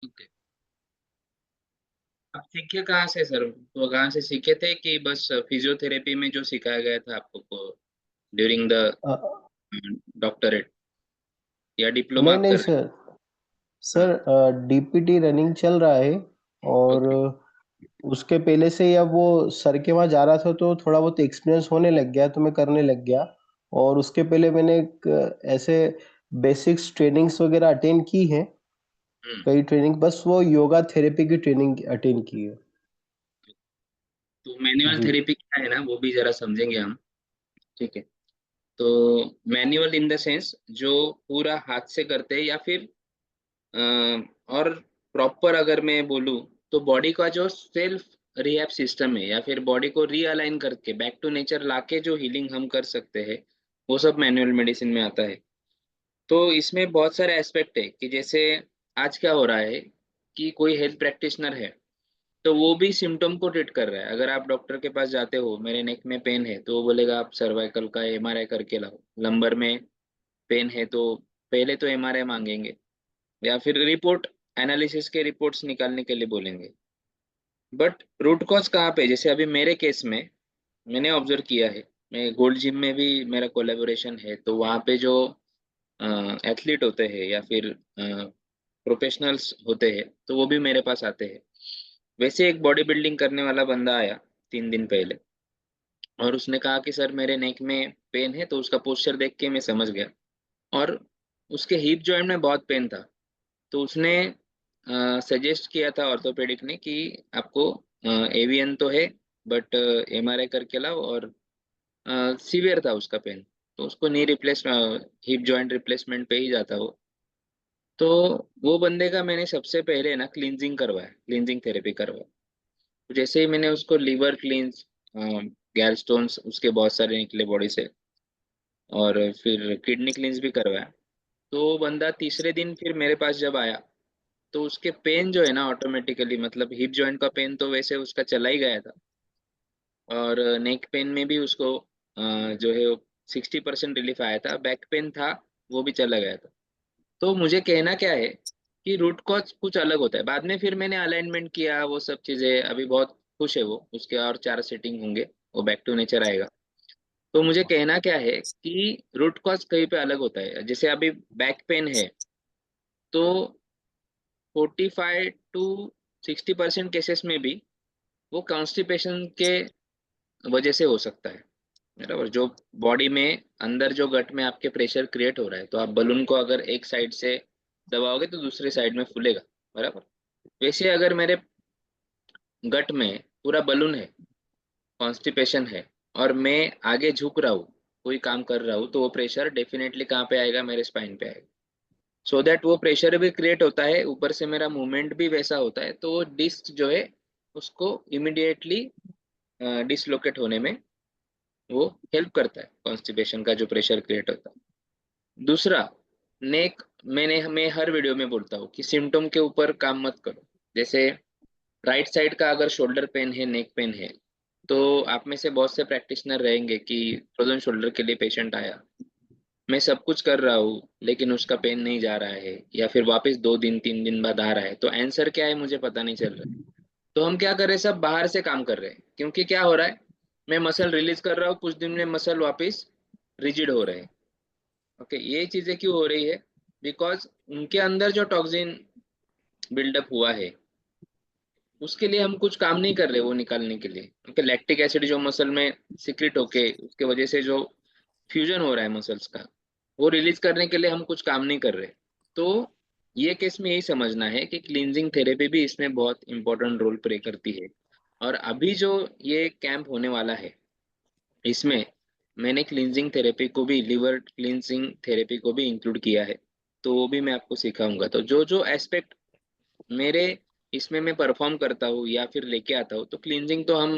Okay. आप सीखे कहाँ से सर? तो कहाँ से सीखे थे कि बस फिजियोथेरेपी में जो सिखाया गया था आपको ड्यूरिंग द अ, डॉक्टरेट, या डिप्लोमा नहीं आप नहीं कर रहे सर। हैं? सर डीपीटी रनिंग चल रहा है। और ओके। उसके पहले से ही अब वो सर के वहाँ जा रहा था तो थोड़ा बहुत एक्सपीरियंस होने लग गया तो मैं करने लग गया। और उसके पहले मैंने ऐसे बेसिक्स ट्रेनिंग्स वगैरह अटेंड की है। हम्म। कई ट्रेनिंग, बस वो योगा थेरेपी की ट्रेनिंग अटेंड की है। तो मैनुअल जी। थेरेपी क्या है ना, वो भी जरा समझेंगे हम। ठीक है। तो मैनुअल इन द सेंस जो पूरा हाथ से करते हैं, या फिर और प्रॉपर अगर मैं बोलूँ तो बॉडी का जो सेल्फ रिहैब सिस्टम है, या फिर बॉडी को रीअलाइन करके बैक टू नेचर लाके जो हीलिंग हम कर सकते हैं, वो सब मैनुअल मेडिसिन में आता है। तो इसमें बहुत सारे एस्पेक्ट है कि जैसे आज क्या हो रहा है कि कोई हेल्थ प्रैक्टिशनर है, तो वो भी सिम्टम को ट्रीट कर रहा है। अगर आप डॉक्टर के पास जाते हो, मेरे नेक में पेन है, तो वो बोलेगा आप सर्वाइकल का एमआरआई करके लाओ। लंबर में पेन है तो पहले तो एमआरआई मांगेंगे, या फिर रिपोर्ट एनालिसिस के रिपोर्ट्स निकालने के लिए बोलेंगे। बट रूट कॉज कहाँ पे? जैसे अभी मेरे केस में मैंने ऑब्जर्व किया है, मैं गोल्ड जिम में भी मेरा कोलेबोरेशन है, तो वहाँ पे जो एथलीट होते हैं या फिर प्रोफेशनल्स होते हैं, तो वो भी मेरे पास आते हैं। वैसे एक बॉडी बिल्डिंग करने वाला बंदा आया 3 दिन पहले, और उसने कहा कि सर मेरे नेक में पेन है, तो उसका पोस्चर देख के मैं समझ गया। और उसके हिप जॉइंट में बहुत पेन था। तो उसने सजेस्ट किया था ऑर्थोपेडिक ने कि आपको एवीएन तो है, बट एमआरआई करके लाओ। और सीवियर था उसका पेन, तो उसको नी रिप्लेस हिप जॉइंट रिप्लेसमेंट पे ही जाता वो। तो वो बंदे का मैंने सबसे पहले ना क्लींजिंग करवाया, क्लींजिंग थेरेपी करवाया। तो जैसे ही मैंने उसको लीवर क्लींस, गैल स्टोन्स उसके बहुत सारे निकले बॉडी से, और फिर किडनी क्लींस भी करवाया। तो वो बंदा तीसरे दिन फिर मेरे पास जब आया, तो उसके पेन जो है ना ऑटोमेटिकली, मतलब हिप जॉइंट का पेन तो वैसे उसका चला ही गया था, और नेक पेन में भी उसको जो है 60% रिलीफ आया था। बैक पेन था, वो भी चला गया था। तो मुझे कहना क्या है कि रूट कॉज कुछ अलग होता है। बाद में फिर मैंने अलाइनमेंट किया, वो सब चीजें अभी बहुत खुश है वो, उसके और 4 सेटिंग होंगे, वो बैक टू नेचर आएगा। तो मुझे कहना क्या है कि रूट कॉज कहीं पे अलग होता है। जैसे अभी बैक पेन है, तो 45 to 60% केसेस में भी वो कॉन्स्टिपेशन के वजह से हो सकता है। बराबर, जो बॉडी में अंदर जो गट में आपके प्रेशर क्रिएट हो रहा है, तो आप बलून को अगर एक साइड से दबाओगे तो दूसरे साइड में फूलेगा। बराबर। वैसे अगर मेरे गट में पूरा बलून है, कॉन्स्टिपेशन है, और मैं आगे झुक रहा हूँ, कोई काम कर रहा हूँ, तो वो प्रेशर डेफिनेटली कहाँ पे आएगा? मेरे स्पाइन पे आएगा। सो दैट वो प्रेशर भी क्रिएट होता है, ऊपर से मेरा मूवमेंट भी वैसा होता है, तो वो डिस्क जो है उसको इमिडिएटली डिसलोकेट होने में वो हेल्प करता है, कॉन्स्टिपेशन का जो प्रेशर क्रिएट होता है। दूसरा, नेक, मैं हर वीडियो में बोलता हूँ कि सिम्टम के ऊपर काम मत करो। जैसे राइट साइड का अगर शोल्डर पेन है, नेक पेन है, तो आप में से बहुत से प्रैक्टिशनर रहेंगे कि फ्रोजन शोल्डर के लिए पेशेंट आया, मैं सब कुछ कर रहा हूँ लेकिन उसका पेन नहीं जा रहा है, या फिर वापस 2 दिन 3 दिन बाद आ रहा है, तो आंसर क्या है मुझे पता नहीं चल रहा है। तो हम क्या कर रहे हैं? सब बाहर से काम कर रहे हैं, क्योंकि क्या हो रहा है, मैं मसल रिलीज कर रहा हूँ, कुछ दिन में मसल वापस रिजिड हो रहे हैं। ओके, ये चीजें क्यों हो रही है? बिकॉज उनके अंदर जो टॉक्सिन बिल्डअप हुआ है, उसके लिए हम कुछ काम नहीं कर रहे वो निकालने के लिए। क्योंकि लैक्टिक एसिड जो मसल में सिक्रिट होके उसके वजह से जो फ्यूजन हो रहा है मसल्स का, वो रिलीज करने के लिए हम कुछ काम नहीं कर रहे। तो ये केस में यही समझना है कि क्लींजिंग थेरेपी भी इसमें बहुत इंपॉर्टेंट रोल प्ले करती है। और अभी जो ये कैंप होने वाला है, इसमें मैंने क्लींजिंग थेरेपी को भी, लिवर क्लींजिंग थेरेपी को भी इंक्लूड किया है। तो वो भी मैं आपको सिखाऊंगा। तो जो जो एस्पेक्ट मेरे इसमें मैं परफॉर्म करता हूँ या फिर लेके आता हूँ, तो क्लींजिंग तो हम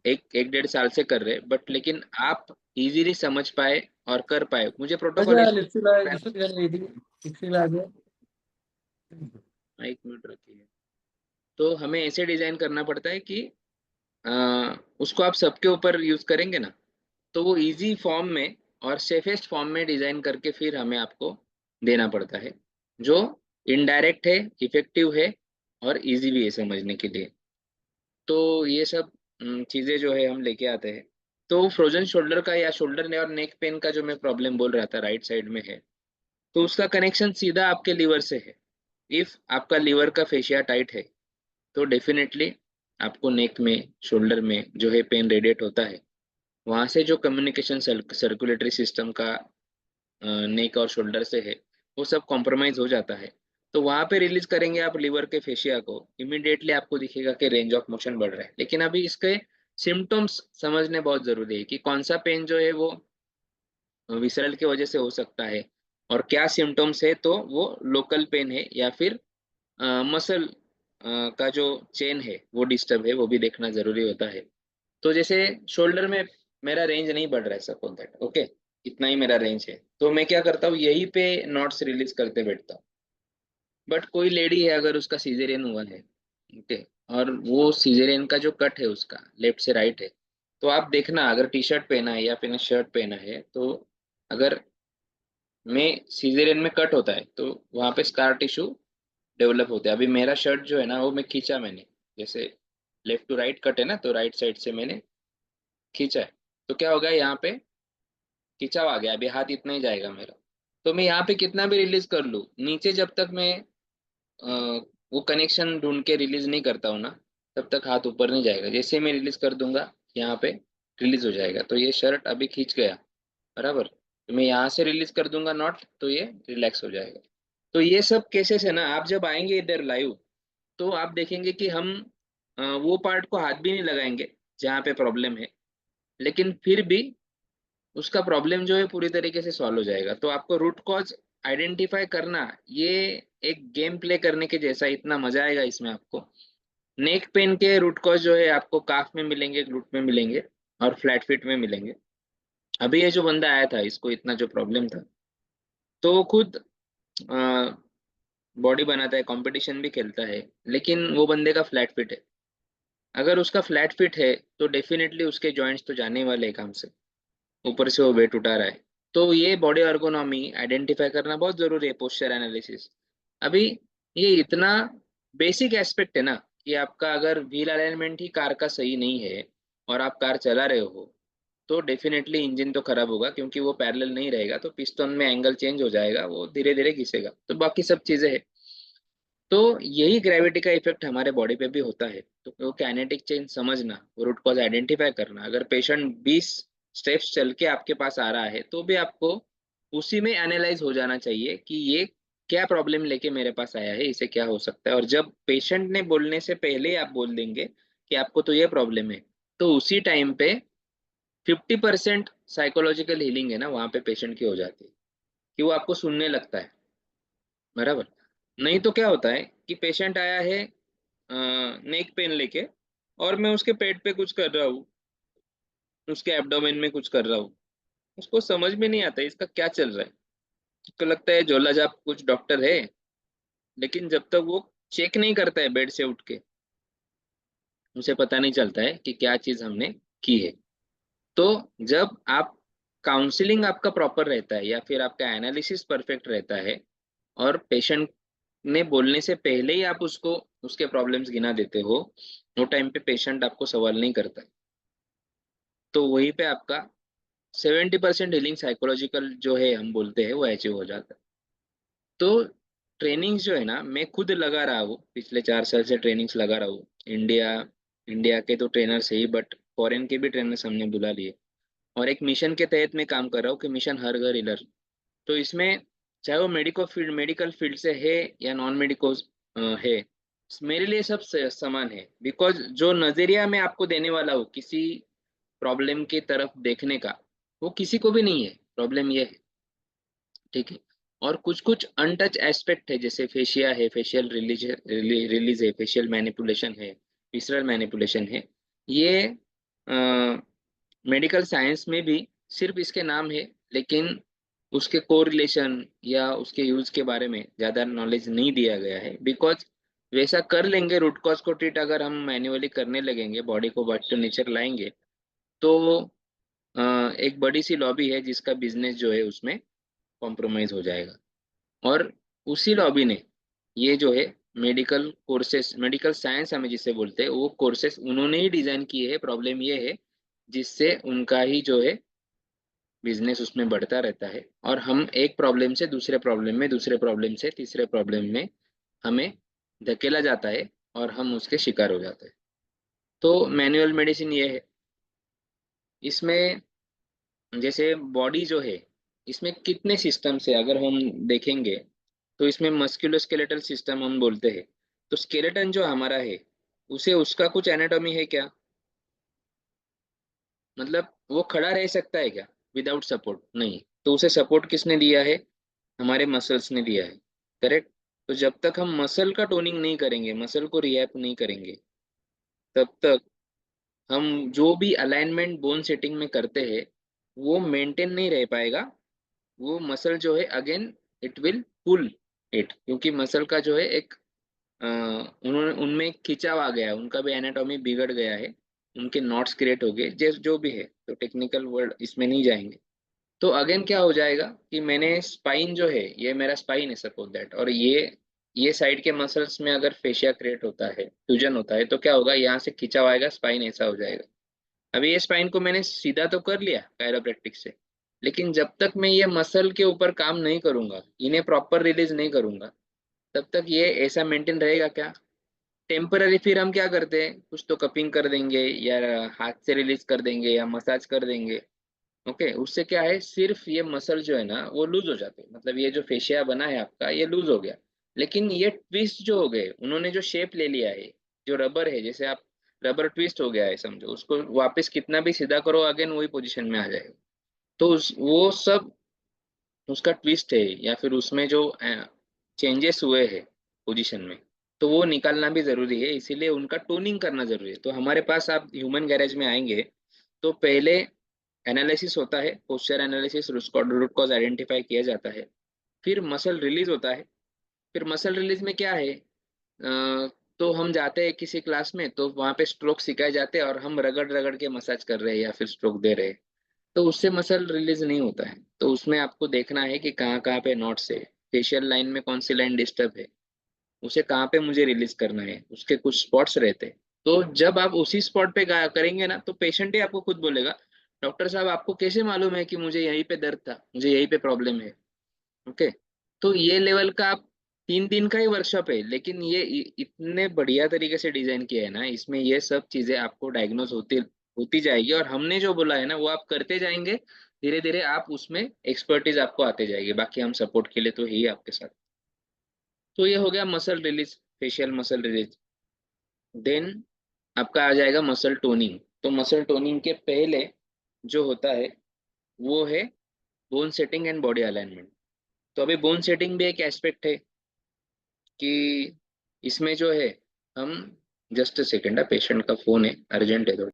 एक एक 1.5 साल से कर रहे, बट लेकिन आप इजीली समझ पाए और कर पाए, मुझे प्रोटोकॉल अच्छा ऐसे। लिप्सी कर रही थी, लिप्सी ला दे। एक मिनट रखिए। तो हमें ऐसे डिजाइन करना पड़ता है कि अ, उसको आप सबके ऊपर यूज करेंगे ना, तो वो इजी फॉर्म में और सेफेस्ट फॉर्म में डिजाइन करके फिर हमें आपको देना पड़ता है, जो इनडायरेक्ट है, इफेक्टिव है और इजी भी है समझने के लिए। तो ये सब चीज़ें जो है हम लेके आते हैं। तो फ्रोजन शोल्डर का या शोल्डर ने और नेक पेन का जो मैं प्रॉब्लम बोल रहा था राइट साइड में है, तो उसका कनेक्शन सीधा आपके लीवर से है। इफ आपका लीवर का फेशिया टाइट है तो डेफिनेटली आपको नेक में, शोल्डर में जो है पेन रेडिएट होता है। वहाँ से जो कम्युनिकेशन सर्कुलेटरी सिस्टम का नेक और शोल्डर से है, वो सब कॉम्प्रोमाइज हो जाता है। तो वहाँ पे रिलीज करेंगे आप लीवर के फेशिया को, इमिडिएटली आपको दिखेगा कि रेंज ऑफ मोशन बढ़ रहा है। लेकिन अभी इसके सिम्टम्स समझने बहुत जरूरी है कि कौन सा पेन जो है वो विसरल की वजह से हो सकता है, और क्या सिम्टम्स है तो वो लोकल पेन है या फिर मसल का जो चेन है वो डिस्टर्ब है, वो भी देखना जरूरी होता है। तो जैसे शोल्डर में मेरा रेंज नहीं बढ़ रहा है, सपोज दैट, ओके, इतना ही मेरा रेंज है, तो मैं क्या करता हूँ, यहीं पे नॉट्स रिलीज करते बैठता हूँ। बट कोई लेडी है अगर उसका सीजेरियन हुआ है, ओके, और वो सीजेरियन का जो कट है उसका लेफ्ट से राइट है, तो आप देखना अगर टी शर्ट पहना है या फिर शर्ट पहना है, तो अगर में सीजेरियन में कट होता है तो वहाँ पे स्कार टिश्यू डेवलप होते हैं। अभी मेरा शर्ट जो है ना वो मैं खींचा मैंने, जैसे लेफ्ट टू राइट कट है ना, तो राइट साइड से मैंने खींचा है, तो क्या होगा यहाँ पे खिंचाव आ गया, अभी हाथ इतना ही जाएगा मेरा। तो मैं यहाँ पे कितना भी रिलीज कर लूँ, नीचे जब तक मैं वो कनेक्शन ढूंढ के रिलीज नहीं करता हूँ ना, तब तक हाथ ऊपर नहीं जाएगा। जैसे मैं रिलीज कर दूंगा यहाँ पे रिलीज हो जाएगा। तो ये शर्ट अभी खींच गया बराबर, तो मैं यहाँ से रिलीज कर दूंगा नॉट, तो ये रिलैक्स हो जाएगा। तो ये सब केसेस है ना, आप जब आएंगे इधर लाइव तो आप देखेंगे कि हम वो पार्ट को हाथ भी नहीं लगाएंगे जहाँ पे प्रॉब्लम है, लेकिन फिर भी उसका प्रॉब्लम जो है पूरी तरीके से सॉल्व हो जाएगा। तो आपको रूट कॉज आइडेंटिफाई करना, ये एक गेम प्ले करने के जैसा, इतना मजा आएगा इसमें आपको। नेक पेन के रूट कॉज जो है आपको काफ में मिलेंगे, ग्लूट में मिलेंगे और फ्लैट फीट में मिलेंगे। अभी ये जो बंदा आया था इसको इतना जो प्रॉब्लम था, तो वो खुद बॉडी बनाता है, कंपटीशन भी खेलता है, लेकिन वो बंदे का फ्लैट फिट है। अगर उसका फ्लैट फिट है तो डेफिनेटली उसके जॉइंट्स तो जाने ही वाले हैं काम से, ऊपर से वो वेट उठा रहा है। तो ये बॉडी ergonomy आइडेंटिफाई करना बहुत जरूरी है, पोस्चर एनालिसिस। अभी ये इतना बेसिक एस्पेक्ट है ना, कि आपका अगर व्हील अलाइनमेंट ही कार का सही नहीं है और आप कार चला रहे हो, तो डेफिनेटली इंजन तो खराब होगा, क्योंकि वो पैरेलल नहीं रहेगा, तो पिस्टन में एंगल चेंज हो जाएगा, वो धीरे धीरे घिसेगा, तो बाकी सब चीजें हैं। तो यही ग्रेविटी का इफेक्ट हमारे बॉडी पे भी होता है। तो वो काइनेटिक चेंज समझना, रूट कॉज आइडेंटिफाई करना, अगर पेशेंट 20 स्टेप्स चल के आपके पास आ रहा है तो भी आपको उसी में एनालाइज हो जाना चाहिए कि ये क्या प्रॉब्लम लेके मेरे पास आया है, इसे क्या हो सकता है। और जब पेशेंट ने बोलने से पहले ही आप बोल देंगे कि आपको तो ये प्रॉब्लम है, तो उसी टाइम पे 50% साइकोलॉजिकल हीलिंग है ना वहाँ पे पेशेंट की हो जाती है, कि वो आपको सुनने लगता है बराबर। नहीं तो क्या होता है कि पेशेंट आया है नेक पेन लेके, और मैं उसके पेट पे कुछ कर रहा हूँ, उसके एब्डोमेन में कुछ कर रहा हूँ, उसको समझ में नहीं आता इसका क्या चल रहा है। उसको लगता है झोला झाप कुछ डॉक्टर है, लेकिन जब तक वो चेक नहीं करता है बेड से उठ के, उसे पता नहीं चलता है कि क्या चीज हमने की है। तो जब आप काउंसलिंग आपका प्रॉपर रहता है या फिर आपका एनालिसिस परफेक्ट रहता है, और पेशेंट ने बोलने से पहले ही आप उसको उसके प्रॉब्लम्स गिना देते हो, वो टाइम पे पेशेंट आपको सवाल नहीं करता है। तो वहीं पे आपका 70% हीलिंग साइकोलॉजिकल जो है हम बोलते हैं वो अचीव हो जाता है। तो ट्रेनिंग्स जो है ना मैं खुद लगा रहा हूँ, पिछले 4 साल से ट्रेनिंग्स लगा रहा हूँ। इंडिया इंडिया के तो ट्रेनर्स है ही, बट फॉरेन के भी ट्रेनर्स हमने बुला लिए। और एक मिशन के तहत मैं काम कर रहा हूँ कि मिशन हर घर इलर। तो इसमें चाहे वो मेडिकल फील्ड से है या नॉन मेडिकल है, मेरे लिए सब समान है। बिकॉज जो नजरिया मैं आपको देने वाला हूँ किसी प्रॉब्लम की तरफ देखने का, वो किसी को भी नहीं है। प्रॉब्लम ये है, ठीक है। और कुछ कुछ अनटच एस्पेक्ट है, जैसे फेशिया है, फेशियल रिलीज है, फेशियल मैनिपुलेशन है, विसरल मैनिपुलेशन है। ये मेडिकल साइंस में भी सिर्फ इसके नाम है, लेकिन उसके कोरिलेशन या उसके यूज के बारे में ज्यादा नॉलेज नहीं दिया गया है। बिकॉज वैसा कर लेंगे, रूट कॉज को ट्रीट अगर हम मैन्युअली करने लगेंगे, बॉडी को बैक टू नेचर लाएंगे, तो एक बड़ी सी लॉबी है जिसका बिजनेस जो है उसमें कॉम्प्रोमाइज हो जाएगा। और उसी लॉबी ने ये जो है मेडिकल कोर्सेस, मेडिकल साइंस हमें जिसे बोलते हैं, वो कोर्सेस उन्होंने ही डिजाइन किए हैं। प्रॉब्लम ये है जिससे उनका ही जो है बिजनेस उसमें बढ़ता रहता है, और हम एक प्रॉब्लम से दूसरे प्रॉब्लम में, दूसरे प्रॉब्लम से तीसरे प्रॉब्लम में हमें धकेला जाता है और हम उसके शिकार हो जाते हैं। तो मैनुअल मेडिसिन ये है। इसमें जैसे बॉडी जो है, इसमें कितने सिस्टम से अगर हम देखेंगे, तो इसमें मस्कुलोस्केलेटल सिस्टम हम बोलते हैं। तो स्केलेटन जो हमारा है, उसे उसका कुछ एनाटॉमी है क्या? मतलब वो खड़ा रह सकता है क्या विदाउट सपोर्ट? नहीं। तो उसे सपोर्ट किसने दिया है? हमारे मसल्स ने दिया है। करेक्ट। तो जब तक हम मसल का टोनिंग नहीं करेंगे, मसल को रिहैब नहीं करेंगे, तब तक हम जो भी अलाइनमेंट बोन सेटिंग में करते हैं, वो मेंटेन नहीं रह पाएगा। वो मसल जो है again it will pull it, क्योंकि मसल का जो है एक उन्होंने उनमें खिंचाव आ गया, उनका भी एनाटॉमी बिगड़ गया है, उनके नॉट्स क्रिएट हो गए, जैसे जो भी है, तो टेक्निकल वर्ड इसमें नहीं जाएंगे। तो अगेन क्या हो जाएगा कि मैंने स्पाइन जो है, ये मेरा स्पाइन है सपोज दैट, और ये साइड के मसल्स में अगर फेशिया क्रिएट होता है, फ्यूजन होता है, तो क्या होगा, यहाँ से खिंचाव आएगा, स्पाइन ऐसा हो जाएगा। अभी ये स्पाइन को मैंने सीधा तो कर लिया कायरोप्रैक्टिक से, लेकिन जब तक मैं ये मसल के ऊपर काम नहीं करूंगा, इन्हें प्रॉपर रिलीज नहीं करूंगा, तब तक ये ऐसा मेंटेन रहेगा क्या? टेम्पररी फिर हम क्या करते हैं, कुछ तो कपिंग कर देंगे, या हाथ से रिलीज कर देंगे, या मसाज कर देंगे। ओके, उससे क्या है, सिर्फ ये मसल जो है ना वो लूज हो जाते हैं, मतलब ये जो फेशिया बना है आपका, ये लूज हो गया। लेकिन ये ट्विस्ट जो हो गए, उन्होंने जो शेप ले लिया है, जो रबर है, जैसे आप रबर ट्विस्ट हो गया है समझो, उसको वापस कितना भी सीधा करो, अगेन वही पोजीशन में आ जाएगा। तो वो सब उसका ट्विस्ट है, या फिर उसमें जो चेंजेस हुए हैं पोजीशन में, तो वो निकालना भी जरूरी है, इसीलिए उनका टोनिंग करना जरूरी है। तो हमारे पास आप ह्यूमन गैरेज में आएंगे, तो पहले एनालिसिस होता है, posture analysis, root cause identify किया जाता है। फिर मसल रिलीज होता है। फिर मसल रिलीज में क्या है, तो हम जाते हैं किसी क्लास में, तो वहाँ पे स्ट्रोक सिखाए जाते हैं, और हम रगड़ रगड़ के मसाज कर रहे हैं या फिर स्ट्रोक दे रहे हैं, तो उससे मसल रिलीज नहीं होता है। तो उसमें आपको देखना है कि कहाँ कहाँ पे नॉट्स है, फेशियल लाइन में कौन सी लाइन डिस्टर्ब है, उसे कहाँ पे मुझे रिलीज करना है, उसके कुछ स्पॉट्स रहते हैं। तो जब आप उसी स्पॉट पे करेंगे ना, तो पेशेंट ही आपको खुद बोलेगा, डॉक्टर साहब आपको कैसे मालूम है कि मुझे यहीं पे दर्द था, मुझे यहीं पे प्रॉब्लम है। ओके। तो ये लेवल का आप 3 दिन का ही वर्कशॉप है, लेकिन ये इतने बढ़िया तरीके से डिजाइन किया है ना, इसमें ये सब चीजें आपको डायग्नोज होती होती जाएगी, और हमने जो बोला है ना वो आप करते जाएंगे, धीरे धीरे आप उसमें एक्सपर्टीज आपको आते जाएगी, बाकी हम सपोर्ट के लिए तो ही आपके साथ। तो ये हो गया muscle release, facial muscle release. Then आपका आ जाएगा मसल टोनिंग। तो मसल टोनिंग के पहले जो होता है, वो है bone setting and body alignment. तो अभी बोन सेटिंग भी एक एस्पेक्ट है कि इसमें जो है हम, जस्ट सेकेंड है, पेशेंट का फोन है, अर्जेंट है थोड़ा।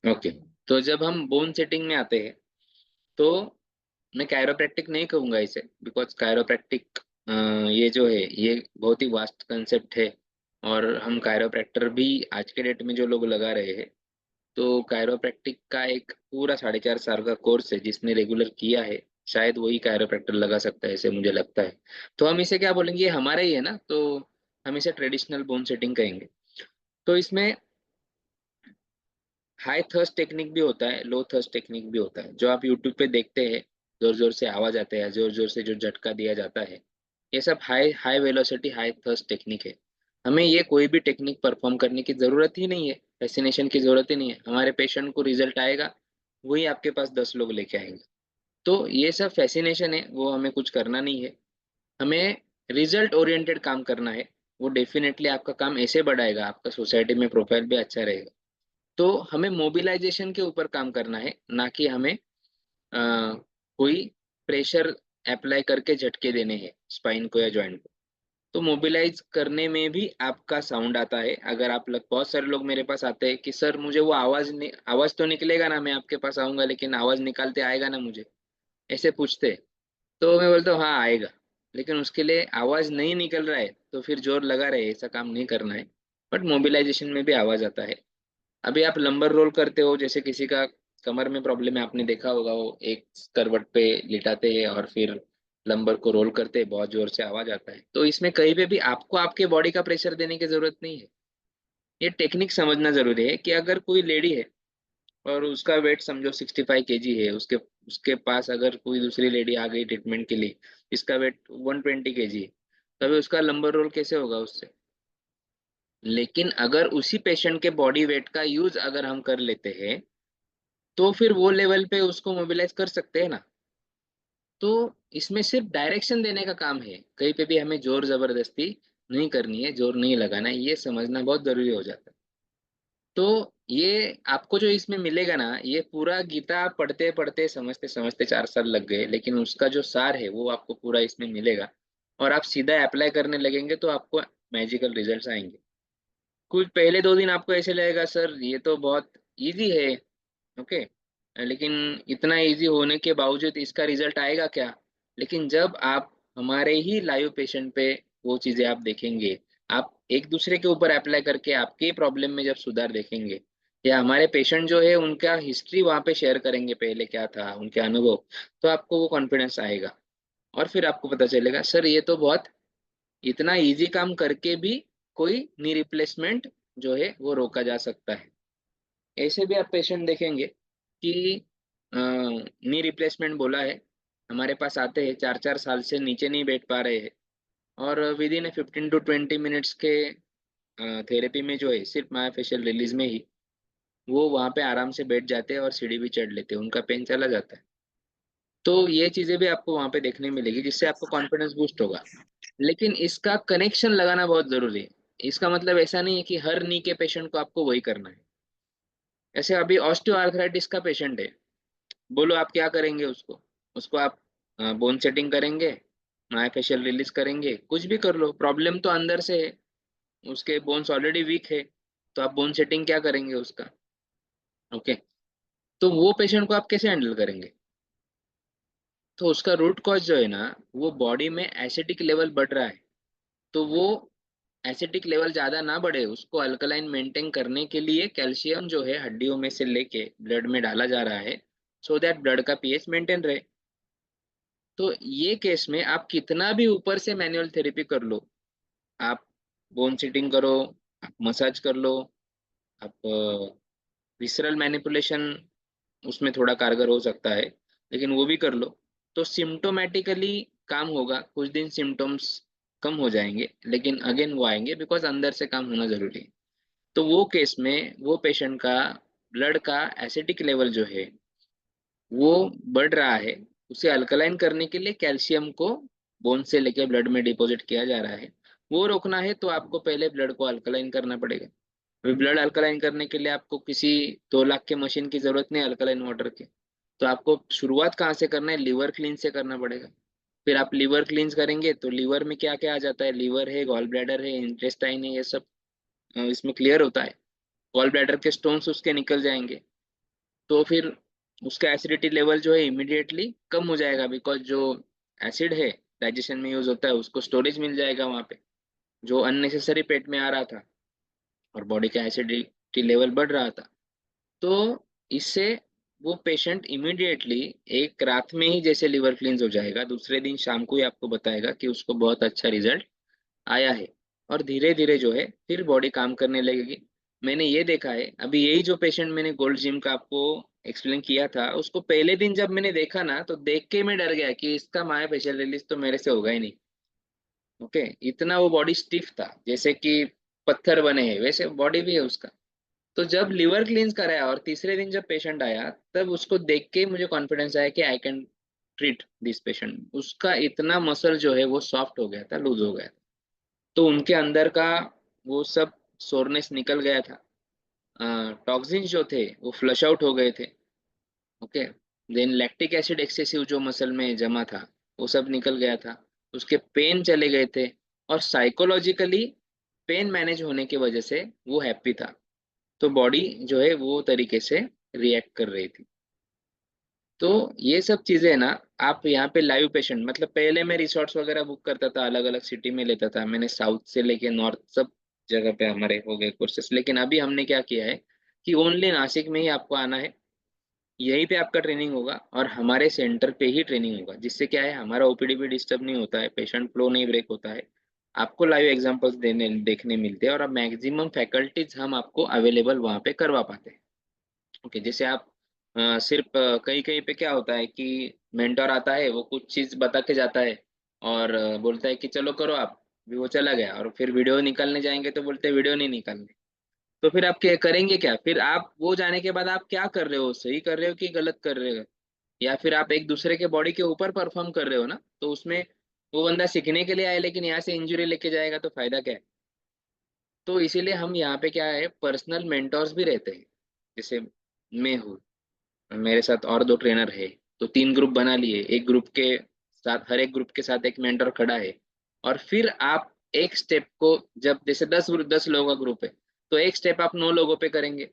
ओके। तो जब हम बोन सेटिंग में आते हैं, तो मैं कायरोप्रैक्टिक नहीं कहूँगा इसे, बिकॉज कायरोप्रैक्टिक ये जो है ये बहुत ही वास्ट कंसेप्ट है, और हम कायरोप्रैक्टर भी आज के डेट में जो लोग लगा रहे हैं, तो कायरोप्रैक्टिक का एक पूरा 4.5 साल का कोर्स है, जिसने रेगुलर किया है, शायद वही कायरोप्रैक्टर लगा सकता है, ऐसे मुझे लगता है। तो हम इसे क्या बोलेंगे, ये हमारा ही है ना, तो हम इसे ट्रेडिशनल बोन सेटिंग कहेंगे। तो इसमें हाई थर्स्ट टेक्निक भी होता है, लो थर्स्ट टेक्निक भी होता है, जो आप यूट्यूब पे देखते हैं, जोर जोर से आवाज आता है, जोर जोर से जो झटका दिया जाता है, ये सब high high velocity high thrust technique है। हमें ये कोई भी टेक्निक परफॉर्म करने की जरूरत ही नहीं है, फैसिनेशन की जरूरत ही नहीं है, हमारे पेशेंट को रिजल्ट आएगा, वही आपके पास 10 लोग लेके आएंगे। तो ये सब फैसिनेशन है, वो हमें कुछ करना नहीं है। हमें रिजल्ट ओरिएंटेड काम करना है। वो डेफिनेटली आपका काम ऐसे बढ़ाएगा, आपका सोसाइटी में प्रोफाइल भी अच्छा रहेगा। तो हमें मोबिलाइजेशन के ऊपर काम करना है, ना कि हमें कोई प्रेशर अप्लाई करके झटके देने हैं स्पाइन को या जॉइंट को। तो मोबिलाइज करने में भी आपका साउंड आता है। अगर आप बहुत सारे लोग मेरे पास आते हैं कि सर मुझे वो आवाज तो निकलेगा ना, मैं आपके पास आऊंगा, लेकिन आवाज निकालते आएगा ना मुझे, ऐसे पूछते हैं। तो मैं बोलता हूँ हाँ आएगा, लेकिन उसके लिए आवाज नहीं निकल रहा है तो फिर जोर लगा रहे, ऐसा काम नहीं करना है। बट मोबिलाइजेशन में भी आवाज आता है। अभी आप लंबर रोल करते हो, जैसे किसी का कमर में प्रॉब्लम है, आपने देखा होगा, वो एक करवट पे लिटाते हैं और फिर लंबर को रोल करते हैं, बहुत जोर से आवाज आता है। तो इसमें कहीं पे भी आपको आपके बॉडी का प्रेशर देने की जरूरत नहीं है। ये टेक्निक समझना जरूरी है कि अगर कोई लेडी है और उसका वेट समझो 65 kg है, उसके उसके पास अगर कोई दूसरी लेडी आ गई ट्रीटमेंट के लिए, इसका वेट 120 kg है, तभी उसका लंबर रोल कैसे होगा उससे? लेकिन अगर उसी पेशेंट के बॉडी वेट का यूज अगर हम कर लेते हैं, तो फिर वो लेवल पे उसको मोबिलाइज कर सकते हैं ना। तो इसमें सिर्फ डायरेक्शन देने का काम है, कहीं पे भी हमें जोर जबरदस्ती नहीं करनी है, जोर नहीं लगाना है, ये समझना बहुत जरूरी हो जाता है। तो ये आपको जो इसमें मिलेगा ना, ये पूरा गीता पढ़ते पढ़ते समझते समझते 4 साल लग गए, लेकिन उसका जो सार है वो आपको पूरा इसमें मिलेगा। और आप सीधा अप्लाई करने लगेंगे तो आपको मैजिकल रिजल्ट्स आएंगे। कुछ पहले 2 दिन आपको ऐसे लगेगा सर ये तो बहुत इजी है, ओके, लेकिन इतना इजी होने के बावजूद इसका रिजल्ट आएगा क्या? लेकिन जब आप हमारे ही लाइव पेशेंट पे वो चीजें आप देखेंगे, आप एक दूसरे के ऊपर अप्लाई करके आपके प्रॉब्लम में जब सुधार देखेंगे, या हमारे पेशेंट जो है उनका हिस्ट्री वहाँ पे शेयर करेंगे पहले क्या था उनके अनुभव, तो आपको वो कॉन्फिडेंस आएगा। और फिर आपको पता चलेगा सर ये तो बहुत इतना इजी काम करके भी कोई नी रिप्लेसमेंट जो है वो रोका जा सकता है। ऐसे भी आप पेशेंट देखेंगे कि नी रिप्लेसमेंट बोला है, हमारे पास आते हैं 4 4 साल से नीचे नहीं बैठ पा रहे हैं, और विद इन 15 to 20 मिनट्स के थेरेपी में जो है सिर्फ मायोफेशियल रिलीज में ही वो वहाँ पे आराम से बैठ जाते हैं और सीढ़ी भी चढ़ लेते हैं, उनका पेन चला जाता है। तो ये चीजें भी आपको वहाँ पे देखने मिलेगी, जिससे आपको कॉन्फिडेंस बूस्ट होगा। लेकिन इसका कनेक्शन लगाना बहुत जरूरी है। इसका मतलब ऐसा नहीं है कि हर नी के पेशेंट को आपको वही करना है। ऐसे अभी ऑस्टियोआर्थराइटिस का पेशेंट है, बोलो आप क्या करेंगे उसको? उसको आप बोन सेटिंग करेंगे, मायोफेशियल रिलीज करेंगे, कुछ भी कर लो, प्रॉब्लम तो अंदर से है, उसके बोन्स ऑलरेडी वीक है, तो आप बोन सेटिंग क्या करेंगे उसका? ओके, तो वो पेशेंट को आप कैसे हैंडल करेंगे? तो उसका रूट कॉज जो है ना, वो बॉडी में एसिडिक लेवल बढ़ रहा है। तो वो एसिडिक लेवल ज्यादा ना बढ़े, उसको अल्कलाइन मेंटेन करने के लिए कैल्शियम जो है हड्डियों में से लेके ब्लड में डाला जा रहा है, सो दैट ब्लड का पीएच मेंटेन रहे। तो ये केस में आप कितना भी ऊपर से मैनुअल थेरेपी कर लो, आप बोन सीटिंग करो, आप मसाज कर लो, आप विसरल मैनिपुलेशन, उसमें थोड़ा कारगर हो सकता है, लेकिन वो भी कर लो, तो सिम्टोमेटिकली काम होगा। कुछ दिन सिम्टम्स कम हो जाएंगे, लेकिन अगेन वो आएंगे, बिकॉज अंदर से काम होना जरूरी है। तो वो केस में वो पेशेंट का ब्लड का एसिडिक लेवल जो है वो बढ़ रहा है, उसे अल्कलाइन करने के लिए कैल्शियम को बोन से लेके ब्लड में डिपॉजिट किया जा रहा है। वो रोकना है तो आपको पहले ब्लड को अल्कलाइन करना पड़ेगा। अभी ब्लड अल्कलाइन करने के लिए आपको किसी 2 लाख के मशीन की जरूरत नहीं, अल्कलाइन वाटर की। तो आपको शुरुआत कहाँ से करना है? लीवर क्लीन से करना पड़ेगा। फिर आप लीवर क्लींस करेंगे तो लीवर में क्या क्या आ जाता है? लीवर है, गॉल ब्लैडर है, इंटेस्टाइन है, ये सब इसमें क्लियर होता है। गॉल ब्लैडर के स्टोन्स उसके निकल जाएंगे, तो फिर उसका एसिडिटी लेवल जो है इमिडिएटली कम हो जाएगा, बिकॉज जो एसिड है डाइजेशन में यूज होता है उसको स्टोरेज मिल जाएगा वहाँ पे, जो अननेसेसरी पेट में आ रहा था और बॉडी का एसिडिटी लेवल बढ़ रहा था। तो इससे वो पेशेंट इमिडिएटली एक रात में ही जैसे लिवर क्लींस हो जाएगा, दूसरे दिन शाम को ही आपको बताएगा कि उसको बहुत अच्छा रिजल्ट आया है। और धीरे धीरे जो है फिर बॉडी काम करने लगेगी। मैंने ये देखा है, अभी यही जो पेशेंट मैंने गोल्ड जिम का आपको एक्सप्लेन किया था, उसको पहले दिन जब मैंने देखा ना, तो देख के मैं डर गया कि इसका मायोफेशियल रिलीज तो मेरे से होगा ही नहीं। ओके, इतना वो बॉडी स्टिफ था, जैसे कि पत्थर बने हैं वैसे बॉडी भी है उसका। तो जब लिवर क्लींस कराया और तीसरे दिन जब पेशेंट आया, तब उसको देख के ही मुझे कॉन्फिडेंस आया कि I can treat this patient. उसका इतना मसल जो है वो सॉफ्ट हो गया था, लूज हो गया था। तो उनके अंदर का वो सब सोरनेस निकल गया था, टॉक्सिन्स जो थे वो फ्लश आउट हो गए थे। Okay, then lactic acid excessive जो मसल में जमा था वो सब निकल गया था, उसके पेन चले गए थे, और साइकोलॉजिकली पेन मैनेज होने की वजह से वो हैप्पी था। तो बॉडी जो है वो तरीके से रिएक्ट कर रही थी। तो ये सब चीजें ना, आप यहाँ पे लाइव पेशेंट, मतलब पहले मैं रिसोर्ट्स वगैरह बुक करता था, अलग अलग सिटी में लेता था, मैंने साउथ से लेके नॉर्थ सब जगह पे हमारे हो गए कोर्सेस। लेकिन अभी हमने क्या किया है कि ओनली नासिक में ही आपको आना है, यहीं पे आपका ट्रेनिंग होगा और हमारे सेंटर पे ही ट्रेनिंग होगा, जिससे क्या है हमारा ओपीडी भी डिस्टर्ब नहीं होता है, पेशेंट फ्लो नहीं ब्रेक होता है, आपको लाइव एग्जांपल्स देने देखने मिलते हैं और मैक्सिमम फैकल्टीज हम आपको अवेलेबल वहाँ पे करवा पाते हैं। ओके, जैसे आप सिर्फ कहीं कहीं पे क्या होता है कि मेंटोर आता है, वो कुछ चीज बता के जाता है और बोलता है कि चलो करो आप, भी वो चला गया, और फिर वीडियो निकालने जाएंगे तो बोलते हैं वीडियो नहीं निकालने। तो फिर आप क्या करेंगे, क्या फिर आप वो जाने के बाद आप क्या कर रहे हो, सही कर रहे हो कि गलत कर रहे हो, या फिर आप एक दूसरे के बॉडी के ऊपर परफॉर्म कर रहे हो ना, तो उसमें वो बंदा सीखने के लिए आए लेकिन यहाँ से इंजरी लेके जाएगा तो फायदा क्या है। तो इसीलिए हम यहाँ पे क्या है, पर्सनल मेंटोर्स भी रहते हैं, जैसे मैं हूँ, मेरे साथ और दो ट्रेनर है, तो तीन ग्रुप बना लिए, एक ग्रुप के साथ, हर एक ग्रुप के साथ एक मेंटर खड़ा है। और फिर आप एक स्टेप को, जब जैसे 10 लोगों का ग्रुप है, तो एक स्टेप आप 9 लोगों पे करेंगे,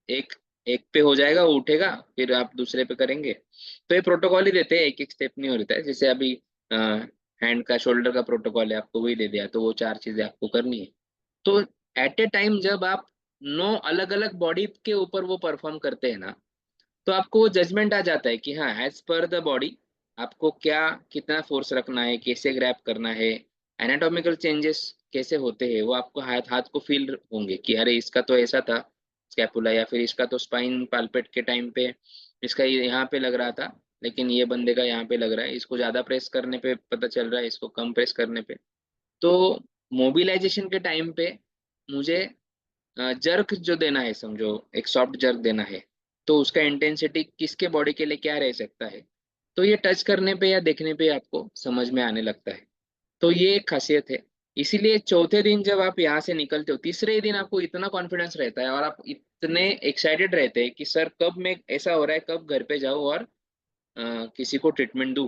एक एक पे हो जाएगा, वो उठेगा, फिर आप दूसरे पे करेंगे। तो ये प्रोटोकॉल ही देते हैं, एक एक स्टेप नहीं होता है, जैसे अभी हैंड का, शोल्डर का प्रोटोकॉल है, आपको वही दे दिया, तो वो 4 चीजें आपको करनी है। तो एट ए टाइम जब आप 9 अलग अलग बॉडी के ऊपर वो परफॉर्म करते हैं ना, तो आपको वो जजमेंट आ जाता है कि हाँ, एज पर द बॉडी आपको क्या, कितना फोर्स रखना है, कैसे ग्रैप करना है, एनाटॉमिकल चेंजेस कैसे होते हैं, वो आपको हाथ हाथ को फील होंगे कि अरे इसका तो ऐसा था स्कैपुला, या फिर इसका तो स्पाइन पाल्पेट के टाइम पे इसका ये यहाँ पे लग रहा था, लेकिन ये बंदे का यहाँ पे लग रहा है, इसको ज्यादा प्रेस करने पे पता चल रहा है, इसको कम प्रेस करने पे। तो मोबिलाइजेशन के टाइम पे मुझे जर्क जो देना है, समझो एक सॉफ्ट जर्क देना है, तो उसका इंटेंसिटी किसके बॉडी के लिए क्या रह सकता है, तो ये टच करने पे या देखने पे आपको समझ में आने लगता है। तो ये एक खासियत है। इसीलिए चौथे दिन जब आप यहाँ से निकलते हो, तीसरे ही दिन आपको इतना कॉन्फिडेंस रहता है और आप इतने एक्साइटेड रहते हैं कि सर कब मैं, ऐसा हो रहा है कब घर पे जाऊँ और किसी को ट्रीटमेंट दूं।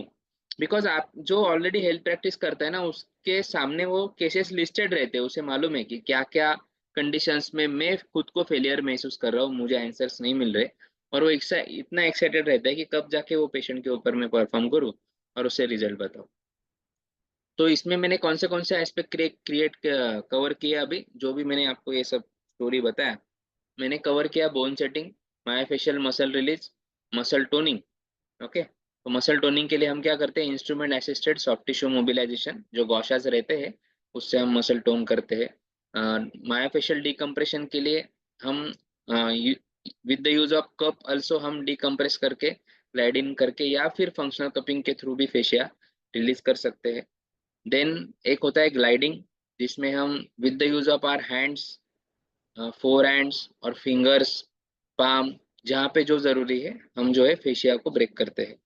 बिकॉज आप जो ऑलरेडी हेल्थ प्रैक्टिस करता है ना, उसके सामने वो केसेस लिस्टेड रहते हैं, उसे मालूम है कि क्या क्या कंडीशंस में मैं खुद को फेलियर महसूस कर रहा हूँ, मुझे आंसर्स नहीं मिल रहे, और वो इतना एक्साइटेड रहता है कि कब जाके वो पेशेंट के ऊपर मैं परफॉर्म करूँ और उससे रिजल्ट बताऊँ। तो इसमें मैंने कौन से एस्पेक्ट क्रिएट कवर किया, अभी जो भी मैंने आपको ये सब स्टोरी बताया, मैंने कवर किया bone setting, myofascial muscle release, muscle toning. Okay, तो मसल टोनिंग के लिए हम क्या करते हैं, instrument assisted soft tissue mobilisation, जो गौशास रहते हैं उससे हम मसल टोन करते हैं। मायोफेशियल डिकम्प्रेशन के लिए हम with the use of cup also हम डिकम्प्रेस करके, ग्लाइडिंग करके, या फिर फंक्शनल कपिंग के थ्रू भी फेशिया रिलीज कर सकते हैं। देन एक होता है ग्लाइडिंग, जिसमें हम with the use of our hands, four hands और फिंगर्स, पाम, जहाँ पे जो जरूरी है हम जो है फेशिया को ब्रेक करते हैं।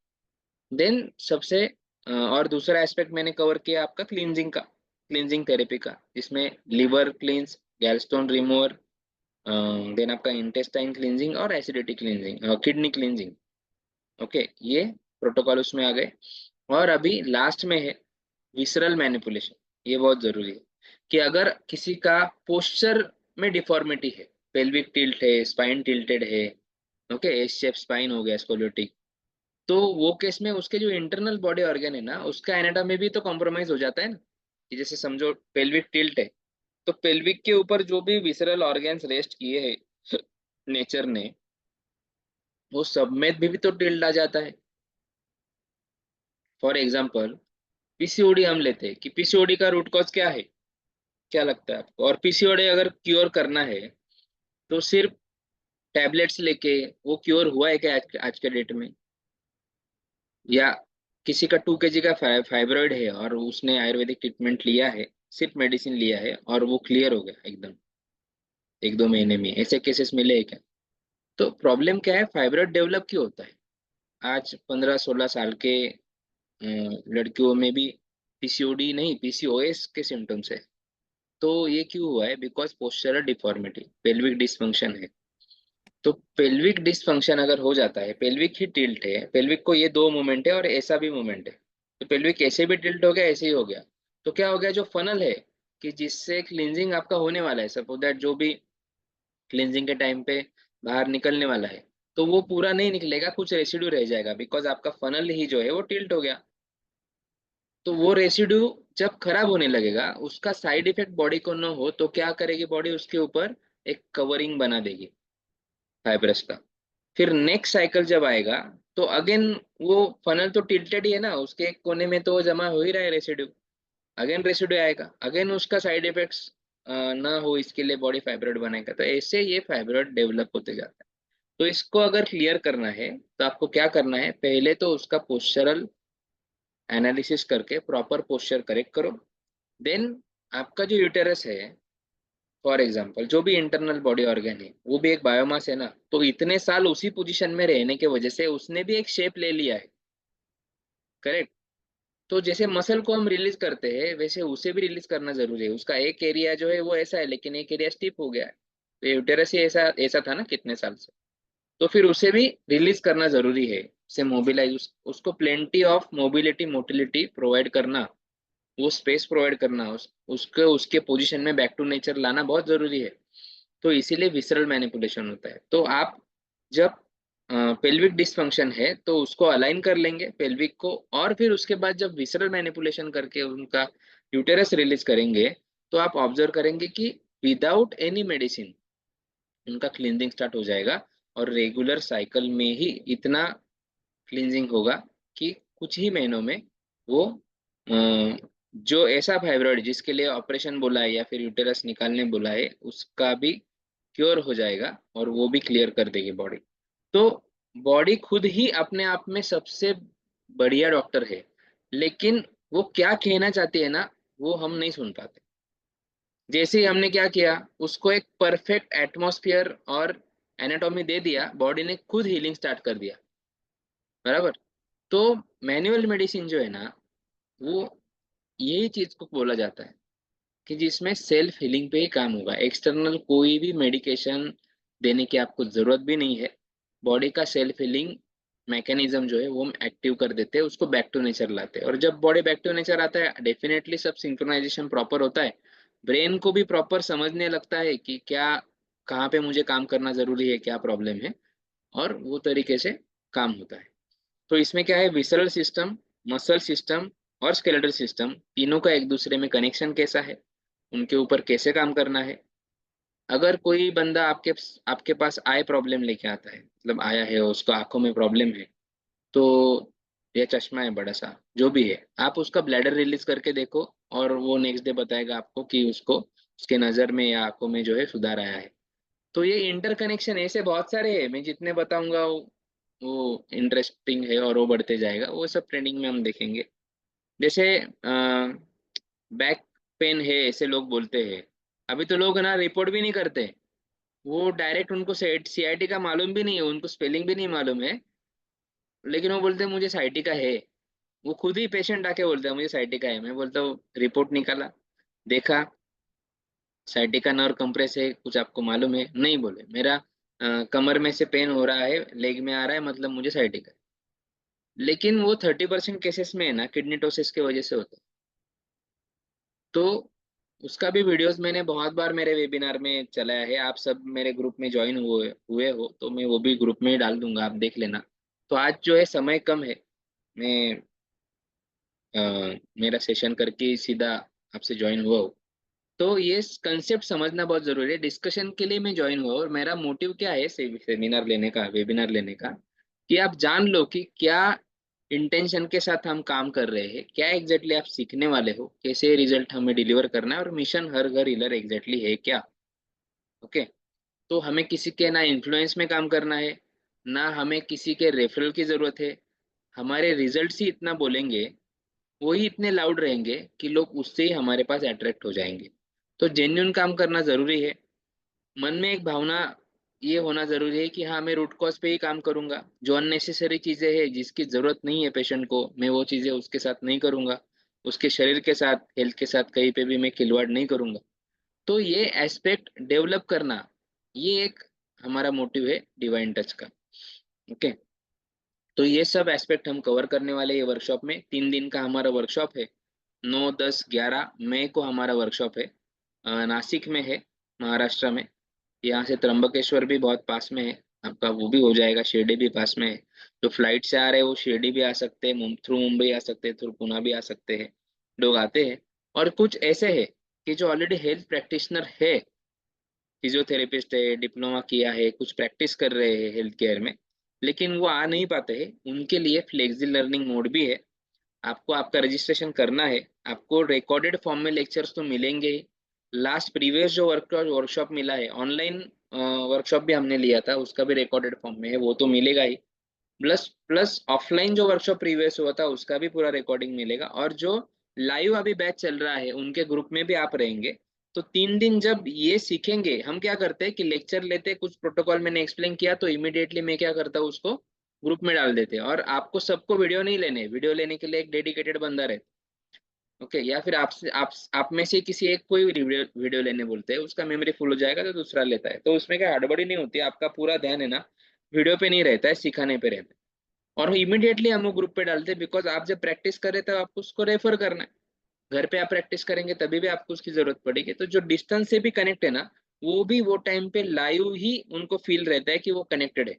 देन सबसे और दूसरा एस्पेक्ट मैंने कवर किया आपका क्लींजिंग का, क्लींजिंग थेरेपी का, जिसमें liver cleanse, gallstone remover, then आपका इंटेस्टाइन क्लींजिंग और acidity cleansing, kidney cleansing. Okay, ये प्रोटोकॉल उसमें आ गए। और अभी लास्ट में है विसरल मैनिपुलेशन। ये बहुत जरूरी है कि अगर किसी का पोस्चर में डिफॉर्मिटी है, पेल्विक टिल्ट है, स्पाइन टिल्टेड है, ओके, एस शेप स्पाइन हो गया, स्कोलियोटिक, तो वो केस में उसके जो इंटरनल बॉडी ऑर्गन है ना, उसका एनाटॉमी भी तो कॉम्प्रोमाइज हो जाता है ना, कि जैसे समझो पेल्विक टिल्ट है, तो पेल्विक के ऊपर जो भी विसरल ऑर्गन्स रेस्ट किए हैं नेचर ने, वो सब में भी तो टिल्ट आ जाता है। फॉर एग्जाम्पल पीसीओडी हम लेते हैं, कि पीसीओडी का रूट कॉज क्या है, क्या लगता है आपको, और पीसीओडी अगर क्योर करना है तो सिर्फ टैबलेट्स लेके वो क्योर हुआ है क्या आज के डेट में, या किसी का 2 kg का फाइब्रॉइड है और उसने आयुर्वेदिक ट्रीटमेंट लिया है, सिर्फ मेडिसिन लिया है और वो क्लियर हो गया एकदम 1-2 महीने में, ऐसे केसेस मिले हैं क्या। तो प्रॉब्लम क्या है, फाइब्रॉइड डेवलप क्यों होता है, आज 15-16 साल के लड़कियों में भी पीसीओडी नहीं, पीसीओएस के सिम्टम्स है। तो ये क्यों हुआ है, because postural deformity, pelvic dysfunction है। तो पेल्विक डिसफंक्शन अगर हो जाता है, पेल्विक ही टिल्ट है, पेल्विक को ये दो मूवमेंट है और ऐसा भी मूवमेंट है, तो पेल्विक ऐसे भी टिल्ट हो गया, ऐसे ही हो गया, तो क्या हो गया, जो फनल है कि जिससे क्लींजिंग आपका होने वाला है, सपोज दैट जो भी क्लींजिंग के टाइम पे बाहर निकलने वाला है, तो वो पूरा नहीं निकलेगा, कुछ रेसिड्यू रह जाएगा, बिकॉज आपका फनल ही जो है वो टिल्ट हो गया। तो वो रेसिड्यू जब खराब होने लगेगा, उसका साइड इफेक्ट बॉडी को न हो तो क्या करेगी बॉडी, उसके ऊपर एक कवरिंग बना देगी फाइब्रस का। फिर नेक्स्ट साइकिल जब आएगा तो अगेन वो फनल तो टिल्टेड ही है ना, उसके एक कोने में तो जमा हो ही रहा है रेसिड्यू, अगेन रेसिड्यू आएगा, अगेन उसका साइड इफेक्ट्स ना हो इसके लिए बॉडी फाइब्रोइड बनाएगा। तो ऐसे ये फाइब्रोइड डेवलप होते जाता है। तो इसको अगर क्लियर करना है तो आपको क्या करना है, पहले तो उसका पोस्चरल एनालिसिस करके प्रॉपर पोस्चर करेक्ट करो। देन आपका जो यूटेरस है, फॉर एग्जाम्पल जो भी इंटरनल बॉडी ऑर्गन है वो भी एक बायोमास है ना, तो इतने साल उसी पोजीशन में रहने के वजह से उसने भी एक शेप ले लिया है, करेक्ट। तो जैसे मसल को हम रिलीज करते हैं वैसे उसे भी रिलीज करना जरूरी है। उसका एक एरिया जो है वो ऐसा है लेकिन एक एरिया स्टिफ हो गया है, तो यूटेरस ही ऐसा ऐसा था ना कितने साल से, तो फिर उसे भी रिलीज करना जरूरी है। उसे मोबिलाइज उसको plenty of mobility motility provide करना, वो स्पेस प्रोवाइड करना, उसके उसके पोजीशन में बैक टू नेचर लाना बहुत जरूरी है। तो इसीलिए विसरल मैनिपुलेशन होता है। तो आप जब पेल्विक डिसफंक्शन है तो उसको अलाइन कर लेंगे पेल्विक को, और फिर उसके बाद जब विसरल मैनिपुलेशन करके उनका यूटेरस रिलीज करेंगे तो आप ऑब्जर्व करेंगे कि विदाउट एनी मेडिसिन उनका क्लींजिंग स्टार्ट हो जाएगा। और रेगुलर साइकिल में ही इतना क्लींजिंग होगा कि कुछ ही महीनों में वो जो ऐसा फाइब्रॉइड जिसके लिए ऑपरेशन बोला है या फिर यूटेरस निकालने बोला है उसका भी क्योर हो जाएगा और वो भी क्लियर कर देगी बॉडी। तो बॉडी खुद ही अपने आप में सबसे बढ़िया डॉक्टर है, लेकिन वो क्या कहना चाहती है ना वो हम नहीं सुन पाते। जैसे ही हमने क्या किया, उसको एक परफेक्ट एटमॉस्फेयर और एनाटॉमी दे दिया, बॉडी ने खुद हीलिंग स्टार्ट कर दिया, बराबर। तो मैनुअल मेडिसिन जो है ना, वो यही चीज को बोला जाता है कि जिसमें सेल्फ हीलिंग पे ही काम होगा, एक्सटर्नल कोई भी मेडिकेशन देने की आपको जरूरत भी नहीं है। बॉडी का सेल्फ हीलिंग मैकेनिज्म जो है वो हम एक्टिव कर देते हैं, उसको बैक टू नेचर लाते हैं। और जब बॉडी बैक टू नेचर आता है डेफिनेटली सब सिंक्रोनाइजेशन प्रॉपर होता है, ब्रेन को भी प्रॉपर समझने लगता है कि क्या कहाँ पे मुझे काम करना जरूरी है, क्या प्रॉब्लम है, और वो तरीके से काम होता है। तो इसमें क्या है, विसरल सिस्टम, मसल सिस्टम और स्केलेटल सिस्टम तीनों का एक दूसरे में कनेक्शन कैसा है, उनके ऊपर कैसे काम करना है। अगर कोई बंदा आपके पास आई प्रॉब्लम लेके आता है, मतलब आया है उसको आंखों में प्रॉब्लम है, तो ये चश्मा है बड़ा सा जो भी है, आप उसका ब्लैडर रिलीज करके देखो और वो नेक्स्ट डे बताएगा आपको कि उसको उसके नज़र में या आंखों में जो है सुधार आया है। तो ये इंटरकनेक्शन ऐसे बहुत सारे हैं, मैं जितने बताऊंगा वो इंटरेस्टिंग है और वो बढ़ते जाएगा, वो सब ट्रेनिंग में हम देखेंगे। जैसे बैक पेन है ऐसे लोग बोलते हैं, अभी तो लोग ना रिपोर्ट भी नहीं करते, वो डायरेक्ट उनको सीआईटी का मालूम भी नहीं है, उनको स्पेलिंग भी नहीं मालूम है, लेकिन वो बोलते हैं मुझे साइटी का है। वो खुद ही पेशेंट आके बोलता है मुझे साइटी का है, मैं बोलता हूँ रिपोर्ट निकाला, देखा साइटिका नर्व कंप्रेस है, कुछ आपको मालूम है, नहीं बोले मेरा कमर में से पेन हो रहा है, लेग में आ रहा है, मतलब मुझे साइटिका है। लेकिन वो 30% केसेस में है ना किडनीटोसिस की वजह से होता है। तो उसका भी वीडियोस मैंने बहुत बार मेरे वेबिनार में चलाया है, आप सब मेरे ग्रुप में ज्वाइन हुए हुए हो तो मैं वो भी ग्रुप में ही डाल दूंगा, आप देख लेना। तो आज जो है समय कम है, मैं अ, मेरा सेशन करके सीधा आपसे ज्वाइन हुआ हूँ। तो ये कंसेप्ट समझना बहुत जरूरी है, डिस्कशन के लिए मैं ज्वाइन हुआ और मेरा मोटिव क्या है सेमिनार लेने का, वेबिनार लेने का, कि आप जान लो कि क्या इंटेंशन के साथ हम काम कर रहे हैं, क्या एग्जैक्टली आप सीखने वाले हो, कैसे रिजल्ट हमें डिलीवर करना है, और मिशन हर घर हीलर एग्जैक्टली है क्या। ओके। तो हमें किसी के ना इन्फ्लुएंस में काम करना है, ना हमें किसी के रेफरल की जरूरत है। हमारे रिजल्ट्स ही इतना बोलेंगे, वही इतने लाउड रहेंगे कि लोग उससे ही हमारे पास अट्रैक्ट हो जाएंगे। तो जेन्यून काम करना जरूरी है। मन में एक भावना ये होना जरूरी है कि हाँ मैं रूट कॉज पे ही काम करूंगा, जो अननेसेसरी चीजें हैं जिसकी जरूरत नहीं है पेशेंट को, मैं वो चीजें उसके साथ नहीं करूंगा, उसके शरीर के साथ हेल्थ के साथ कहीं पे भी मैं खिलवाड़ नहीं करूंगा। तो ये एस्पेक्ट डेवलप करना, ये एक हमारा मोटिव है डिवाइन टच का। ओके। तो ये सब एस्पेक्ट हम कवर करने वाले ये वर्कशॉप में, 3 दिन का हमारा वर्कशॉप है। 9, 10, 11 मई को हमारा वर्कशॉप है, नासिक में है, महाराष्ट्र में। यहाँ से त्र्यंबकेश्वर भी बहुत पास में है, आपका वो भी हो जाएगा, शिरडी भी पास में है। जो फ्लाइट से आ रहे हैं वो शिरडी भी आ सकते हैं, थ्रू मुंबई आ सकते हैं, थ्रू पुणे भी आ सकते हैं, लोग आते हैं। और कुछ ऐसे है कि जो ऑलरेडी हेल्थ प्रैक्टिशनर है, फिजियोथेरेपिस्ट है, डिप्लोमा किया है, कुछ प्रैक्टिस कर रहे हैं हेल्थ केयर में, लेकिन वो आ नहीं पाते हैं। उनके लिए फ्लेक्सी लर्निंग मोड भी है। आपको आपका रजिस्ट्रेशन करना है। आपको रिकॉर्डेड फॉर्म में लेक्चर्स तो मिलेंगे ही। लास्ट प्रीवियस जो वर्कशॉप मिला है, ऑनलाइन वर्कशॉप भी हमने लिया था, उसका भी रिकॉर्डेड फॉर्म में है, वो तो मिलेगा ही। प्लस प्लस ऑफलाइन जो वर्कशॉप प्रीवियस हुआ था उसका भी पूरा रिकॉर्डिंग मिलेगा। और जो लाइव अभी बैच चल रहा है उनके ग्रुप में भी आप रहेंगे। तो 3 दिन जब ये सीखेंगे, हम क्या करते हैं कि लेक्चर लेते हैं, कुछ प्रोटोकॉल मैंने एक्सप्लेन किया तो इमिडिएटली मैं क्या करता हूँ, उसको ग्रुप में डाल देते हैं। और आपको सबको वीडियो नहीं लेने, वीडियो लेने के लिए एक डेडिकेटेड बंदा रहे। ओके, या फिर आपसे आप में से किसी एक कोई वीडियो वीडियो लेने बोलते हैं, उसका मेमोरी फुल हो जाएगा तो दूसरा लेता है। तो उसमें क्या हड़बड़ी नहीं होती, आपका पूरा ध्यान है ना वीडियो पे नहीं रहता है, सिखाने पे रहता है। और इमीडिएटली हम वो ग्रुप पे डालते हैं, बिकॉज आप जब प्रैक्टिस कर रहे थे आपको उसको रेफर करना है। घर पे आप प्रैक्टिस करेंगे तभी भी आपको उसकी जरूरत पड़ेगी। तो जो डिस्टेंस से भी कनेक्ट है ना, वो भी वो टाइम पे लाइव ही उनको फील रहता है कि वो कनेक्टेड है।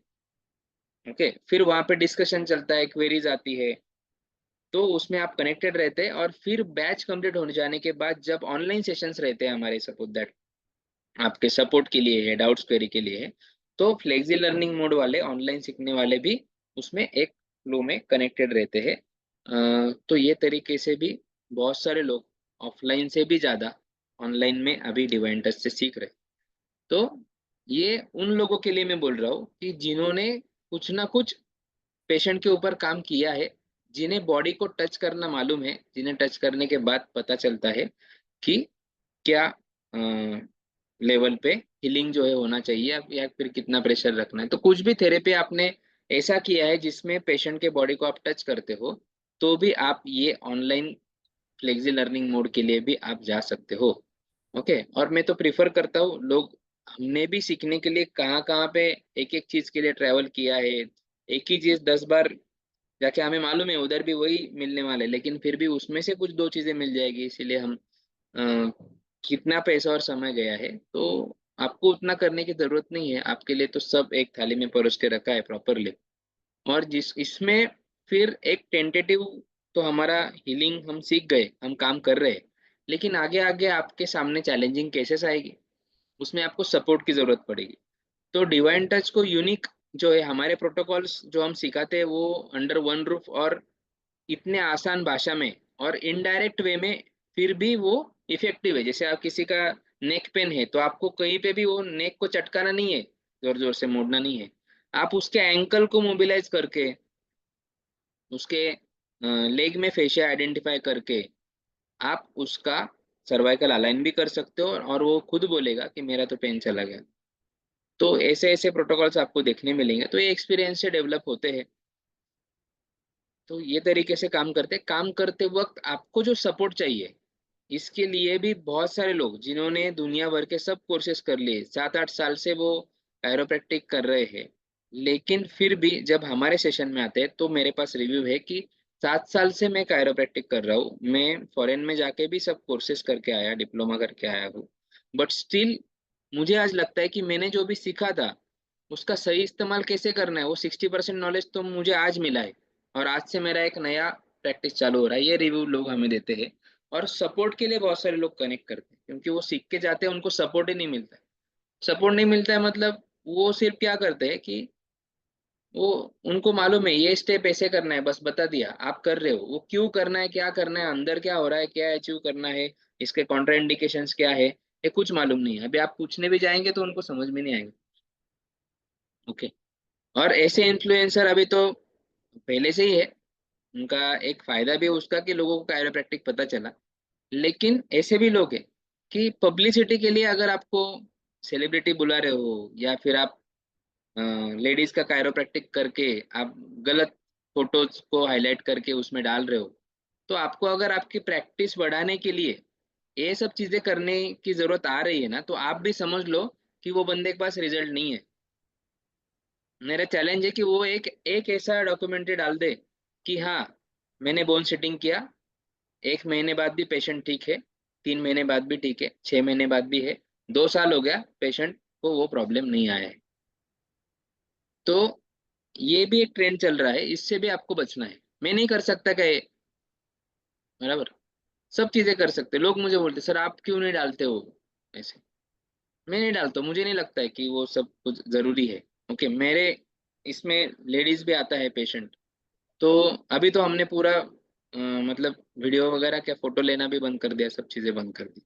ओके, फिर वहां पे डिस्कशन चलता है, क्वेरीज आती है, तो उसमें आप कनेक्टेड रहते हैं। और फिर बैच कंप्लीट होने जाने के बाद जब ऑनलाइन सेशंस रहते हैं हमारे, सपोज दैट आपके सपोर्ट के लिए है, डाउट्स क्वेरी के लिए है, तो फ्लेक्सी लर्निंग मोड वाले ऑनलाइन सीखने वाले भी उसमें एक फ्लो में कनेक्टेड रहते हैं। तो ये तरीके से भी बहुत सारे लोग ऑफलाइन से भी ज़्यादा ऑनलाइन में अभी डिवाइन टच से सीख रहे हैं। तो ये उन लोगों के लिए मैं बोल रहा हूँ कि जिन्होंने कुछ ना कुछ पेशेंट के ऊपर काम किया है, जिन्हें बॉडी को टच करना मालूम है, जिन्हें टच करने के बाद पता चलता है कि क्या लेवल पे हीलिंग जो है होना चाहिए, या फिर कितना प्रेशर रखना है। तो कुछ भी थेरेपी आपने ऐसा किया है जिसमें पेशेंट के बॉडी को आप टच करते हो, तो भी आप ये ऑनलाइन फ्लेक्सी लर्निंग मोड के लिए भी आप जा सकते हो। ओके, और मैं तो प्रिफर करता हूँ लोग, हमने भी सीखने के लिए कहाँ कहाँ पे एक एक चीज के लिए ट्रैवल किया है। एक ही चीज 10 बार जाके हमें मालूम है उधर भी वही मिलने वाले, लेकिन फिर भी उसमें से कुछ दो चीजें मिल जाएगी, इसीलिए हम अ, कितना पैसा और समय गया है, तो आपको उतना करने की जरूरत नहीं है। आपके लिए तो सब एक थाली में परोस के रखा है प्रॉपरली। और जिस इसमें फिर एक टेंटेटिव, तो हमारा हीलिंग हम सीख गए, हम काम कर रहे हैं, लेकिन आगे आगे आपके सामने चैलेंजिंग केसेस आएगी, उसमें आपको सपोर्ट की जरूरत पड़ेगी। तो डिवाइन टच को यूनिक जो है, हमारे प्रोटोकॉल्स जो हम सिखाते हैं वो अंडर वन रूफ और इतने आसान भाषा में और इनडायरेक्ट वे में, फिर भी वो इफेक्टिव है। जैसे आप किसी का नेक पेन है तो आपको कहीं पे भी वो नेक को चटकाना नहीं है, जोर जोर से मोड़ना नहीं है। आप उसके एंकल को मोबिलाइज करके, उसके लेग में फेशिया आइडेंटिफाई करके आप उसका सर्वाइकल अलाइन भी कर सकते हो, और वो खुद बोलेगा कि मेरा तो पेन चला गया। तो ऐसे ऐसे प्रोटोकॉल्स आपको देखने मिलेंगे, तो ये एक्सपीरियंस से डेवलप होते हैं। तो ये तरीके से काम करते हैं। काम करते वक्त आपको जो सपोर्ट चाहिए, इसके लिए भी बहुत सारे लोग जिन्होंने दुनिया भर के सब कोर्सेज कर लिए, 7-8 साल से वो कायरोप्रैक्टिक कर रहे हैं, लेकिन फिर भी जब हमारे सेशन में आते हैं तो मेरे पास रिव्यू है कि 7 साल से मैं कायरोप्रैक्टिक कर रहा हूँ, मैं फॉरेन में जाके भी सब कोर्सेज करके आया, डिप्लोमा करके आया हूँ, बट स्टिल मुझे आज लगता है कि मैंने जो भी सीखा था उसका सही इस्तेमाल कैसे करना है, वो 60% नॉलेज तो मुझे आज मिला है। और आज से मेरा एक नया प्रैक्टिस चालू हो रहा है, ये रिव्यू लोग हमें देते हैं। और सपोर्ट के लिए बहुत सारे लोग कनेक्ट करते हैं, क्योंकि वो सीख के जाते हैं, उनको सपोर्ट ही नहीं मिलता है। सपोर्ट नहीं मिलता है मतलब वो सिर्फ क्या करते हैं कि वो, उनको मालूम है ये स्टेप ऐसे करना है, बस बता दिया आप कर रहे हो, वो क्यों करना है, क्या करना है, अंदर क्या हो रहा है, क्या अचीव करना है, इसके कॉन्ट्रा इंडिकेशंस क्या है, ये कुछ मालूम नहीं है। अभी आप पूछने भी जाएंगे तो उनको समझ में नहीं आएगा। ओके, और ऐसे इन्फ्लुएंसर अभी तो पहले से ही है, उनका एक फायदा भी है उसका कि लोगों को कायरोप्रैक्टिक पता चला। लेकिन ऐसे भी लोग हैं कि पब्लिसिटी के लिए अगर आपको सेलिब्रिटी बुला रहे हो, या फिर आप लेडीज का कायरोप्रैक्टिक करके आप गलत फोटोज को हाईलाइट करके उसमें डाल रहे हो, तो आपको अगर आपकी प्रैक्टिस बढ़ाने के लिए ये सब चीजें करने की जरूरत आ रही है ना, तो आप भी समझ लो कि वो बंदे के पास रिजल्ट नहीं है। मेरा चैलेंज है कि वो एक एक ऐसा डॉक्यूमेंट्री डाल दे कि हाँ, मैंने बोन सेटिंग किया, 1 महीने बाद भी पेशेंट ठीक है, 3 महीने बाद भी ठीक है, 6 महीने बाद भी है, 2 साल हो गया पेशेंट को वो प्रॉब्लम नहीं आया है। तो ये भी एक ट्रेंड चल रहा है, इससे भी आपको बचना है। मैं नहीं कर सकता क्या ये, बराबर, सब चीजें कर सकते। लोग मुझे बोलते सर आप क्यों नहीं डालते हो ऐसे। मैं नहीं डालता हूँ, मुझे नहीं लगता है कि वो सब कुछ जरूरी है। ओके, मेरे इसमें लेडीज भी आता है पेशेंट, तो अभी तो हमने पूरा मतलब वीडियो वगैरह क्या फोटो लेना भी बंद कर दिया, सब चीजें बंद कर दी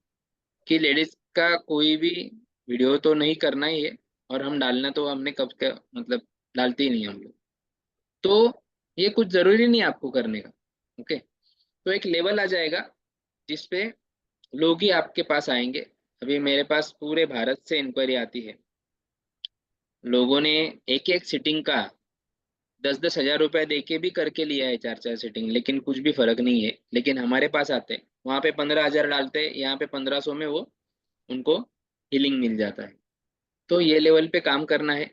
कि लेडीज का कोई भी वीडियो तो नहीं करना ही है। और हम डालना तो हमने कब का मतलब डालते ही नहीं हम लोग। तो ये कुछ जरूरी नहीं है आपको करने का। ओके, तो एक लेवल आ जाएगा जिसपे लोग ही आपके पास आएंगे। अभी मेरे पास पूरे भारत से इंक्वायरी आती है। लोगों ने एक एक सिटिंग का 10-10 हजार रुपया दे के भी करके लिया है, 4-4 सिटिंग, लेकिन कुछ भी फर्क नहीं है। लेकिन हमारे पास आते हैं, वहां पे 15 हजार डालते हैं, यहाँ पे 1500 में वो उनको हीलिंग मिल जाता है। तो ये लेवल पे काम करना है,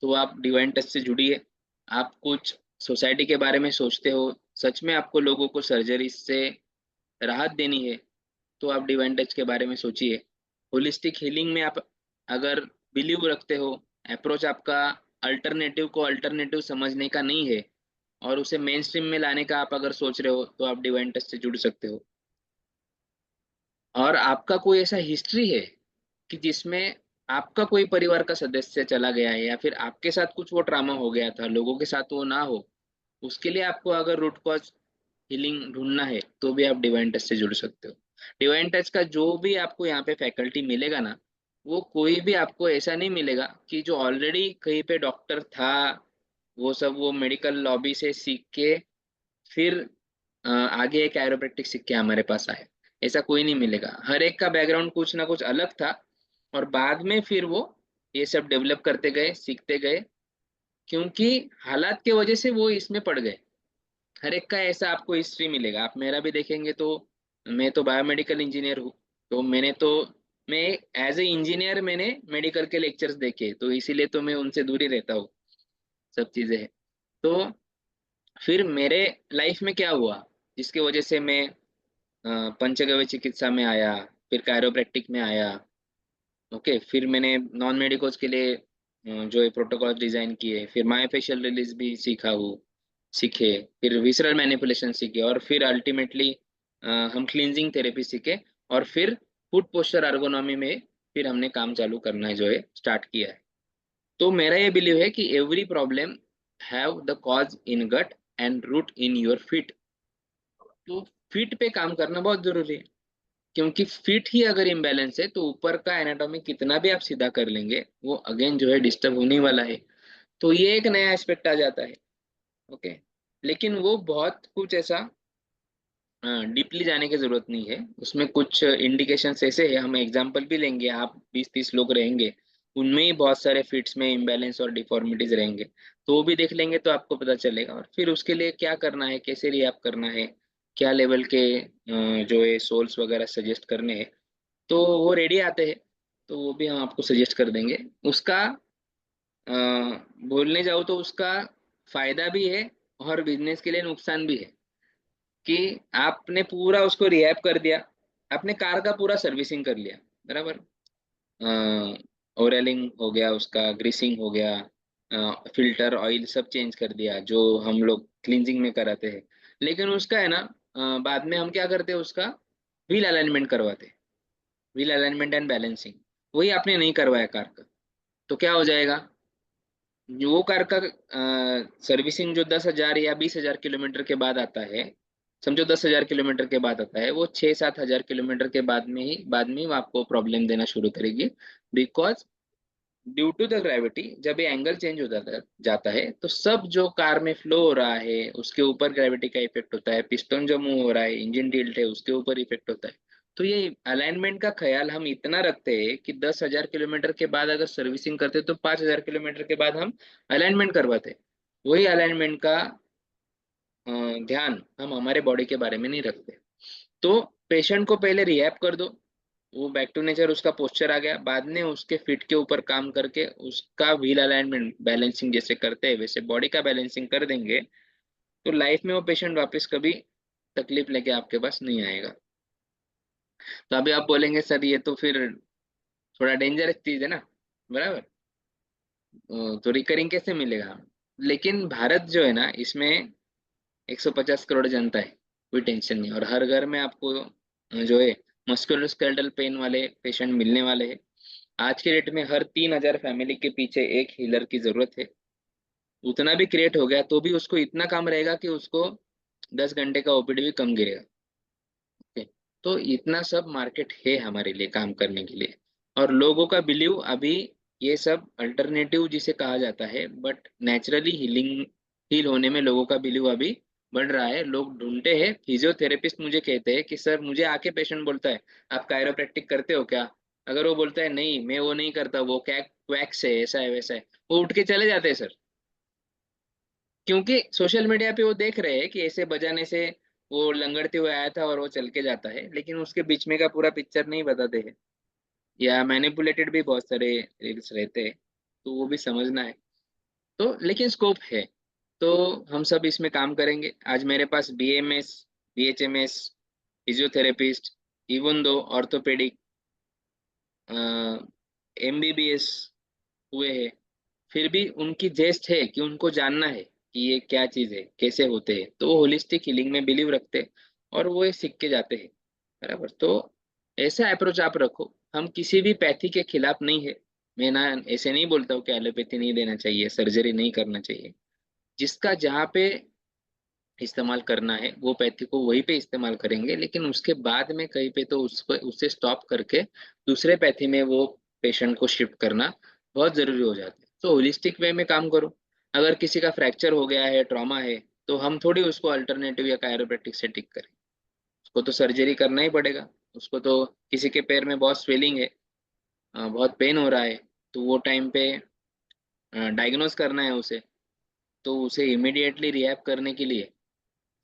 तो आप डिवाइन टच से जुड़िए। आप कुछ सोसाइटी के बारे में सोचते हो, सच में आपको लोगों को सर्जरी से राहत देनी है, तो आप डिवाइन टच के बारे में सोचिए। होलिस्टिक हीलिंग में आप अगर बिलीव रखते हो, अप्रोच आपका अल्टरनेटिव को अल्टरनेटिव समझने का नहीं है और उसे मेन स्ट्रीम में लाने का आप अगर सोच रहे हो, तो आप डिवाइन टच से जुड़ सकते हो। और आपका कोई ऐसा हिस्ट्री है कि जिसमें आपका कोई परिवार का सदस्य चला गया है या फिर आपके साथ कुछ वो ट्रामा हो गया था, लोगों के साथ वो ना हो, उसके लिए आपको अगर रूट कॉज हीलिंग ढूंढना है, तो भी आप डिवाइन टच से जुड़ सकते हो। डिवाइन टच का जो भी आपको यहाँ पे फैकल्टी मिलेगा ना, वो कोई भी आपको ऐसा नहीं मिलेगा कि जो ऑलरेडी कहीं पे डॉक्टर था, वो सब वो मेडिकल लॉबी से सीख के फिर आगे एक एरोप्रेक्टिक सीख के हमारे पास आए। ऐसा कोई नहीं मिलेगा। हर एक का बैकग्राउंड कुछ ना कुछ अलग था, और बाद में फिर वो ये सब डेवलप करते गए, सीखते गए, क्योंकि हालात के वजह से वो इसमें पड़ गए। हर एक का ऐसा आपको हिस्ट्री मिलेगा। आप मेरा भी देखेंगे तो मैं तो बायोमेडिकल इंजीनियर हूँ, तो मैं एज ए इंजीनियर मैंने मेडिकल के लेक्चर्स देखे, तो इसीलिए तो मैं उनसे दूर ही रहता हूँ। सब चीजें हैं। तो फिर मेरे लाइफ में क्या हुआ जिसकी वजह से मैं पंचगव्य चिकित्सा में आया, फिर कायरोप्रैक्टिक में आया। ओके, फिर मैंने नॉन मेडिकोज के लिए जो है प्रोटोकॉल डिजाइन किए, फिर मायोफेशियल रिलीज भी सीखे, फिर विसरल मैनिपुलेशन सीखे, और फिर अल्टीमेटली हम क्लींजिंग थेरेपी सीखे, और फिर फुट पोस्चर अर्गोनॉमी में फिर हमने काम चालू करना है जो है स्टार्ट किया है। तो मेरा ये बिलीव है कि every problem have the cause in gut and root in your feet. तो फीट पे काम करना बहुत जरूरी है, क्योंकि फीट ही अगर इम्बैलेंस है तो ऊपर का एनाटॉमी कितना भी आप सीधा कर लेंगे, वो अगेन जो है डिस्टर्ब होने वाला है। तो ये एक नया एस्पेक्ट आ जाता है। ओके, लेकिन वो बहुत कुछ ऐसा डीपली जाने की जरूरत नहीं है। उसमें कुछ इंडिकेशंस ऐसे है, हम एग्जांपल भी लेंगे। आप 20-30 लोग रहेंगे, उनमें ही बहुत सारे फिट्स में इम्बैलेंस और डिफॉर्मिटीज रहेंगे, तो वो भी देख लेंगे तो आपको पता चलेगा। और फिर उसके लिए क्या करना है, कैसे रिहैब करना है, क्या लेवल के जो है सोल्स वगैरह सजेस्ट करने हैं, तो वो रेडी आते हैं, तो वो भी हम आपको सजेस्ट कर देंगे। उसका अ, बोलने जाओ तो उसका फायदा भी है और बिजनेस के लिए नुकसान भी है, कि आपने पूरा उसको रिहैब कर दिया, आपने कार का पूरा सर्विसिंग कर लिया, बराबर, ओरेलिंग हो गया, उसका ग्रीसिंग हो गया, फिल्टर ऑयल सब चेंज कर दिया जो हम लोग क्लींजिंग में कराते हैं। लेकिन उसका है ना, बाद में हम क्या करते हैं, उसका व्हील अलाइनमेंट करवाते हैं, व्हील अलाइनमेंट एंड बैलेंसिंग। वही आपने नहीं करवाया कार का, तो क्या हो जाएगा, वो कार का सर्विसिंग जो 10 हजार या 20 हजार किलोमीटर के बाद आता है, समझो 10 हजार किलोमीटर के बाद आता है, वो 6-7 हजार किलोमीटर के बाद में ही वो आपको प्रॉब्लम देना शुरू करेगी। Because due to the gravity, जब ये एंगल चेंज हो जाता है, तो सब जो कार में फ्लो हो रहा है उसके ऊपर ग्रेविटी का इफेक्ट होता है, पिस्टन जो मूव हो रहा है, इंजन टिल्ट है, उसके ऊपर इफेक्ट होता है। तो ये अलाइनमेंट का ख्याल हम इतना रखते हैं कि 10 हजार किलोमीटर के बाद अगर सर्विसिंग करते तो 5 हजार किलोमीटर के बाद हम अलाइनमेंट करवाते। वही अलाइनमेंट का अ, ध्यान हम हमारे बॉडी के बारे में नहीं रखते। तो पेशेंट को पहले रिहैब कर दो, वो बैक टू नेचर, उसका पोस्चर आ गया, बाद में उसके फिट के ऊपर काम करके उसका व्हील अलाइनमेंट बैलेंसिंग जैसे करते हैं वैसे बॉडी का बैलेंसिंग कर देंगे, तो लाइफ में वो पेशेंट वापस कभी तकलीफ लेके आपके पास नहीं आएगा। तो अभी आप बोलेंगे सर ये तो फिर थोड़ा डेंजरस चीज है ना, बराबर। तो रिकरिंग कैसे मिलेगा? लेकिन भारत जो है ना, इसमें 150 करोड़ जनता है, कोई टेंशन नहीं, और हर घर में आपको जो है मस्कुलोस्केलेटल पेन वाले पेशेंट मिलने वाले हैं। आज के डेट में हर 3,000 फैमिली के पीछे एक हीलर की जरूरत है। उतना भी क्रिएट हो गया तो भी उसको इतना काम रहेगा कि उसको 10 घंटे का ओपीडी भी कम गिरेगा। ओके, तो इतना सब मार्केट है हमारे लिए काम करने के लिए। और लोगों का बिलीव अभी, ये सब अल्टरनेटिव जिसे कहा जाता है, बट नेचुरली हील होने में लोगों का बिलीव अभी बढ़ रहा है। लोग ढूंढते हैं। फिजियोथेरेपिस्ट मुझे कहते हैं कि सर, मुझे आके पेशेंट बोलता है आप कायरोप्रैक्टिक करते हो क्या? अगर वो बोलता है नहीं मैं वो नहीं करता, वो क्या क्वैक्स है, ऐसा है वैसा है, वो उठ के चले जाते हैं सर। क्योंकि सोशल मीडिया पे वो देख रहे हैं कि ऐसे बजाने से वो लंगड़ते हुए आया था और वो चल के जाता है, लेकिन उसके बीच में का पूरा पिक्चर नहीं बताते हैं। या मैनिपुलेटेड भी बहुत सारे रील्स रहते हैं, तो वो भी समझना है। तो लेकिन स्कोप है, तो हम सब इसमें काम करेंगे। आज मेरे पास बीएमएस, बीएचएमएस, फिजियोथेरेपिस्ट, इवन दो ऑर्थोपेडिक, एमबीबीएस हुए हैं, फिर भी उनकी जेस्ट है कि उनको जानना है कि ये क्या चीज है, कैसे होते हैं, तो वो होलिस्टिक हीलिंग में बिलीव रखते हैं और वो ये सीख के जाते हैं। बराबर, तो ऐसा अप्रोच आप रखो। हम किसी भी पैथी के खिलाफ नहीं है। मैं ना ऐसे नहीं बोलता हूँ कि एलोपैथी नहीं देना चाहिए, सर्जरी नहीं करना चाहिए। जिसका जहाँ पे इस्तेमाल करना है वो पैथी को वहीं पे इस्तेमाल करेंगे, लेकिन उसके बाद में कहीं पे तो उसको उससे स्टॉप करके दूसरे पैथी में वो पेशेंट को शिफ्ट करना बहुत जरूरी हो जाता है। तो होलिस्टिक वे में काम करो। अगर किसी का फ्रैक्चर हो गया है, ट्रॉमा है, तो हम थोड़ी उसको अल्टरनेटिव या कायरोप्रैक्टिक से ठीक करें। उसको तो सर्जरी करना ही पड़ेगा। उसको तो किसी के पैर में बहुत स्वेलिंग है, बहुत पेन हो रहा है, तो वो टाइम पे डायग्नोज करना है उसे। तो उसे इमिडिएटली रिहैब करने के लिए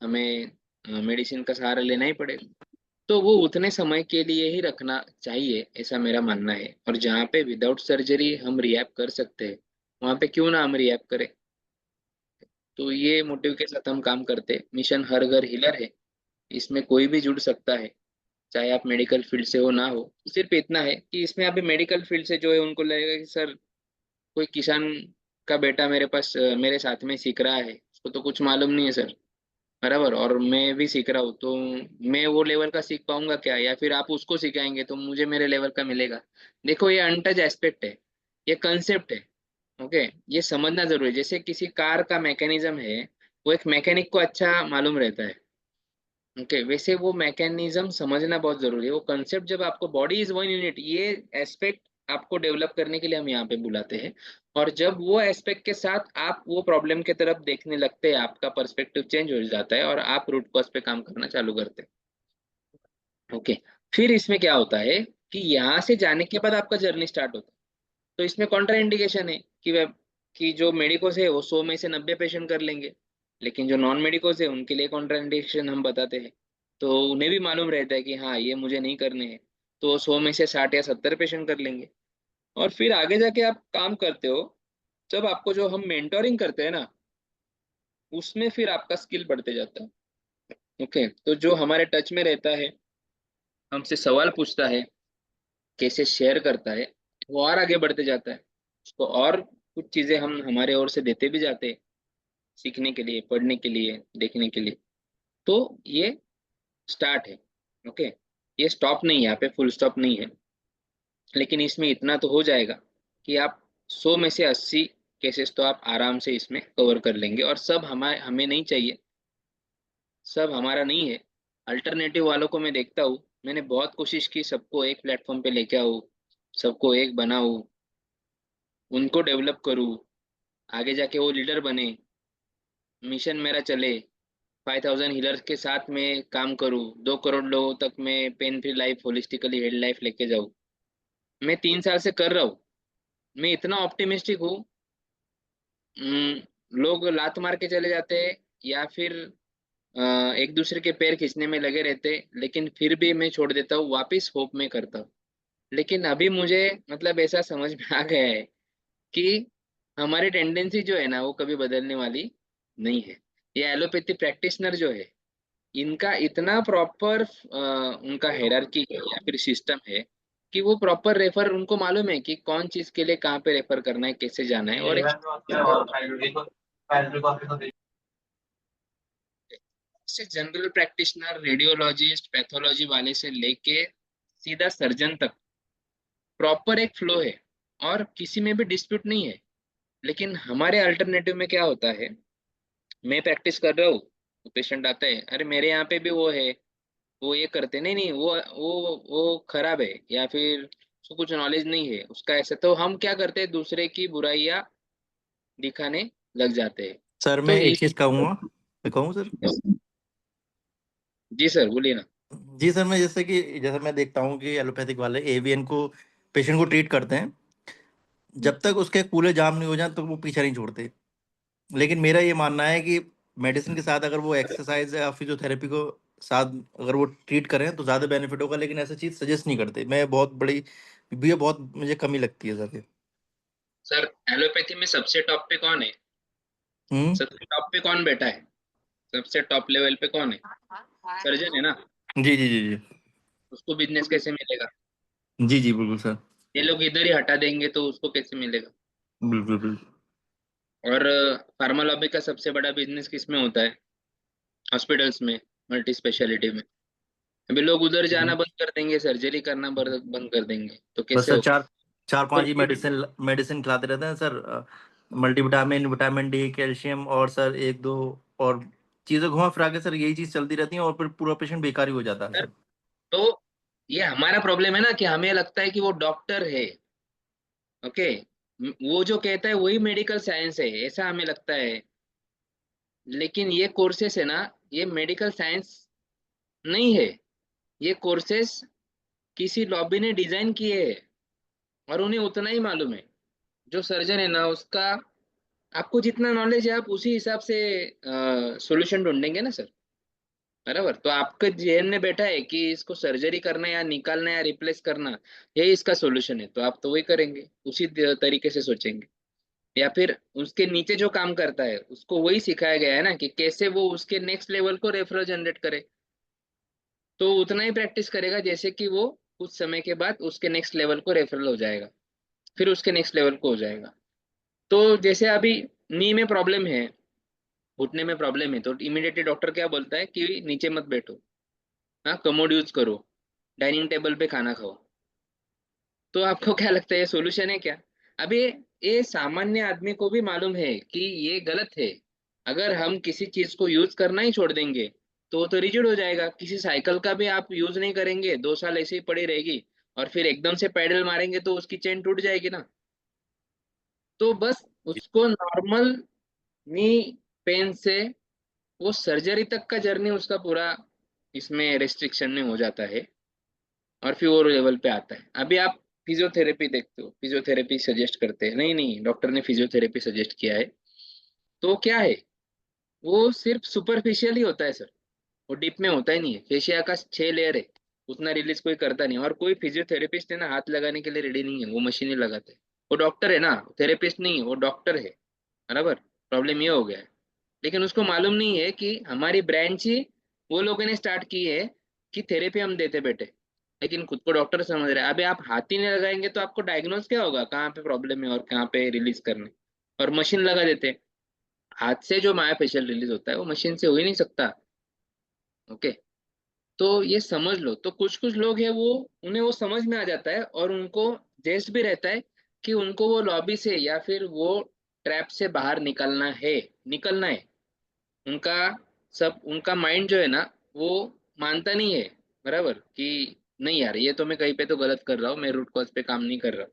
हमें मेडिसिन का सहारा लेना ही पड़ेगा। तो वो उतने समय के लिए ही रखना चाहिए, ऐसा मेरा मानना है। और जहाँ पे विदाउट सर्जरी हम रिहैब कर सकते हैं, वहाँ पे क्यों ना हम रिहैब करें। तो ये मोटिव के साथ हम काम करते हैं। मिशन हर घर हीलर है, इसमें कोई भी जुड़ सकता है, चाहे आप मेडिकल फील्ड से हो ना हो। सिर्फ इतना है कि इसमें अभी मेडिकल फील्ड से जो है उनको लगेगा कि सर, कोई किसान का बेटा मेरे पास मेरे साथ में सीख रहा है, उसको तो कुछ मालूम नहीं है सर। बराबर, और मैं भी सीख रहा हूँ, तो मैं वो लेवल का सीख पाऊंगा क्या? या फिर आप उसको सिखाएंगे तो मुझे मेरे लेवल का मिलेगा? देखो, ये अनटच एस्पेक्ट है, ये कंसेप्ट है। ओके, ये समझना जरूरी है। जैसे किसी कार का मैकेनिज्म है, वो एक मैकेनिक को अच्छा मालूम रहता है। ओके, वैसे वो मैकेनिज्म समझना बहुत जरूरी है। वो कंसेप्ट, जब आपको बॉडी इज वन यूनिट, ये एस्पेक्ट आपको डेवलप करने के लिए हम यहाँ पे बुलाते हैं। और जब वो एस्पेक्ट के साथ आप वो प्रॉब्लम के तरफ देखने लगते हैं, आपका पर्सपेक्टिव चेंज हो जाता है और आप रूट कॉज पे काम करना चालू करते हैं। ओके, फिर इसमें क्या होता है कि यहाँ से जाने के बाद आपका जर्नी स्टार्ट होता है। तो इसमें कॉन्ट्रा इंडिकेशन है कि वे कि जो मेडिकोस है वो 100 में से 90 पेशेंट कर लेंगे, लेकिन जो नॉन मेडिकोस है उनके लिए कॉन्ट्रा इंडिकेशन हम बताते हैं। तो उन्हें भी मालूम रहता है कि हाँ, ये मुझे नहीं करने हैं, तो 100 में से 60 या 70 पेशेंट कर लेंगे। और फिर आगे जाके आप काम करते हो, जब आपको जो हम मेंटोरिंग करते हैं ना, उसमें फिर आपका स्किल बढ़ते जाता है। ओके, तो जो हमारे टच में रहता है, हमसे सवाल पूछता है, कैसे शेयर करता है, वो और आगे बढ़ते जाता है। उसको और कुछ चीजें हम हमारे ओर से देते भी जाते हैं, सीखने के लिए, पढ़ने के लिए, देखने के लिए। तो ये स्टार्ट है। ओके, ये स्टॉप नहीं है, यहाँ पे फुल स्टॉप नहीं है। लेकिन इसमें इतना तो हो जाएगा कि आप 100 में से 80 केसेस तो आप आराम से इसमें कवर कर लेंगे। और सब हमें नहीं चाहिए, सब हमारा नहीं है। अल्टरनेटिव वालों को मैं देखता हूँ, मैंने बहुत कोशिश की सबको एक प्लेटफॉर्म पे लेके आऊँ, सबको एक बनाऊँ, उनको डेवलप करूँ, आगे जाके वो लीडर बने, मिशन मेरा चले, 5,000 हीलर्स के साथ में काम करूँ, 2 करोड़ लोगों तक मैं pain free life, holistically health life लेके जाऊँ। मैं 3 साल से कर रहा हूँ। मैं इतना ऑप्टिमिस्टिक हूँ। लोग लात मार के चले जाते हैं या फिर अ, एक दूसरे के पैर खींचने में लगे रहते, लेकिन फिर भी मैं छोड़ देता हूँ, वापिस होप में करता हूँ। लेकिन अभी मुझे मतलब ऐसा समझ में आ गया है कि हमारी टेंडेंसी जो है ना, वो कभी बदलने वाली नहीं है। ये एलोपैथी प्रैक्टिशनर जो है, इनका इतना प्रॉपर उनका हायरार्की है या फिर सिस्टम है कि वो प्रॉपर रेफर, उनको मालूम है कि कौन चीज के लिए कहाँ पे रेफर करना है, कैसे जाना है, और एक से जनरल प्रैक्टिशनर, रेडियोलॉजिस्ट, पैथोलॉजी वाले से लेके सीधा सर्जन तक प्रॉपर एक फ्लो है, और किसी में भी डिस्प्यूट नहीं है। लेकिन हमारे अल्टरनेटिव में क्या होता है, मैं प्रैक्टिस कर रहा हूँ, तो पेशेंट आता है, अरे मेरे यहाँ पे भी वो है, वो ये करते, नहीं नहीं वो खराब है, या फिर उसको कुछ नॉलेज नहीं है उसका, ऐसा। तो हम क्या करते हैं, दूसरे की बुराइयां दिखाने लग जाते हैं। सर तो मैं एक इस चीज कहूंगा, मैं कहूँ सर। जी सर, बोलिए ना। जी सर, मैं जैसे मैं देखता हूँ कि एलोपैथिक वाले एवीएन को पेशेंट को ट्रीट करते हैं, हम्म। जब तक उसके कूले जाम नहीं हो जाए तो वो पीछा नहीं छोड़ते। लेकिन मेरा ये मानना है कि मेडिसिन के साथ अगर वो एक्सरसाइज या फिजियोथेरेपी को साथ अगर वो ट्रीट करें तो ज़्यादा बेनिफिट होगा, लेकिन ऐसा चीज़ सजेस्ट नहीं करते। मैं बहुत बड़ी ये बहुत मुझे कमी लगती है सर ये। सर एलोपैथी में सबसे टॉप पे कौन है? हम्म। सबसे टॉप पे कौन बैठा है? सबसे टॉप लेवल पे कौन है? सर्जन है ना। जी जी जी जी। उसको बिजनेस कैसे मिलेगा? जी जी बिल्कुल सर। ये लोग इधर ही हटा देंगे तो उसको कैसे मिलेगा? बिल्कुल बिल्कुल। और फार्मा लॉबी का सबसे बड़ा बिजनेस किस में होता है? हॉस्पिटल्स में, मल्टी स्पेशलिटी में। अभी लोग उधर जाना बंद कर देंगे, सर्जरी करना बंद कर देंगे, तो बस कैसे सर होगा? चार चार तो पांच ही मेडिसिन मेडिसिन खिलाते रहते हैं sir. Multivitamin, vitamin D, calcium, और सर एक दो और चीजें घुमा फिरा के सर यही चीज चलती रहती है, और फिर पूरा पेशेंट बेकार ही हो जाता है सर, सर। तो ये हमारा प्रॉब्लम है ना, कि हमें लगता है कि वो डॉक्टर है। ओके, वो जो कहता है वही मेडिकल साइंस है, ऐसा हमें लगता है। लेकिन ये कोर्सेस है ना, ये मेडिकल साइंस नहीं है। ये कोर्सेस किसी लॉबी ने डिजाइन किए हैं, और उन्हें उतना ही मालूम है। जो सर्जन है ना, उसका, आपको जितना नॉलेज है आप उसी हिसाब से सॉल्यूशन ढूंढेंगे ना सर। बराबर, तो आपके जेहन में बैठा है कि इसको सर्जरी करना है या निकालना है या रिप्लेस करना, यही इसका सॉल्यूशन है, तो आप तो वही करेंगे, उसी तरीके से सोचेंगे। या फिर उसके नीचे जो काम करता है उसको वही सिखाया गया है ना, कि कैसे वो उसके नेक्स्ट लेवल को रेफरल जनरेट करे। तो उतना ही प्रैक्टिस करेगा जैसे कि वो कुछ समय के बाद उसके नेक्स्ट लेवल को रेफरल हो जाएगा, फिर उसके नेक्स्ट लेवल को हो जाएगा। तो जैसे अभी नी में प्रॉब्लम है, घुटने में प्रॉब्लम है, तो इमीडिएटली डॉक्टर क्या बोलता है कि नीचे मत बैठो, हाँ कमोड यूज करो, डाइनिंग टेबल पे खाना खाओ। तो आपको क्या लगता है, ये सोल्यूशन है क्या? अभी ये सामान्य आदमी को भी मालूम है कि ये गलत है। अगर हम किसी चीज को यूज करना ही छोड़ देंगे तो वो तो रिजिड हो जाएगा। किसी साइकिल का भी आप यूज नहीं करेंगे, 2 साल ऐसे ही पड़ी रहेगी, और फिर एकदम से पैडल मारेंगे तो उसकी चेन टूट जाएगी ना। तो बस उसको नॉर्मल नी पेन से वो सर्जरी तक का जर्नी उसका पूरा इसमें रेस्ट्रिक्शन में हो जाता है, और फिर वो लेवल पे आता है। अभी आप फिजियोथेरेपी देखते हो, फिजियोथेरेपी सजेस्ट करते हैं, नहीं नहीं डॉक्टर ने फिजियोथेरेपी सजेस्ट किया है, तो क्या है, वो सिर्फ सुपरफिशियल ही होता है सर। वो डीप में होता ही नहीं है। फेशिया का 6 लेयर है, उतना रिलीज कोई करता नहीं, और कोई फिजियोथेरेपिस्ट है ना हाथ लगाने के लिए रेडी नहीं है, वो मशीन ही लगाते हैं। वो डॉक्टर है ना, थेरेपिस्ट नहीं है, वो डॉक्टर है। बराबर, प्रॉब्लम ये हो गया है। लेकिन उसको मालूम नहीं है कि हमारी ब्रांच ही वो लोगों ने स्टार्ट की है कि थेरेपी हम देते बैठे, लेकिन खुद को डॉक्टर समझ रहे हैं। अभी आप हाथ ही नहीं लगाएंगे तो आपको डायग्नोज क्या होगा, कहाँ पे प्रॉब्लम है और कहाँ पे रिलीज करने, और मशीन लगा देते हैं। हाथ से जो मायोफेशियल रिलीज होता है वो मशीन से हो ही नहीं सकता। ओके, तो ये समझ लो। तो कुछ कुछ लोग हैं, वो उन्हें वो समझ में आ जाता है, और उनको जेस्ट भी रहता है कि उनको वो लॉबी से या फिर वो ट्रैप से बाहर निकलना है। उनका सब, उनका माइंड जो है ना, वो मानता नहीं है, बराबर, कि नहीं यार ये तो मैं कहीं पे तो गलत कर रहा हूँ, मैं रूट कॉज पे काम नहीं कर रहा हूँ।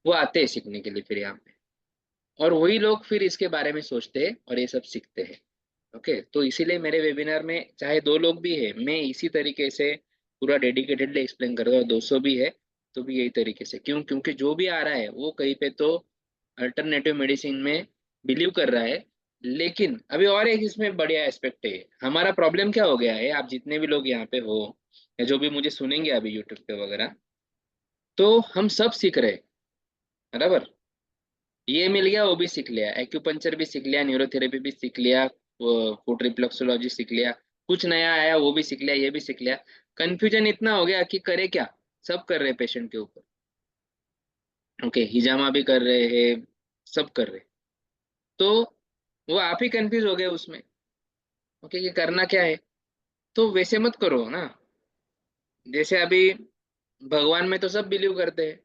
वो आते हैं सीखने के लिए फिर यहाँ पे, और वही लोग फिर इसके बारे में सोचते हैं और ये सब सीखते हैं। ओके, तो इसीलिए मेरे वेबिनार में चाहे 2 लोग भी है, मैं इसी तरीके से पूरा डेडिकेटेडली एक्सप्लेन कर रहा हूँ। 200 भी है तो भी यही तरीके से, क्योंकि जो भी आ रहा है वो कहीं पे तो अल्टरनेटिव मेडिसिन में बिलीव कर रहा है। लेकिन अभी और एक इसमें बढ़िया एस्पेक्ट है। हमारा प्रॉब्लम क्या हो गया है, आप जितने भी लोग यहाँ पे हो या जो भी मुझे सुनेंगे अभी यूट्यूब पे वगैरह, तो हम सब सीख रहे हैं। बराबर, ये मिल गया वो भी सीख लिया, एक्यूपंचर भी सीख लिया, न्यूरोथेरेपी भी सीख लिया, फुट रिफ्लेक्सोलॉजी सीख लिया, कुछ नया आया वो भी सीख लिया, ये भी सीख लिया। कंफ्यूजन इतना हो गया कि करे क्या। सब कर रहे हैं पेशेंट के ऊपर। ओके, हिजामा भी कर रहे हैं, सब कर रहे हैं। तो वो आप ही कंफ्यूज हो गए उसमें। ओके, कि करना क्या है। तो वैसे मत करो ना। जैसे अभी भगवान में तो सब बिलीव करते हैं।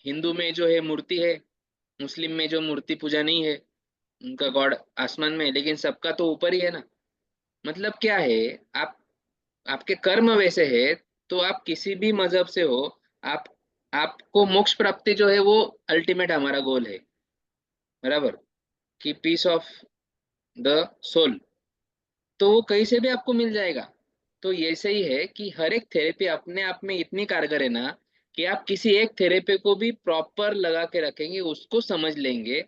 हिंदू में जो है मूर्ति है, मुस्लिम में जो मूर्ति पूजा नहीं है, उनका गॉड आसमान में है, लेकिन सबका तो ऊपर ही है ना। मतलब क्या है, आप आपके कर्म वैसे है, तो आप किसी भी मजहब से हो, आप आपको मोक्ष प्राप्ति जो है वो अल्टीमेट हमारा गोल है। बराबर, कि पीस ऑफ द सोल, तो वो कहीं से भी आपको मिल जाएगा। तो ये सही है कि हर एक थेरेपी अपने आप में इतनी कारगर है ना, कि आप किसी एक थेरेपी को भी प्रॉपर लगा के रखेंगे, उसको समझ लेंगे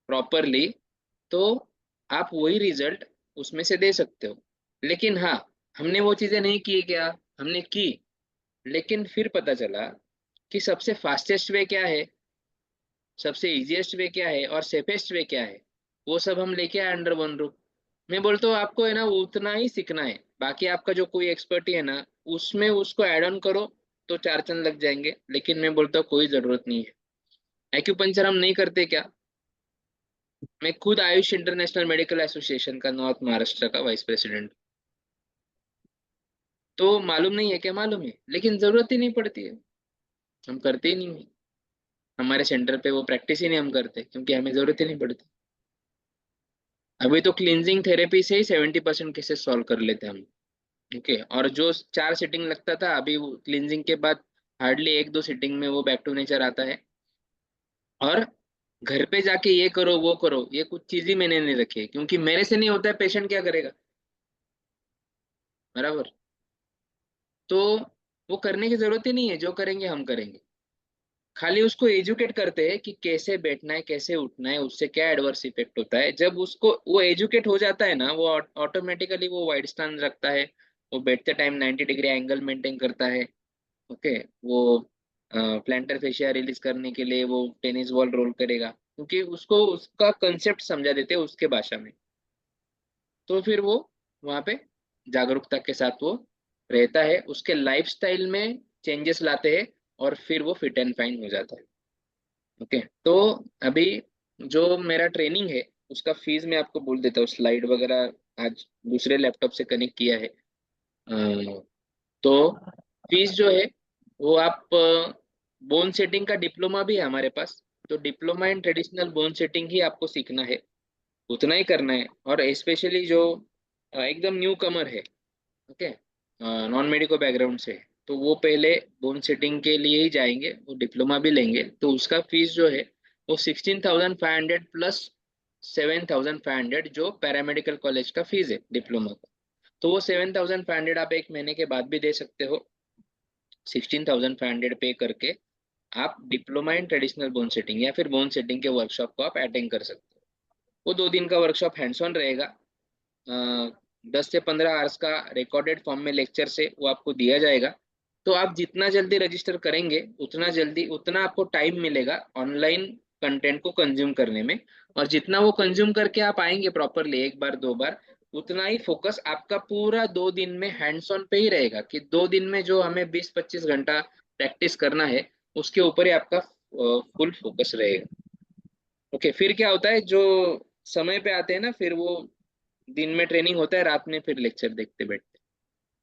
प्रॉपरली, तो आप वही रिजल्ट उसमें से दे सकते हो। लेकिन हाँ, हमने वो चीजें नहीं की क्या, हमने की, लेकिन फिर पता चला कि सबसे फास्टेस्ट वे क्या है, सबसे इजीएस्ट वे क्या है और सेफेस्ट वे क्या है, वो सब हम लेके आए अंडर वन रूफ। मैं बोलता हूँ आपको है ना उतना ही सीखना है, बाकी आपका जो कोई एक्सपर्टी है ना, उसमें उसको ऐड ऑन करो तो चार चंद लग जाएंगे, लेकिन मैं बोलता हूँ कोई जरूरत नहीं है। एक्यूपंचर हम नहीं करते क्या। मैं खुद आयुष इंटरनेशनल मेडिकल एसोसिएशन का नॉर्थ महाराष्ट्र का वाइस प्रेसिडेंट। तो मालूम नहीं है क्या, मालूम है, लेकिन जरूरत ही नहीं पड़ती है, हम करते ही नहीं है। हमारे सेंटर पे वो प्रैक्टिस ही नहीं हम करते, क्योंकि हमें जरूरत ही नहीं पड़ती। अभी तो क्लींजिंग थेरेपी से ही 70% केसेस सॉल्व कर लेते हैं हम। ओके, और जो 4 सीटिंग लगता था, अभी क्लींजिंग के बाद हार्डली 1-2 सीटिंग में वो बैक टू नेचर आता है। और घर पे जाके ये करो वो करो, ये कुछ चीज ही मैंने नहीं रखी है, क्योंकि मेरे से नहीं होता है, पेशेंट क्या करेगा। बराबर। तो वो करने की जरूरत ही नहीं है, जो करेंगे हम करेंगे। खाली उसको एजुकेट करते हैं कि कैसे बैठना है, कैसे उठना है, उससे क्या एडवर्स इफेक्ट होता है। जब उसको वो एजुकेट हो जाता है ना, वो ऑटोमेटिकली वो वाइड स्टांस रखता है, वो बैठते टाइम 90 डिग्री एंगल मेंटेन करता है। ओके, वो प्लांटर फेशिया रिलीज करने के लिए वो टेनिस बॉल रोल करेगा, क्योंकि उसको उसका कंसेप्ट समझा देते हैं उसके भाषा में। तो फिर वो वहाँ पे जागरूकता के साथ वो रहता है, उसके लाइफस्टाइल में चेंजेस लाते हैं, और फिर वो फिट एंड फाइन हो जाता है। ओके, तो अभी जो मेरा ट्रेनिंग है, उसका फीस मैं आपको बोल देता हूँ, स्लाइड वगैरह आज दूसरे लैपटॉप से कनेक्ट किया है। तो फीस जो है वो आप, बोन सेटिंग का डिप्लोमा भी है हमारे पास, तो diploma in traditional bone setting ही आपको सीखना है, उतना ही करना है। और स्पेशली जो एकदम न्यू कमर है, ओके, नॉन मेडिको बैकग्राउंड से है, तो वो पहले बोन सेटिंग के लिए ही जाएंगे, वो डिप्लोमा भी लेंगे, तो उसका फीस जो है वो 16,500 प्लस 7,500, जो पैरामेडिकल कॉलेज का फीस है डिप्लोमा का। तो वो 7,500 आप एक महीने के बाद भी दे सकते हो। 16,500 पे करके आप diploma in traditional bone setting या फिर बोन सेटिंग के वर्कशॉप को आप अटेंड कर सकते हो। वो 2 दिन का वर्कशॉप हैंड्स ऑन रहेगा। 10 से 15 आवर्स का रिकॉर्डेड फॉर्म में लेक्चर से वो आपको दिया जाएगा। तो आप जितना जल्दी रजिस्टर करेंगे, उतना जल्दी उतना आपको टाइम मिलेगा ऑनलाइन कंटेंट को कंज्यूम करने में। और जितना वो कंज्यूम करके आप आएंगे प्रॉपरली 1 बार 2 बार, उतना ही फोकस आपका पूरा 2 दिन में हैंड्स ऑन पे ही रहेगा, कि 2 दिन में जो हमें 20-25 घंटा प्रैक्टिस करना है, उसके ऊपर ही आपका फुल फोकस रहेगा। ओके, फिर क्या होता है, जो समय पे आते हैं ना, फिर वो दिन में ट्रेनिंग होता है, रात में फिर लेक्चर देखते बैठते हैं।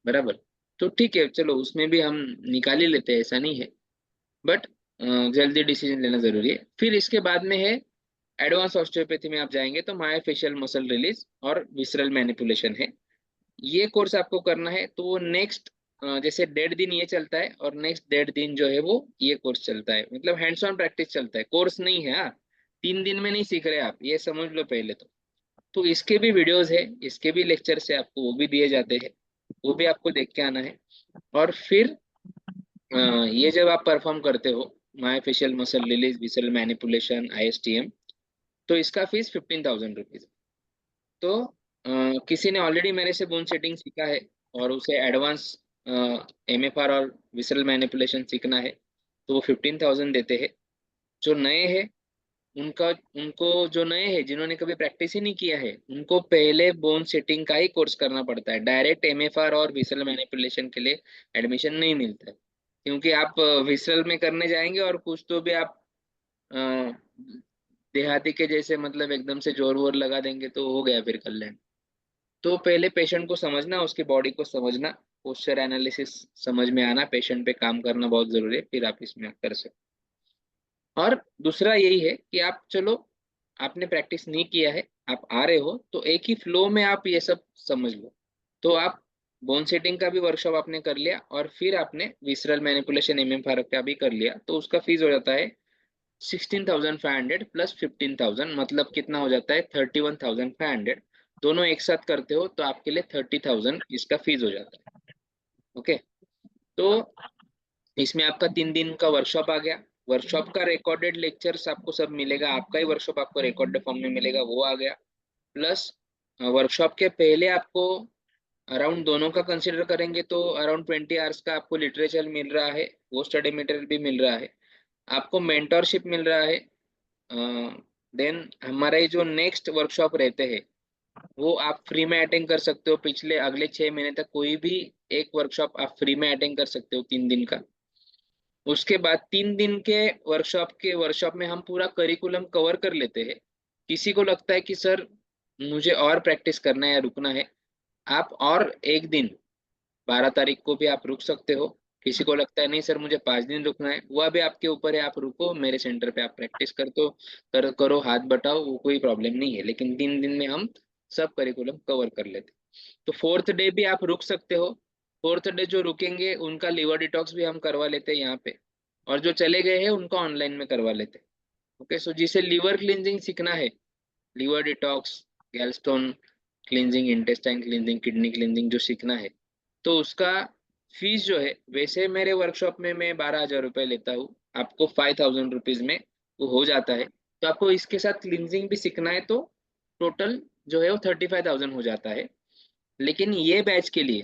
बराबर। तो ठीक है, चलो उसमें भी हम निकाल ही लेते हैं, ऐसा नहीं है। बट जल्दी डिसीजन लेना जरूरी है। फिर इसके बाद में है एडवांस ऑस्टियोपैथी में आप जाएंगे, तो मायोफेशियल मसल रिलीज और विसरल मैनिपुलेशन है। ये कोर्स आपको करना है, तो वो नेक्स्ट, जैसे 1.5 दिन ये चलता है, और नेक्स्ट 1.5 दिन जो है वो ये कोर्स चलता है, मतलब हैंड्स ऑन प्रैक्टिस चलता है, कोर्स नहीं है। हाँ, 3 दिन में नहीं सीख रहे आप, ये समझ लो पहले तो इसके भी वीडियोस है, इसके भी लेक्चर्स है, आपको वो भी दिए जाते हैं, वो भी आपको देख के आना है। और फिर ये जब आप परफॉर्म करते हो, myofascial muscle release, visceral manipulation, ISTM, तो इसका फीस 15,000 रुपीज। तो किसी ने ऑलरेडी मेरे से बोन सेटिंग सीखा है और उसे एडवांस एमएफआर और विसरल मैनिपुलेशन सीखना है, तो वो 15,000 देते हैं। जो नए हैं, उनका उनको जो नए हैं, जिन्होंने कभी प्रैक्टिस ही नहीं किया है, उनको पहले बोन सेटिंग का ही कोर्स करना पड़ता है, डायरेक्ट एमएफआर और विसरल मैनिपुलेशन के लिए एडमिशन नहीं मिलता है। क्योंकि आप विसरल में करने जाएंगे और कुछ तो भी आप अ, देहाती के जैसे मतलब एकदम से जोर वोर लगा देंगे तो हो गया फिर कल्याण। तो पहले पेशेंट को समझना, उसकी बॉडी को समझना, पोस्चर एनालिसिस समझ में आना, पेशेंट पे काम करना बहुत जरूरी है, फिर आप इसमें कर सकते। और दूसरा यही है कि आप चलो, आपने प्रैक्टिस नहीं किया है, आप आ रहे हो तो एक ही फ्लो में आप ये सब समझ लो। तो आप बोन सेटिंग का भी वर्कशॉप आपने कर लिया और फिर आपने विसरल मैनिपुलेशन एमएमआर का भी कर लिया, तो उसका फीस हो जाता है 16,500 प्लस 15,000, मतलब कितना हो जाता है 31,500। दोनों एक साथ करते हो तो आपके लिए 30,000 इसका फीस हो जाता है। ओके। तो इसमें आपका 3 दिन का वर्कशॉप आ गया। वर्कशॉप का रिकॉर्डेड लेक्चर्स आपको सब मिलेगा, आपका ही वर्कशॉप आपको रिकॉर्डेड फॉर्म में मिलेगा, वो आ गया। प्लस वर्कशॉप के पहले आपको अराउंड, दोनों का कंसिडर करेंगे तो अराउंड 20 आवर्स का आपको लिटरेचर मिल रहा है, वो स्टडी मटेरियल भी मिल रहा है, आपको मेंटोरशिप मिल रहा है। देन हमारे जो नेक्स्ट वर्कशॉप रहते हैं वो आप फ्री में अटेंड कर सकते हो, पिछले अगले 6 महीने तक कोई भी एक वर्कशॉप आप फ्री में अटेंड कर सकते हो 3 दिन का। उसके बाद 3 दिन के वर्कशॉप में हम पूरा करिकुलम कवर कर लेते हैं। किसी को लगता है कि सर मुझे और प्रैक्टिस करना है या रुकना है, आप और एक दिन 12 तारीख को भी आप रुक सकते हो। किसी को लगता है नहीं सर मुझे 5 दिन रुकना है, वह भी आपके ऊपर है, आप रुको मेरे सेंटर पे, आप प्रैक्टिस कर तो करो, हाथ बटाओ, वो कोई प्रॉब्लम नहीं है, लेकिन 3 दिन में हम सब करिकुलम कवर कर लेते। तो फोर्थ डे भी आप रुक सकते हो। फोर्थ डे जो रुकेंगे उनका लिवर डिटॉक्स भी हम करवा लेते हैं यहाँ पे, और जो चले गए हैं उनको ऑनलाइन में करवा लेते हैं। ओके, सो जिसे लिवर क्लींजिंग सीखना है, liver detox, gallstone cleansing, intestine cleansing, kidney cleansing जो सीखना है, तो उसका फीस जो है, वैसे मेरे वर्कशॉप में मैं 12,000 रुपये लेता हूँ, आपको 5,000 रुपीज में वो हो जाता है। तो आपको इसके साथ क्लींजिंग भी सीखना है तो टोटल जो है वो 35,000 हो जाता है। लेकिन ये बैच के लिए,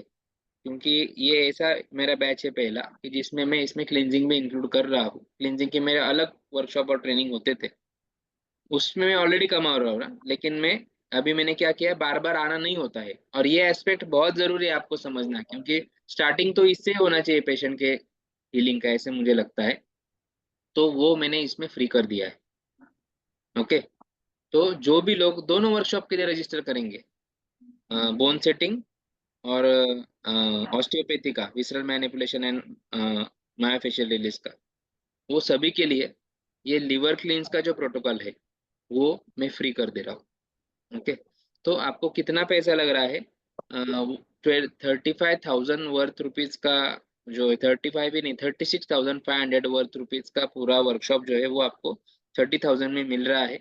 क्योंकि ये ऐसा मेरा बैच है पहला कि जिसमें मैं इसमें क्लींजिंग में इंक्लूड कर रहा हूँ, क्लींजिंग के मेरे अलग वर्कशॉप और ट्रेनिंग होते थे, उसमें मैं ऑलरेडी कमा रहा हूँ ना, लेकिन मैं अभी मैंने क्या किया, बार बार आना नहीं होता है, और ये एस्पेक्ट बहुत जरूरी है आपको समझना, क्योंकि स्टार्टिंग तो इससे होना चाहिए पेशेंट के हीलिंग का, ऐसे मुझे लगता है। तो वो मैंने इसमें फ्री कर दिया है। ओके। तो जो भी लोग दोनों वर्कशॉप के लिए रजिस्टर करेंगे, बोन सेटिंग और ऑस्टियोपैथी का, visceral manipulation and myofascial release का, वो सभी के लिए ये लिवर क्लींस का जो प्रोटोकॉल है वो मैं फ्री कर दे रहा हूँ। ओके। तो आपको कितना पैसा लग रहा है, 35,000 वर्थ रुपीज का, जो 35 ही नहीं, 36,500 वर्थ रुपीज का पूरा वर्कशॉप जो है वो आपको 30,000 में मिल रहा है।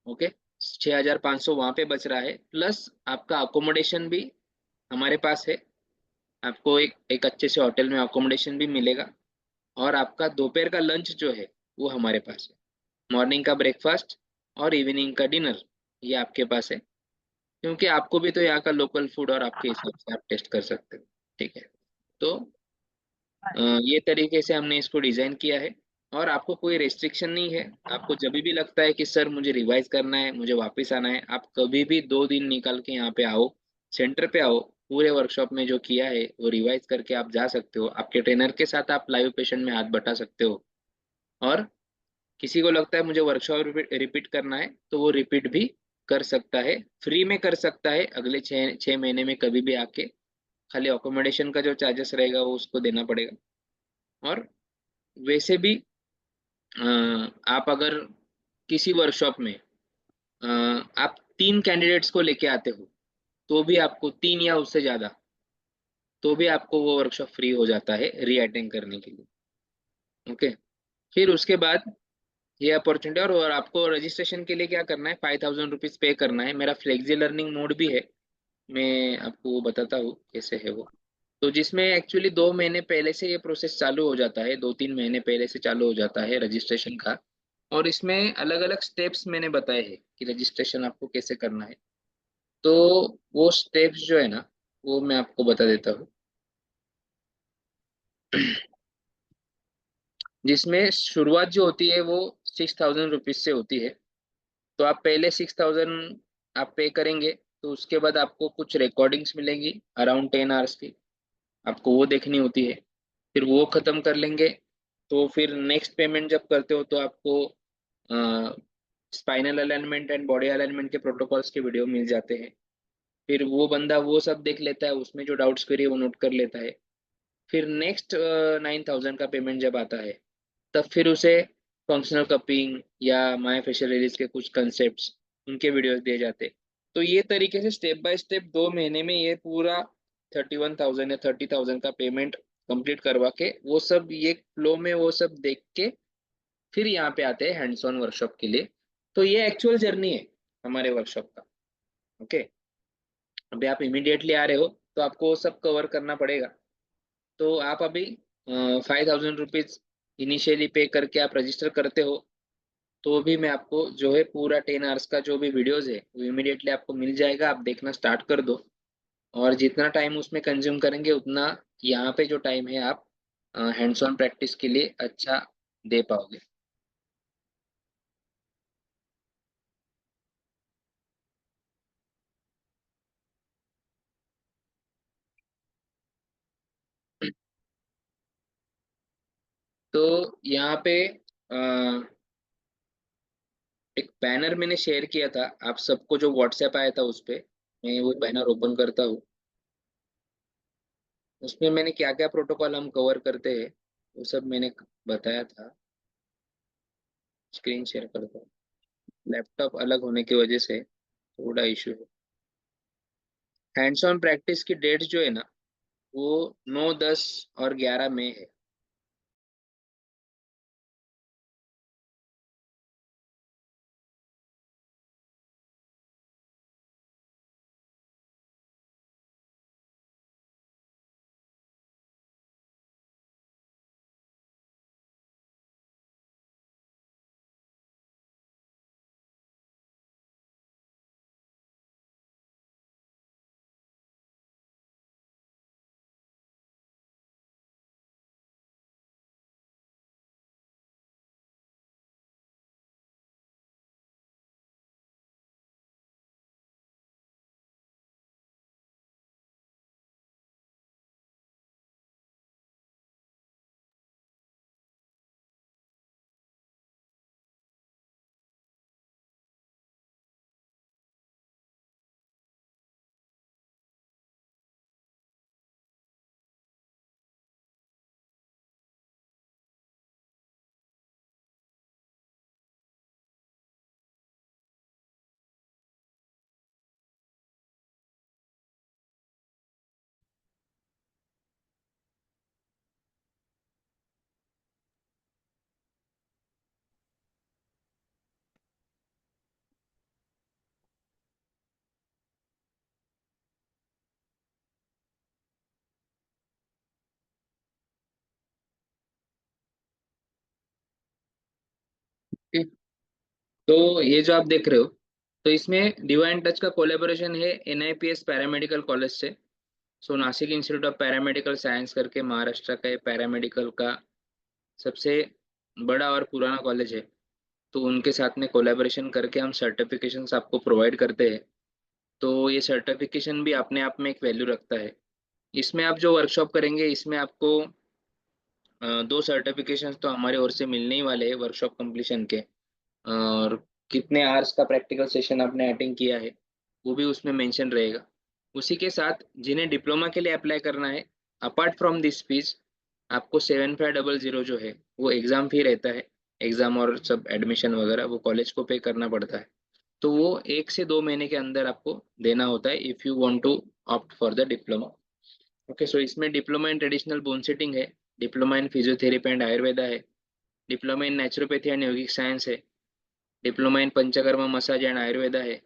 ओके। 6,500 वहां पे बच रहा है, प्लस आपका अकोमोडेशन भी हमारे पास है, आपको एक एक अच्छे से होटल में अकोमोडेशन भी मिलेगा, और आपका दोपहर का लंच जो है वो हमारे पास है, मॉर्निंग का ब्रेकफास्ट और इवनिंग का डिनर ये आपके पास है, क्योंकि आपको भी तो यहाँ का लोकल फूड और आपके हिसाब से आप टेस्ट कर सकते हो। ठीक है। तो ये तरीके से हमने इसको डिजाइन किया है, और आपको कोई रेस्ट्रिक्शन नहीं है। आपको जब भी लगता है कि सर मुझे रिवाइज करना है, मुझे वापस आना है, आप कभी भी 2 दिन निकाल के यहाँ पे आओ, सेंटर पे आओ, पूरे वर्कशॉप में जो किया है वो रिवाइज करके आप जा सकते हो, आपके ट्रेनर के साथ आप लाइव पेशेंट में हाथ बटा सकते हो। और किसी को लगता है मुझे वर्कशॉप रिपीट करना है तो वो रिपीट भी कर सकता है, फ्री में कर सकता है, अगले 6 6 महीने में कभी भी आके। खाली अकोमोडेशन का जो चार्जेस रहेगा वो उसको देना पड़ेगा। और वैसे भी अ, आप अगर किसी वर्कशॉप में आप 3 कैंडिडेट्स को लेके आते हो, तो भी आपको 3 या उससे ज्यादा, तो भी आपको वो वर्कशॉप फ्री हो जाता है री अटेंड करने के लिए। ओके। फिर उसके बाद ये अपॉर्चुनिटी, और आपको रजिस्ट्रेशन के लिए क्या करना है, 5,000 रुपीज पे करना है। मेरा फ्लेक्सी लर्निंग मोड भी है, मैं आपको वो बताता हूँ कैसे है वो। तो जिसमें एक्चुअली 2 महीने पहले से ये प्रोसेस चालू हो जाता है, 2 3 महीने पहले से चालू हो जाता है रजिस्ट्रेशन का। और इसमें अलग अलग स्टेप्स मैंने बताए हैं कि रजिस्ट्रेशन आपको कैसे करना है। तो वो स्टेप्स जो है ना, वो मैं आपको बता देता हूँ। जिसमें शुरुआत जो होती है वो 6,000 रुपीज से होती है। तो आप पहले 6,000 आप पे करेंगे, तो उसके बाद आपको कुछ रिकॉर्डिंग्स मिलेंगी अराउंड 10 आवर्स की, आपको वो देखनी होती है। फिर वो खत्म कर लेंगे। तो फिर नेक्स्ट पेमेंट जब करते हो तो आपको spinal alignment and body alignment के प्रोटोकॉल्स के वीडियो मिल जाते हैं। फिर वो बंदा वो सब देख लेता है, उसमें जो डाउट्स क्वेरी है वो नोट कर लेता है। फिर नेक्स्ट 9,000 का पेमेंट जब आता है, तब फिर उसे फंक्शनल कपिंग या माय फेशियल रिलीज के कुछ कंसेप्ट्स, उनके वीडियोस दिए जाते। तो ये तरीके से स्टेप बाय स्टेप 2 महीने में ये पूरा 31,000 या 30,000 का पेमेंट कंप्लीट करवा के, वो सब ये फ्लो में वो सब देख के फिर यहाँ पे आते हैं हैंड्स ऑन वर्कशॉप के लिए। तो ये एक्चुअल जर्नी है हमारे वर्कशॉप का। ओके, अभी आप इमीडिएटली आ रहे हो तो आपको वो सब कवर करना पड़ेगा। तो आप अभी 5,000 रुपीज इनिशियली पे करके आप रजिस्टर करते हो, तो भी मैं आपको जो है पूरा 10 आवर्स का जो भी वीडियोस है वो इमीडिएटली आपको मिल जाएगा। आप देखना स्टार्ट कर दो, और जितना टाइम उसमें कंज्यूम करेंगे उतना यहाँ पे जो टाइम है आप हैंड्स ऑन प्रैक्टिस के लिए अच्छा दे पाओगे। तो यहाँ पे अ, एक बैनर मैंने शेयर किया था आप सबको, जो व्हाट्सएप आया था उस पे। मैं वो बैनर ओपन करता हूँ। उसमें मैंने क्या क्या प्रोटोकॉल हम कवर करते हैं वो सब मैंने बताया था। स्क्रीन शेयर करता हूँ। लैपटॉप अलग होने की वजह से थोड़ा इशू है। हैंड्स ऑन प्रैक्टिस की डेट जो है ना, वो 9, 10 और 11 में है। ठीक। तो ये जो आप देख रहे हो, तो इसमें डिवाइन टच का कोलेबोरेशन है NIPS पैरामेडिकल कॉलेज से। So Nashik institute of paramedical science करके महाराष्ट्र का ये पैरामेडिकल का सबसे बड़ा और पुराना कॉलेज है। तो उनके साथ में कोलैबोरेशन करके हम सर्टिफिकेशंस आपको प्रोवाइड करते हैं। तो ये सर्टिफिकेशन भी अपने आप में एक वैल्यू रखता है। इसमें आप जो वर्कशॉप करेंगे इसमें आपको 2 सर्टिफिकेशंस तो हमारे ओर से मिलने ही वाले हैं वर्कशॉप कंप्लीशन के। और कितने आवर्स का प्रैक्टिकल सेशन आपने अटेंड किया है वो भी उसमें मेंशन रहेगा। उसी के साथ जिन्हें डिप्लोमा के लिए अप्लाई करना है, अपार्ट फ्रॉम दिस फीस, आपको 7,500 जो है वो एग्ज़ाम फी रहता है। एग्ज़ाम और सब एडमिशन वगैरह वो कॉलेज को पे करना पड़ता है। तो वो 1 से 2 महीने के अंदर आपको देना होता है if you want to opt for the diploma. Okay, so इसमें diploma in traditional bone setting है, diploma in physiotherapy and Ayurveda है, diploma in naturopathy and yogic science है, diploma in panchakarma massage and Ayurveda है,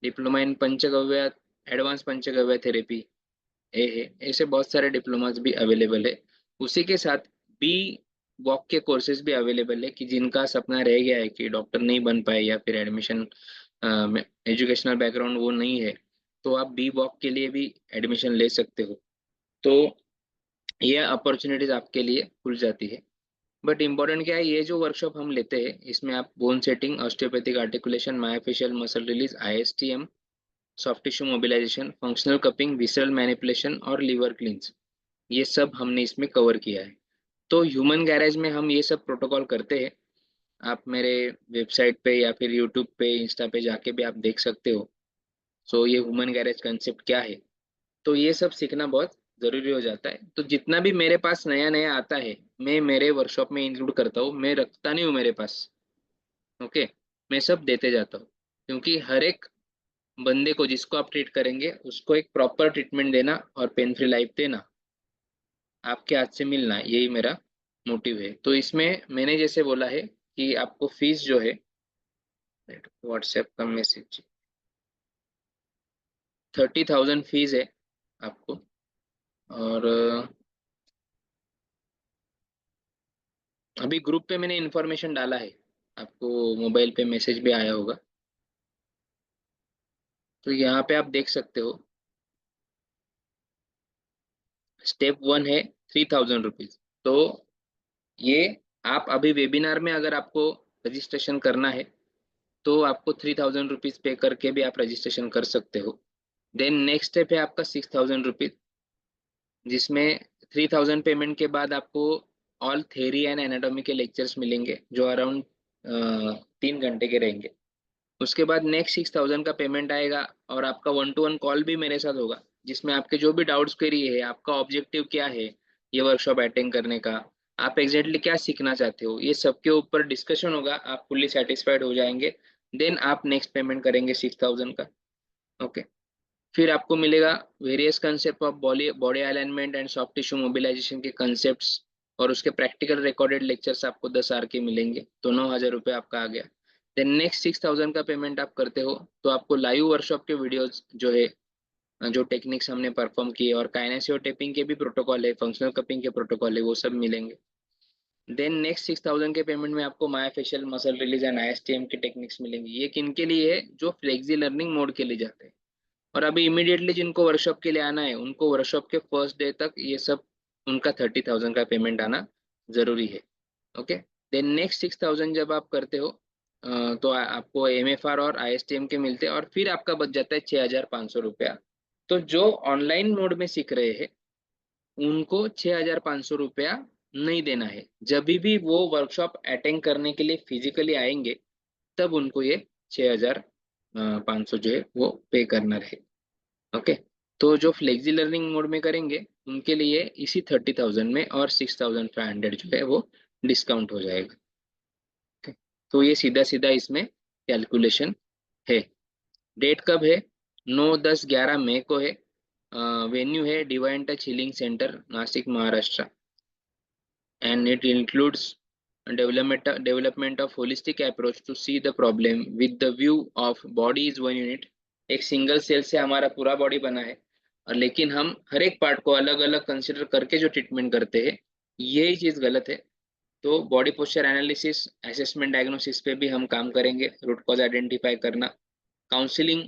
diploma in panchagavya advance panchagavya therapy ए है। ऐसे बहुत सारे डिप्लोमास भी अवेलेबल है। उसी के साथ बी वॉक के कोर्सेज भी अवेलेबल है कि जिनका सपना रह गया है कि डॉक्टर नहीं बन पाए या फिर एडमिशन एजुकेशनल बैकग्राउंड वो नहीं है, तो आप बी वॉक के लिए भी एडमिशन ले सकते हो। तो ये अपॉर्चुनिटीज आपके लिए खुल जाती है। बट इम्पोर्टेंट क्या है, ये जो वर्कशॉप हम लेते हैं इसमें आप bone setting, osteopathic articulation, myofascial muscle release, ISTM, soft tissue mobilisation, functional cupping, visceral manipulation और लीवर क्लींस, ये सब हमने इसमें कवर किया है। तो ह्यूमन गैरेज में हम ये सब प्रोटोकॉल करते हैं। आप मेरे वेबसाइट पे या फिर यूट्यूब पे, इंस्टा पे जाके भी आप देख सकते हो। सो ये ह्यूमन गैरेज कंसेप्ट क्या है, तो ये सब सीखना बहुत ज़रूरी हो जाता है। तो जितना भी मेरे पास नया नया आता है, मैं मेरे वर्कशॉप में इंक्लूड करता हूँ, मैं रखता नहीं हूँ मेरे पास। ओके, मैं सब देते जाता हूँ, क्योंकि हर एक बंदे को जिसको आप ट्रीट करेंगे उसको एक प्रॉपर ट्रीटमेंट देना और पेन फ्री लाइफ देना, आपके हाथ से मिलना, यही मेरा मोटिव है। तो इसमें मैंने जैसे बोला है कि आपको फीस जो है, व्हाट्सएप का मैसेज, 30,000 फीस है आपको। और अभी ग्रुप पे मैंने इन्फॉर्मेशन डाला है, आपको मोबाइल पे मैसेज भी आया होगा, तो यहाँ पे आप देख सकते हो। स्टेप 1 है 3,000 रुपीज। तो ये आप अभी वेबिनार में अगर आपको रजिस्ट्रेशन करना है, तो आपको 3,000 रुपीज पे करके भी आप रजिस्ट्रेशन कर सकते हो। देन नेक्स्ट स्टेप है आपका 6,000 रुपीज, जिसमें 3,000 पेमेंट के बाद आपको ऑल थेरी एंड एनाटॉमी के लेक्चर्स मिलेंगे, जो अराउंड 3 घंटे के रहेंगे। उसके बाद नेक्स्ट 6,000 का पेमेंट आएगा, और आपका 1-to-1 कॉल भी मेरे साथ होगा, जिसमें आपके जो भी डाउट्स क्वेरी है, आपका ऑब्जेक्टिव क्या है ये वर्कशॉप अटेंड करने का, आप एग्जैक्टली क्या सीखना चाहते हो, ये सब के ऊपर डिस्कशन होगा। आप फुल्ली सेटिस्फाइड हो जाएंगे, देन आप नेक्स्ट पेमेंट करेंगे 6,000 का। ओके, फिर आपको मिलेगा various concept of body body alignment and soft tissue mobilisation के कंसेप्ट्स, और उसके प्रैक्टिकल रिकॉर्डेड लेक्चर्स आपको 10 आवर के मिलेंगे, तो 9,000 रुपये आपका आ गया। देन नेक्स्ट 6,000 का पेमेंट आप करते हो, तो आपको लाइव वर्कशॉप के वीडियोज जो है, जो टेक्निक्स हमने परफॉर्म किए, और काइनेसियो टेपिंग के भी प्रोटोकॉल है, फंक्शनल कपिंग के प्रोटोकॉल है, वो सब मिलेंगे। देन नेक्स्ट 6,000 के पेमेंट में आपको मायोफेशियल मसल रिलीज एंड आईएसटीएम की टेक्निक्स मिलेंगी। ये किन के लिए है? जो फ्लेक्सी लर्निंग मोड के लिए जाते हैं। और अभी इमीडिएटली जिनको वर्कशॉप के लिए आना है, उनको वर्कशॉप के फर्स्ट डे तक ये सब, उनका 30,000 का पेमेंट आना जरूरी है। ओके, देन नेक्स्ट 6,000 जब आप करते हो, तो आपको एमएफआर और आईएसटीएम के मिलते हैं, और फिर आपका बच जाता है 6,500 रुपया। तो जो ऑनलाइन मोड में सीख रहे हैं, उनको 6,500 रुपया नहीं देना है। जब भी वो वर्कशॉप अटेंड करने के लिए फिजिकली आएंगे, तब उनको ये 6,500 जो है वो पे करना रहे। ओके, तो जो फ्लेक्सी लर्निंग मोड में करेंगे, उनके लिए इसी 30,000 में और 6,500 जो है वो डिस्काउंट हो जाएगा। ओके, तो ये सीधा सीधा इसमें कैलकुलेशन है। डेट कब है? 9, 10, 11 मई को है। वेन्यू है divine touch healing centre, Nashik, Maharashtra. And it includes development of holistic approach to see the problem with the view of body is one unit। एक सिंगल सेल से हमारा पूरा बॉडी बना है, और लेकिन हम हर एक पार्ट को अलग अलग कंसिडर करके जो ट्रीटमेंट करते हैं, यही चीज गलत है। तो body posture analysis, assessment, diagnosis पे भी हम काम करेंगे, रूट कॉज आइडेंटिफाई करना, काउंसलिंग,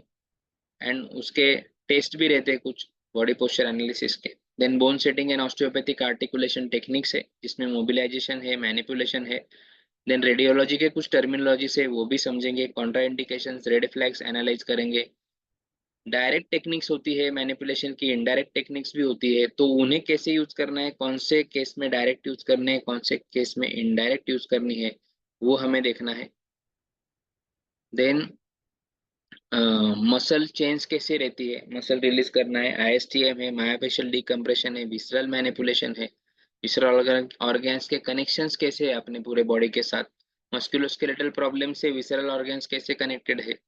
एंड उसके टेस्ट भी रहते हैं कुछ बॉडी पोस्चर एनालिसिस के। Then bone setting and osteopathic articulation techniques है, जिसमें मोबिलाइजेशन है, मैनिपुलेशन है। देन रेडियोलॉजी के कुछ टर्मिनोलॉजी से वो भी समझेंगे, कॉन्ट्राइंडिकेशंस, रेड फ्लैग्स एनालाइज करेंगे। डायरेक्ट टेक्निक्स होती है मैनिपुलेशन की, इनडायरेक्ट टेक्निक्स भी होती है, तो उन्हें कैसे यूज करना है, कौन से केस में डायरेक्ट यूज करने हैं, कौन से केस में इनडायरेक्ट यूज करनी है, वो हमें देखना है। देन मसल चेंज कैसे रहती है, मसल रिलीज करना है, आईएसटीएम है, मायोफेशियल डिकम्प्रेशन है, विसरल मैनिपुलेशन है, विसरल ऑर्गन्स के कनेक्शंस कैसे है अपने पूरे बॉडी के साथ, मस्कुलोस्केलेटल प्रॉब्लम से विसरल ऑर्गन्स कैसे कनेक्टेड है।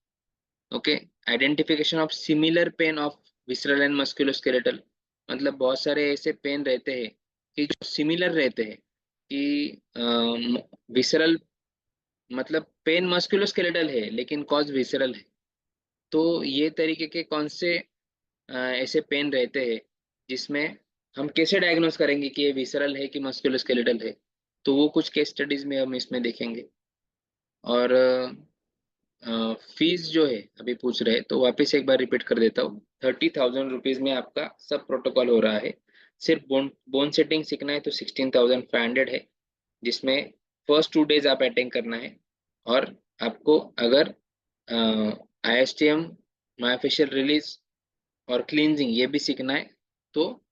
Okay, identification of similar pain of visceral and musculoskeletal, मतलब बहुत सारे ऐसे पेन रहते हैं कि जो सिमिलर रहते हैं, कि विसरल, मतलब पेन मस्कुलोस्केलेटल है लेकिन कॉज विसरल है। तो ये तरीके के कौन से ऐसे पेन रहते हैं, जिसमें हम कैसे डायग्नोस करेंगे कि ये विसरल है कि मस्कुलोस्केलेटल है, तो वो कुछ केस स्टडीज में हम इसमें देखेंगे। और फीस जो है अभी पूछ रहे हैं, तो वापस एक बार रिपीट कर देता हूँ। 30,000 रुपीज में आपका सब प्रोटोकॉल हो रहा है। सिर्फ बोन बोन सेटिंग सीखना है तो 16,500 है, जिसमें फर्स्ट 2 डेज आप अटेंड करना है। और आपको अगर आईएसटीएम, मायोफेशियल रिलीज और क्लींजिंग ये भी सीखना है, तो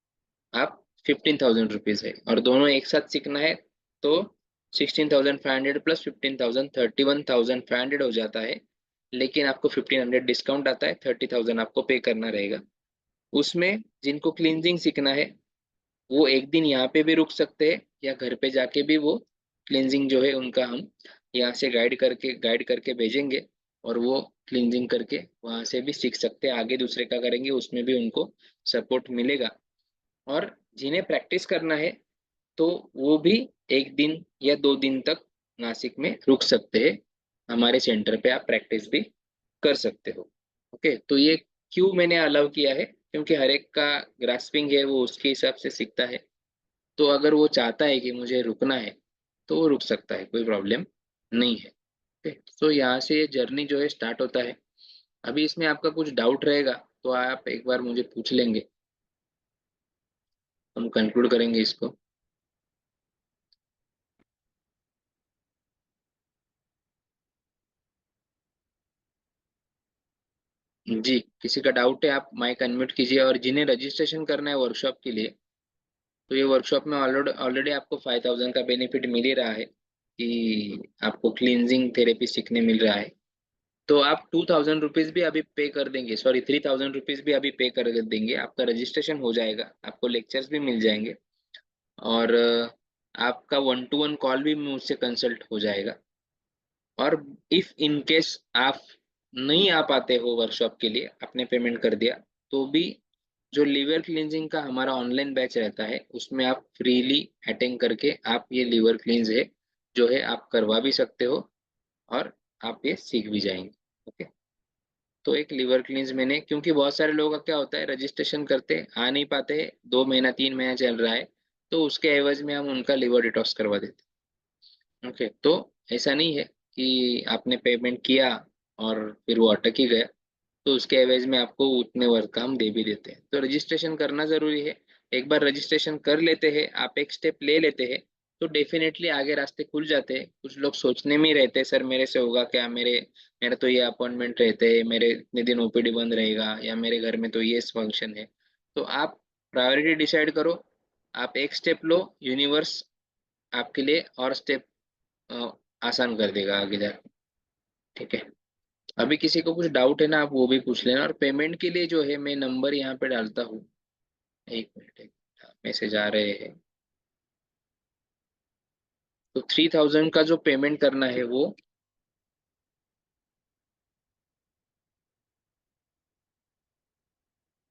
आप ₹15,000 है, और दोनों एक साथ सीखना है तो 16,500 प्लस 15,000 31,500 हो जाता है। लेकिन आपको 1500 डिस्काउंट आता है, 30,000 आपको पे करना रहेगा। उसमें जिनको क्लींजिंग सीखना है वो एक दिन यहाँ पे भी रुक सकते हैं, या घर पे जाके भी वो क्लींजिंग जो है उनका हम यहाँ से गाइड करके भेजेंगे, और वो क्लींजिंग करके वहां से भी सीख सकते हैं। आगे दूसरे का करेंगे उसमें भी उनको सपोर्ट मिलेगा। और जिन्हें प्रैक्टिस करना है तो वो भी एक दिन या 2 दिन तक नासिक में रुक सकते हैं। हमारे सेंटर पे आप प्रैक्टिस भी कर सकते हो। ओके, तो ये क्यों मैंने अलाउ किया है, क्योंकि हर एक का ग्रास्पिंग है वो उसके हिसाब से सीखता है। तो अगर वो चाहता है कि मुझे रुकना है तो वो रुक सकता है, कोई प्रॉब्लम नहीं है। ओके, तो यहाँ से ये जर्नी जो है स्टार्ट होता है। अभी इसमें आपका कुछ डाउट रहेगा तो आप एक बार मुझे पूछ लेंगे, हम कंक्लूड करेंगे इसको। जी, किसी का डाउट है आप माइक अनम्यूट कीजिए। और जिन्हें रजिस्ट्रेशन करना है वर्कशॉप के लिए, तो ये वर्कशॉप में ऑलरेडी ऑलरेडी आपको 5,000 का बेनिफिट मिल ही रहा है कि आपको क्लींजिंग थेरेपी सीखने मिल रहा है। तो आप ₹2,000 भी अभी पे कर देंगे, सॉरी ₹3,000 भी अभी पे कर देंगे, आपका रजिस्ट्रेशन हो जाएगा, आपको लेक्चर्स भी मिल जाएंगे, और आपका 1-to-1 कॉल भी मुझसे कंसल्ट हो जाएगा। और इफ इन केस आप नहीं आ पाते हो वर्कशॉप के लिए, आपने पेमेंट कर दिया, तो भी जो लीवर क्लींजिंग का हमारा ऑनलाइन बैच रहता है उसमें आप फ्रीली अटेंड करके आप ये लीवर क्लींज है जो है आप करवा भी सकते हो, और आप ये सीख भी जाएंगे। ओके, तो एक लिवर क्लींज मैंने, क्योंकि बहुत सारे लोगों का क्या होता है, रजिस्ट्रेशन करते आ नहीं पाते, 2 महीना 3 महीना चल रहा है, तो उसके एवज में हम उनका लिवर डिटॉक्स करवा देते हैं। ओके, तो ऐसा नहीं है कि आपने पेमेंट किया और फिर वो अटक ही गया, तो उसके एवज में आपको उतने वर्क का हम दे भी देते हैं। तो रजिस्ट्रेशन करना ज़रूरी है। एक बार रजिस्ट्रेशन कर लेते हैं, आप एक स्टेप ले लेते हैं, तो डेफिनेटली आगे रास्ते खुल जाते हैं। कुछ लोग सोचने में ही रहते हैं, सर मेरे से होगा क्या, मेरे तो ये अपॉइंटमेंट रहते हैं, मेरे इतने दिन ओपीडी बंद रहेगा, या मेरे घर में तो ये फंक्शन है। तो आप प्रायोरिटी डिसाइड करो, आप एक स्टेप लो, यूनिवर्स आपके लिए और स्टेप आसान कर देगा आगे जाके। ठीक है, अभी किसी को कुछ डाउट है ना, आप वो भी पूछ लेना। और पेमेंट के लिए जो है मैं नंबर यहाँ पे डालता हूँ, एक मिनट, एक मैसेज आ रहे हैं। तो 3,000 का जो पेमेंट करना है वो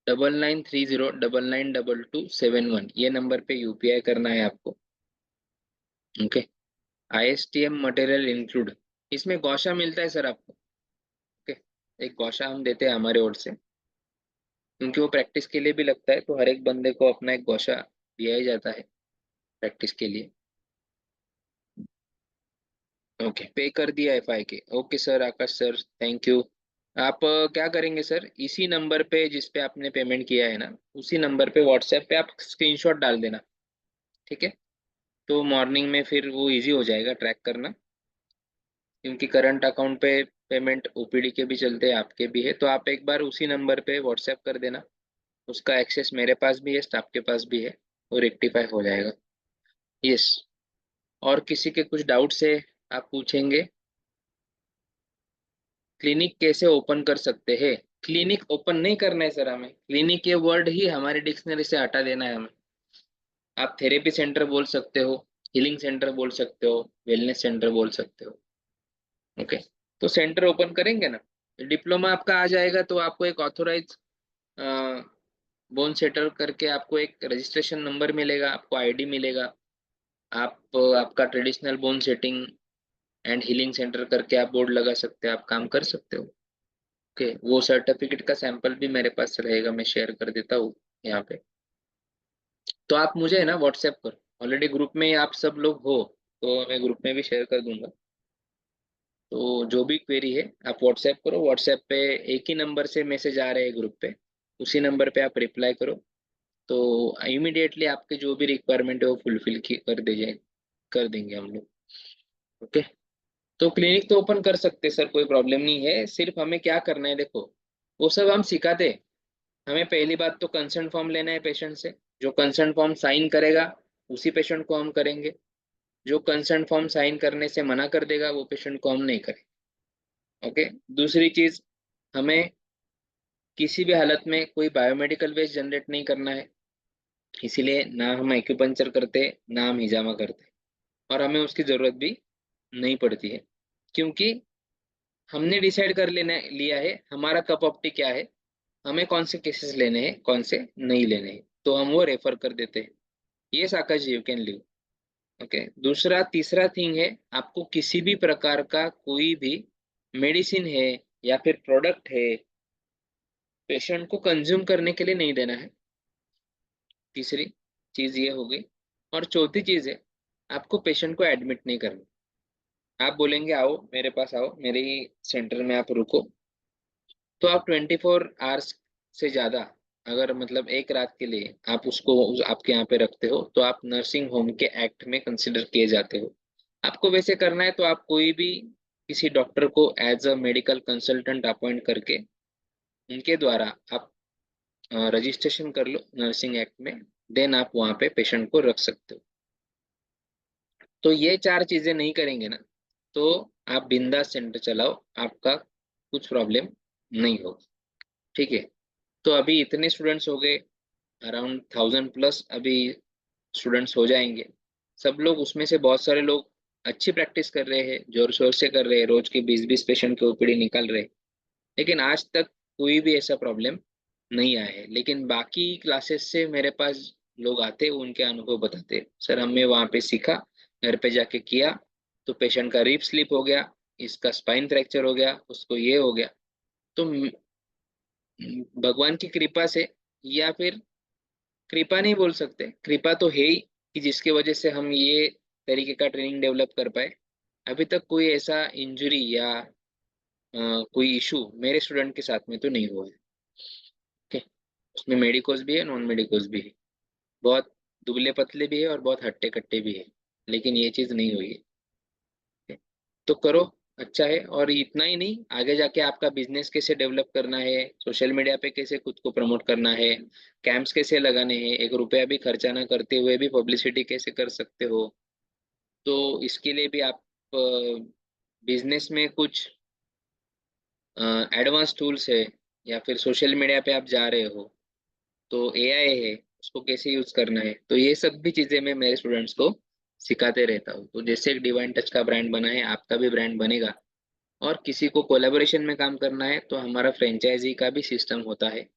9930992271, ये नंबर पे यूपीआई करना है आपको। ओके, आईएसटीएम मटेरियल इंक्लूड, इसमें गौशा मिलता है सर आपको। ओके, एक गौशा हम देते हैं हमारे ओर से, क्योंकि वो प्रैक्टिस के लिए भी लगता है, तो हर एक बंदे को अपना एक गौशा दिया ही जाता है प्रैक्टिस के लिए। ओके, पे कर दिया एफआई के। Okay sir, Akash sir, thank you. आप क्या करेंगे सर, इसी नंबर पे जिस पे आपने पेमेंट किया है ना, उसी नंबर पे व्हाट्सएप पे आप स्क्रीनशॉट डाल देना। ठीक है, तो मॉर्निंग में फिर वो इजी हो जाएगा ट्रैक करना, क्योंकि करंट अकाउंट पे पेमेंट ओपीडी के भी चलते हैं, आपके भी है, तो आप एक बार उसी नंबर पे व्हाट्सएप कर देना। उसका एक्सेस मेरे पास भी है, स्टाफ के पास भी है, वो रेक्टिफाई हो जाएगा। यस, और किसी के कुछ डाउट्स है आप पूछेंगे। क्लिनिक कैसे ओपन कर सकते हैं? क्लिनिक ओपन नहीं करना है सर, हमें क्लिनिक ये वर्ड ही हमारे डिक्शनरी से हटा देना है हमें। आप थेरेपी सेंटर बोल सकते हो, हीलिंग सेंटर बोल सकते हो, वेलनेस सेंटर बोल सकते हो। ओके, तो सेंटर ओपन करेंगे ना, डिप्लोमा आपका आ जाएगा तो आपको एक ऑथोराइज बोन सेटर करके आपको एक रजिस्ट्रेशन नंबर मिलेगा, आपको आईडी मिलेगा। आप आपका traditional bone setting and healing centre करके आप बोर्ड लगा सकते हैं, आप काम कर सकते हो। ओके, वो सर्टिफिकेट का सैंपल भी मेरे पास रहेगा, मैं शेयर कर देता हूँ यहाँ पे। तो आप मुझे है ना व्हाट्सएप पर, ऑलरेडी ग्रुप में आप सब लोग हो, तो मैं ग्रुप में भी शेयर कर दूंगा। तो जो भी क्वेरी है आप व्हाट्सएप करो, व्हाट्सएप पे एक ही नंबर से मैसेज आ रहे हैं ग्रुप पे, उसी नंबर पे आप रिप्लाई करो, तो इमीडिएटली आपके जो भी रिक्वायरमेंट है वो फुलफिल कर दे जाए, कर देंगे हम लोग। ओके, तो क्लिनिक तो ओपन कर सकते सर, कोई प्रॉब्लम नहीं है, सिर्फ हमें क्या करना है देखो, वो सब हम सिखाते हैं। हमें पहली बात तो कंसर्न फॉर्म लेना है पेशेंट से, जो कंसर्न फॉर्म साइन करेगा उसी पेशेंट को हम करेंगे, जो कंसर्न फॉर्म साइन करने से मना कर देगा वो पेशेंट को हम नहीं करेंगे। ओके। दूसरी चीज, हमें किसी भी हालत में कोई बायोमेडिकल वेस्ट जनरेट नहीं करना है, इसीलिए ना हम एक्यूपंक्चर करते ना हम हिजामा करते, और हमें उसकी जरूरत भी नहीं पड़ती है, क्योंकि हमने डिसाइड कर लेना लिया है हमारा कप ऑफ टी क्या है, हमें कौन से केसेस लेने हैं कौन से नहीं लेने हैं, तो हम वो रेफर कर देते हैं। ये आकाश यू कैन लिव। ओके। दूसरा तीसरा थिंग है, आपको किसी भी प्रकार का कोई भी मेडिसिन है या फिर प्रोडक्ट है पेशेंट को कंज्यूम करने के लिए नहीं देना है। तीसरी चीज ये हो गई। और चौथी चीज है, आपको पेशेंट को एडमिट नहीं करना। आप बोलेंगे आओ मेरे पास, आओ मेरे ही सेंटर में आप रुको, तो आप 24 आवर्स से ज्यादा, अगर मतलब एक रात के लिए आप उसको आपके यहाँ पे रखते हो तो आप नर्सिंग होम के एक्ट में कंसिडर किए जाते हो। आपको वैसे करना है तो आप कोई भी किसी डॉक्टर को as a medical consultant appoint करके उनके द्वारा आप रजिस्ट्रेशन कर लो नर्सिंग एक्ट में, देन आप वहाँ पे पेशेंट को रख सकते हो। तो ये चार चीजें नहीं करेंगे ना, तो आप बिंदास सेंटर चलाओ, आपका कुछ प्रॉब्लम नहीं होगा। ठीक है। तो अभी इतने स्टूडेंट्स हो गए, अराउंड 1000+ अभी स्टूडेंट्स हो जाएंगे। सब लोग उसमें से बहुत सारे लोग अच्छी प्रैक्टिस कर रहे हैं, जोर शोर से कर रहे हैं, रोज के 20-20 पेशेंट के ओपीडी निकाल रहे हैं। लेकिन आज तक कोई भी ऐसा प्रॉब्लम नहीं आया है। लेकिन बाकी क्लासेस से मेरे पास लोग आते, उनके अनुभव बताते, सर हमने वहाँ पे सीखा, घर पे जाके किया, तो पेशेंट का रिब स्लिप हो गया, इसका स्पाइन फ्रैक्चर हो गया, उसको ये हो गया। तो भगवान की कृपा से, या फिर कृपा नहीं बोल सकते, कृपा तो है ही कि जिसकी वजह से हम ये तरीके का ट्रेनिंग डेवलप कर पाए। अभी तक कोई ऐसा इंजरी या कोई इशू मेरे स्टूडेंट के साथ में तो नहीं हुआ है। ठीक है। उसमें मेडिकोज भी है, नॉन मेडिकोज भी है, बहुत दुबले पतले भी है और बहुत हट्टे कट्टे भी है, लेकिन ये चीज नहीं हुई है। ठीक है। तो करो, अच्छा है। और इतना ही नहीं, आगे जाके आपका बिजनेस कैसे डेवलप करना है, सोशल मीडिया पे कैसे खुद को प्रमोट करना है, कैंप्स कैसे लगाने हैं, एक रुपया भी खर्चा ना करते हुए भी पब्लिसिटी कैसे कर सकते हो, तो इसके लिए भी आप बिजनेस में कुछ एडवांस टूल्स है, या फिर सोशल मीडिया पे आप जा रहे हो तो एआई है, उसको कैसे यूज करना है, तो ये सब भी चीजें मैं मेरे स्टूडेंट्स को सिखाते रहता हूँ। तो जैसे एक डिवाइन टच का ब्रांड बना है, आपका भी ब्रांड बनेगा। और किसी को कोलैबोरेशन में काम करना है तो हमारा फ्रेंचाइजी का भी सिस्टम होता है,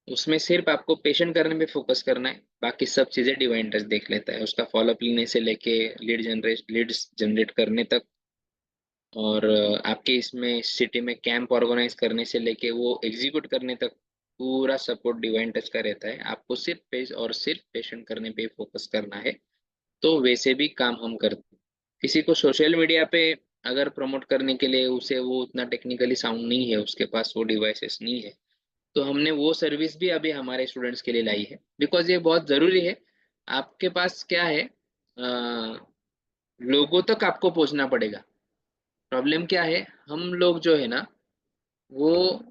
उसमें सिर्फ आपको पेशेंट करने पे फोकस करना है, बाकी सब चीजें डिवाइन टच देख लेता है, उसका फॉलोअप लेने से लेके लीड्स जनरेट करने तक, और आपके इसमें सिटी में कैंप ऑर्गेनाइज करने से लेके वो एग्जीक्यूट करने तक पूरा सपोर्ट डिवाइन टच का रहता है। आपको सिर्फ पेश और सिर्फ पेशेंट करने पे फोकस करना है, तो वैसे भी काम हम करते हैं। किसी को सोशल मीडिया पे अगर प्रमोट करने के लिए उसे वो उतना टेक्निकली साउंड नहीं है, उसके पास वो डिवाइसेस नहीं है, तो हमने वो सर्विस भी अभी हमारे स्टूडेंट्स के लिए लाई है, बिकॉज ये बहुत जरूरी है। आपके पास क्या है, लोगों तक आपको पहुंचना पड़ेगा। प्रॉब्लम क्या है, हम लोग जो है ना, वो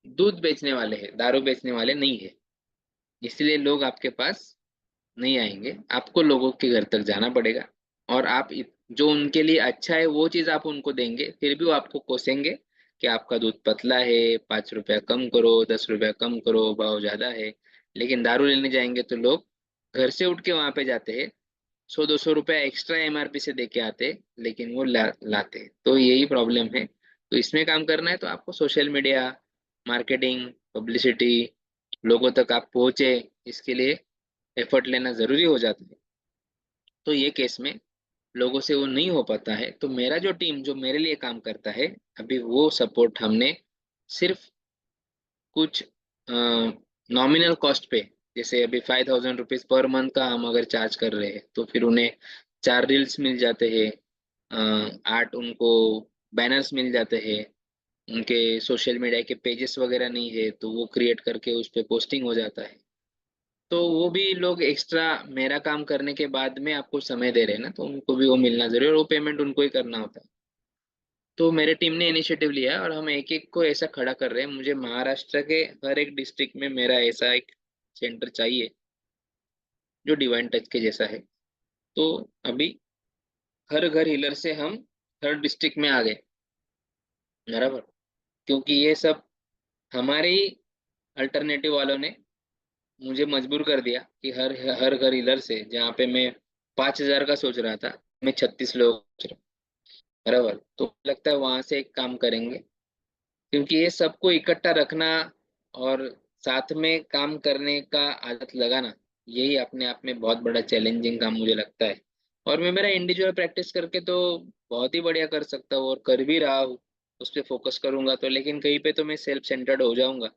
दूध बेचने वाले हैं, दारू बेचने वाले नहीं है, इसलिए लोग आपके पास नहीं आएंगे, आपको लोगों के घर तक जाना पड़ेगा। और जो उनके लिए अच्छा है वो चीज आप उनको देंगे, फिर भी वो आपको कोसेंगे कि आपका दूध पतला है, 5 रुपया कम करो, 10 रुपया कम करो, भाव ज्यादा है। लेकिन दारू लेने जाएंगे तो लोग घर से उठ के वहां पे जाते हैं, 100-200 रुपया एक्स्ट्रा एमआरपी से दे के आते, लेकिन वो लाते। तो यही प्रॉब्लम है। तो इसमें काम करना है तो आपको सोशल मीडिया, मार्केटिंग, पब्लिसिटी, लोगों तक आप पहुंचे, इसके लिए एफर्ट लेना जरूरी हो जाता है। तो ये केस में लोगों से वो नहीं हो पाता है, तो मेरा जो टीम जो मेरे लिए काम करता है, अभी वो सपोर्ट हमने सिर्फ कुछ नॉमिनल कॉस्ट पे, जैसे अभी 5000 रुपीज पर मंथ का हम अगर चार्ज कर रहे हैं, तो फिर उन्हें 4 रील्स मिल जाते हैं, 8 उनको बैनर्स मिल जाते हैं, उनके सोशल मीडिया के पेजेस वगैरह नहीं है तो वो क्रिएट करके उस पर पोस्टिंग हो जाता है। तो वो भी लोग एक्स्ट्रा मेरा काम करने के बाद में आपको समय दे रहे हैं ना, तो उनको भी वो मिलना जरूरी है, और वो पेमेंट उनको ही करना होता है। तो मेरे टीम ने इनिशिएटिव लिया है और हम एक एक को ऐसा खड़ा कर रहे हैं। मुझे महाराष्ट्र के हर एक डिस्ट्रिक्ट में मेरा ऐसा एक सेंटर चाहिए, जो डिवाइन टच के जैसा है। तो अभी हर घर हीलर से हम थर्ड डिस्ट्रिक्ट में आ गए, बराबर, क्योंकि ये सब हमारे ही अल्टरनेटिव वालों ने मुझे मजबूर कर दिया कि हर हर घर हीलर से, जहाँ पे मैं 5,000 का सोच रहा था, मैं 36 लोग सोच रहा हूँ, बराबर। तो लगता है वहां से एक काम करेंगे, क्योंकि ये सबको इकट्ठा रखना और साथ में काम करने का आदत लगाना, यही अपने आप में बहुत बड़ा चैलेंजिंग काम मुझे लगता है। और मैं मेरा इंडिविजुअल प्रैक्टिस करके तो बहुत ही बढ़िया कर सकता हूँ और कर भी रहा हूँ, उस पर फोकस करूंगा तो, लेकिन कहीं पे तो मैं सेल्फ सेंटर्ड हो जाऊंगा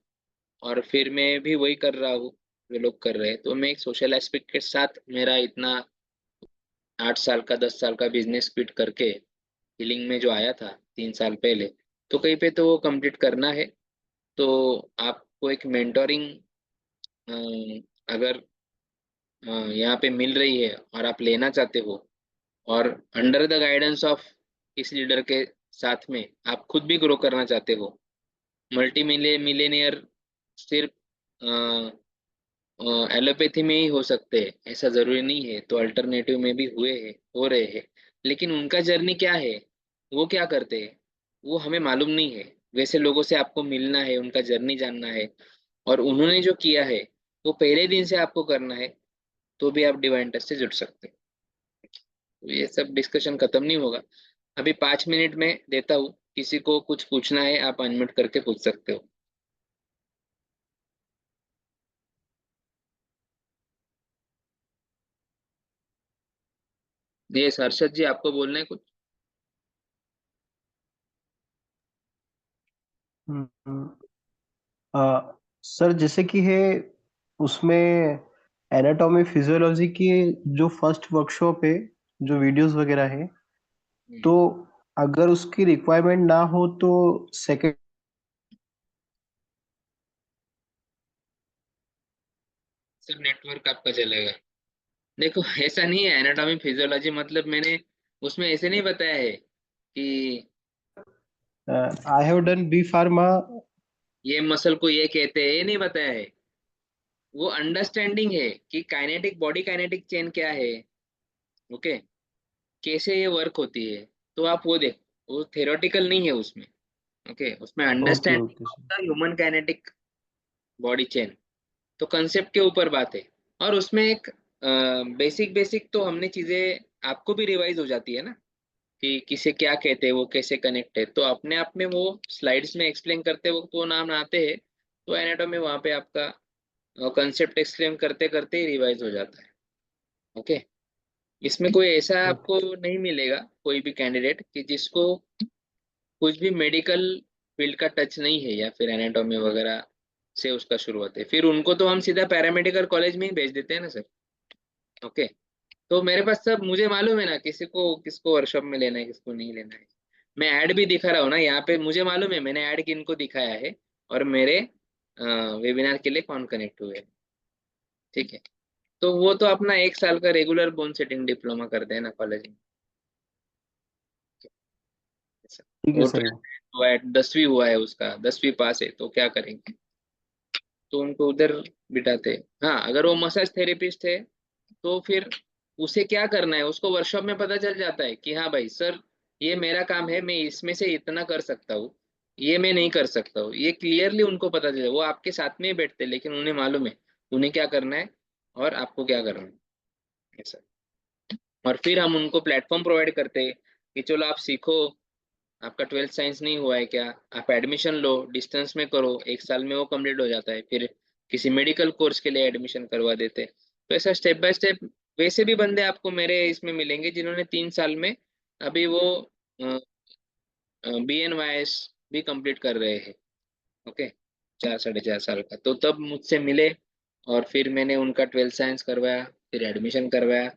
और फिर मैं भी वही कर रहा हूँ जो लोग कर रहे हैं। तो मैं एक सोशल एस्पेक्ट के साथ मेरा इतना 8 साल का 10 साल का बिजनेस क्विट करके हीलिंग में जो आया था 3 साल पहले, तो कहीं पे तो वो कंप्लीट करना है। तो आपको एक मेंटोरिंग अगर यहाँ पे मिल रही है और आप लेना चाहते हो, और अंडर द गाइडेंस ऑफ इस लीडर के साथ में आप खुद भी ग्रो करना चाहते हो, मल्टी मिलेनियर सिर्फ एलोपैथी में ही हो सकते हैं ऐसा जरूरी नहीं है, तो अल्टरनेटिव में भी हुए हैं, हो रहे हैं। लेकिन उनका जर्नी क्या है, वो क्या करते हैं, वो हमें मालूम नहीं है। वैसे लोगों से आपको मिलना है, उनका जर्नी जानना है, और उन्होंने जो किया है वो पहले दिन से आपको करना है, तो भी आप डिवाइन टच से जुड़ सकते हैं। तो ये सब डिस्कशन खत्म नहीं होगा। अभी 5 मिनट में देता हूँ, किसी को कुछ पूछना है आप अनम्यूट करके पूछ सकते हो। ये हर्षद जी, आपको बोलना है कुछ? हुँ, हुँ। सर जैसे कि है उसमें एनाटॉमी फिजियोलॉजी की जो फर्स्ट वर्कशॉप है, जो वीडियोस वगैरह है, हम्म, तो अगर उसकी रिक्वायरमेंट ना हो तो सेकंड सर नेटवर्क आपका चलेगा। देखो ऐसा नहीं है, एनाटॉमी फिजियोलॉजी मतलब मैंने उसमें ऐसे नहीं बताया है कि I have done B pharma. ये मसल को ये कहते हैं, ये नहीं बताया है। वो अंडरस्टैंडिंग है कि काइनेटिक, बॉडी काइनेटिक चेन क्या है, ओके, कैसे ये वर्क होती है। तो आप वो देखो, वो थेरोटिकल नहीं है उसमें, ओके, उसमें okay understanding okay of sir. The human kinetic body chain, तो कंसेप्ट के ऊपर बात है। और उसमें एक बेसिक बेसिक तो हमने चीजें आपको भी रिवाइज हो जाती है ना, कि किसे क्या कहते हैं, वो कैसे कनेक्ट है, तो अपने आप में वो स्लाइड्स में एक्सप्लेन करते वक्त वो नाम आते हैं, तो एनाटॉमी वहाँ पे आपका कंसेप्ट एक्सप्लेन करते करते ही रिवाइज हो जाता है। ओके, इसमें कोई ऐसा ओके। आपको नहीं मिलेगा कोई भी कैंडिडेट कि जिसको कुछ भी मेडिकल फील्ड का टच नहीं है, या फिर एनाटॉमी वगैरह से उसका शुरुआत है, फिर उनको तो हम सीधा पैरामेडिकल कॉलेज में ही भेज देते हैं ना सर। ओके, तो मेरे पास सब मुझे मालूम है ना, किसी को किसको वर्कशॉप में लेना है, किसको नहीं लेना है। मैं ऐड भी दिखा रहा हूँ ना यहाँ पे, मुझे मालूम है मैंने ऐड किनको दिखाया है, और मेरे वेबिनार के लिए कौन कनेक्ट हुए हैं। ठीक है, तो वो तो अपना 1 साल का रेगुलर बोन सेटिंग डिप्लोमा करते हैं ना कॉलेज में। ठीक है वो सर। 12th हुआ है, 10वीं हुआ है उसका, 10वीं पास है, तो क्या करेंगे, तो उनको उधर बिठाते हैं। हाँ, अगर वो मसाज थेरेपिस्ट है तो फिर उसे क्या करना है उसको वर्कशॉप में पता चल जाता है कि हाँ भाई सर, ये मेरा काम है, मैं इसमें से इतना कर सकता हूँ, ये मैं नहीं कर सकता हूँ, ये क्लियरली उनको पता चले। वो आपके साथ में ही बैठते हैं, लेकिन उन्हें मालूम है उन्हें क्या करना है और आपको क्या करना है, ऐसा। और फिर हम उनको प्लेटफॉर्म प्रोवाइड करते हैं कि चलो आप सीखो, आपका 12th साइंस नहीं हुआ है क्या, आप एडमिशन लो, डिस्टेंस में करो, 1 साल में वो कंप्लीट हो जाता है, फिर किसी मेडिकल कोर्स के लिए एडमिशन करवा देते हैं। तो ऐसा स्टेप बाय स्टेप। वैसे भी बंदे आपको मेरे इसमें मिलेंगे जिन्होंने 3 साल में अभी वो BNYS भी कंप्लीट कर रहे हैं, ओके, 4 साढ़े 4 साल का, तो तब मुझसे मिले, और फिर मैंने उनका 12th साइंस करवाया, फिर एडमिशन करवाया,